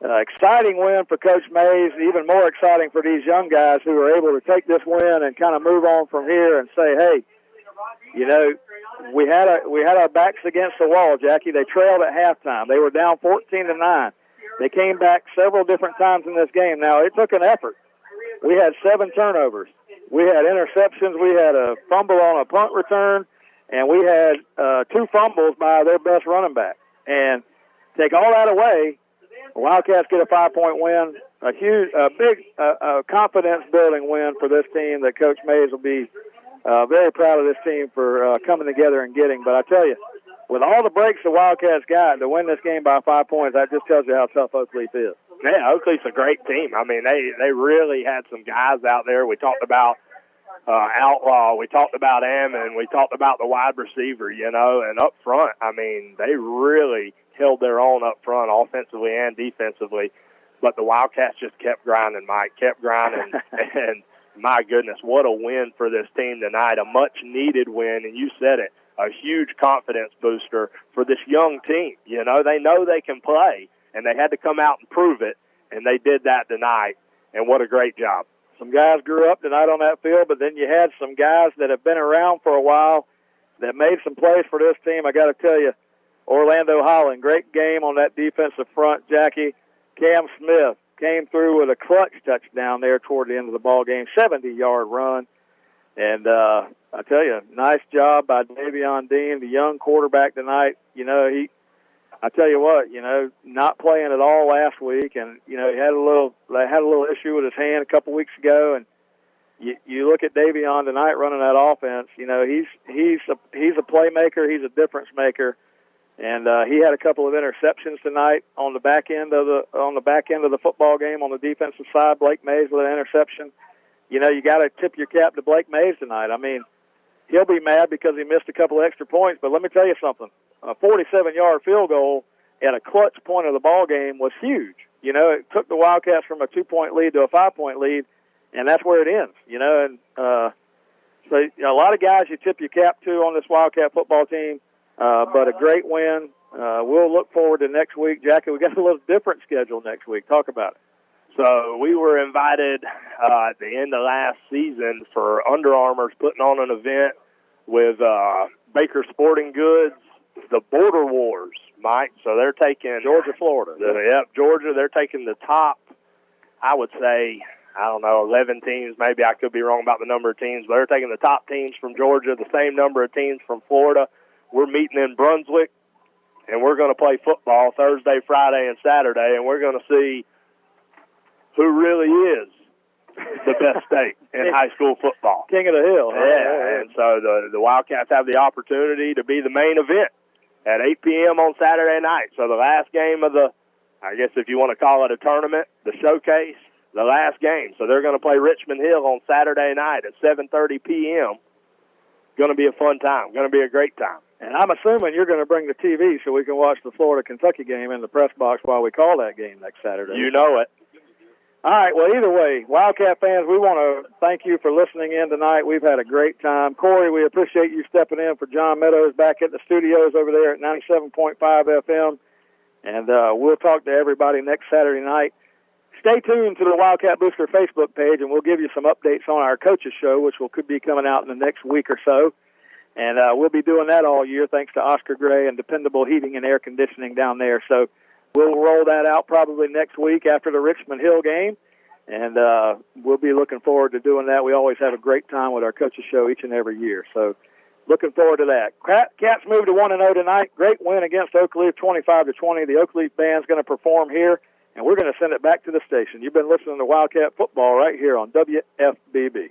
exciting win for Coach Mays, even more exciting for these young guys who are able to take this win and kind of move on from here and say, hey, you know, we had our backs against the wall, Jackie. They trailed at halftime. They were down 14-9. They came back several different times in this game. Now, it took an effort. We had 7 turnovers. We had interceptions. We had a fumble on a punt return, and we had 2 fumbles by their best running back. And take all that away, the Wildcats get a 5-point win, a big confidence-building win for this team that Coach Mays will be very proud of this team for coming together and getting. But I tell you, with all the breaks the Wildcats got to win this game by 5 points, that just tells you how tough Oakleaf is. Yeah, Oakleaf's a great team. I mean, they really had some guys out there. We talked about Outlaw. We talked about Ammon. We talked about the wide receiver, you know, and up front, I mean, they really held their own up front offensively and defensively. But the Wildcats just kept grinding, Mike, kept grinding. And my goodness, what a win for this team tonight, a much-needed win. And you said it, a huge confidence booster for this young team. You know they can play. And they had to come out and prove it, and they did that tonight, and what a great job. Some guys grew up tonight on that field, but then you had some guys that have been around for a while that made some plays for this team. I got to tell you, Orlando Holland, great game on that defensive front, Jackie. Cam Smith, came through with a clutch touchdown there toward the end of the ball game, 70-yard run. And I tell you, nice job by Davion Dean, the young quarterback tonight. You know, I tell you what, you know, not playing at all last week, and you know, he had a little issue with his hand a couple weeks ago, and you look at Davion tonight running that offense. You know, he's a playmaker, he's a difference maker, and he had a couple of interceptions tonight on the back end of the football game on the defensive side. Blake Mays with an interception. You know, you got to tip your cap to Blake Mays tonight. I mean, he'll be mad because he missed a couple of extra points, but let me tell you something. A 47-yard field goal at a clutch point of the ball game was huge. You know, it took the Wildcats from a 2-point lead to a 5-point lead, and that's where it ends. You know, and so you know, a lot of guys you tip your cap to on this Wildcat football team, but a great win. We'll look forward to next week. Jackie, we got a little different schedule next week. Talk about it. So we were invited at the end of last season for Under Armour's putting on an event with Baker Sporting Goods, the Border Wars, Mike. So they're taking Georgia, Florida. Georgia. They're taking the top, I would say, 11 teams. Maybe I could be wrong about the number of teams, but they're taking the top teams from Georgia, the same number of teams from Florida. We're meeting in Brunswick, and we're going to play football Thursday, Friday, and Saturday, and we're going to see who really is the best state in high school football. King of the Hill. Huh? Yeah, and so the Wildcats have the opportunity to be the main event at 8 p.m. on Saturday night. So the last game of the, I guess if you want to call it a tournament, the showcase, the last game. So they're going to play Richmond Hill on Saturday night at 7:30 p.m. Going to be a fun time. Going to be a great time. And I'm assuming you're going to bring the TV so we can watch the Florida-Kentucky game in the press box while we call that game next Saturday. You know it. All right, well, either way, Wildcat fans, we want to thank you for listening in tonight. We've had a great time. Corey, we appreciate you stepping in for John Meadows back at the studios over there at 97.5 FM. And we'll talk to everybody next Saturday night. Stay tuned to the Wildcat Booster Facebook page, and we'll give you some updates on our coaches show, which could be coming out in the next week or so. And we'll be doing that all year thanks to Oscar Gray and Dependable Heating and Air Conditioning down there. So we'll roll that out probably next week after the Richmond Hill game, and we'll be looking forward to doing that. We always have a great time with our coaches show each and every year. So looking forward to that. Cats moved to 1-0 tonight. Great win against Oakleaf, 25-20. The Oakleaf band's going to perform here, and we're going to send it back to the station. You've been listening to Wildcat Football right here on WFBB.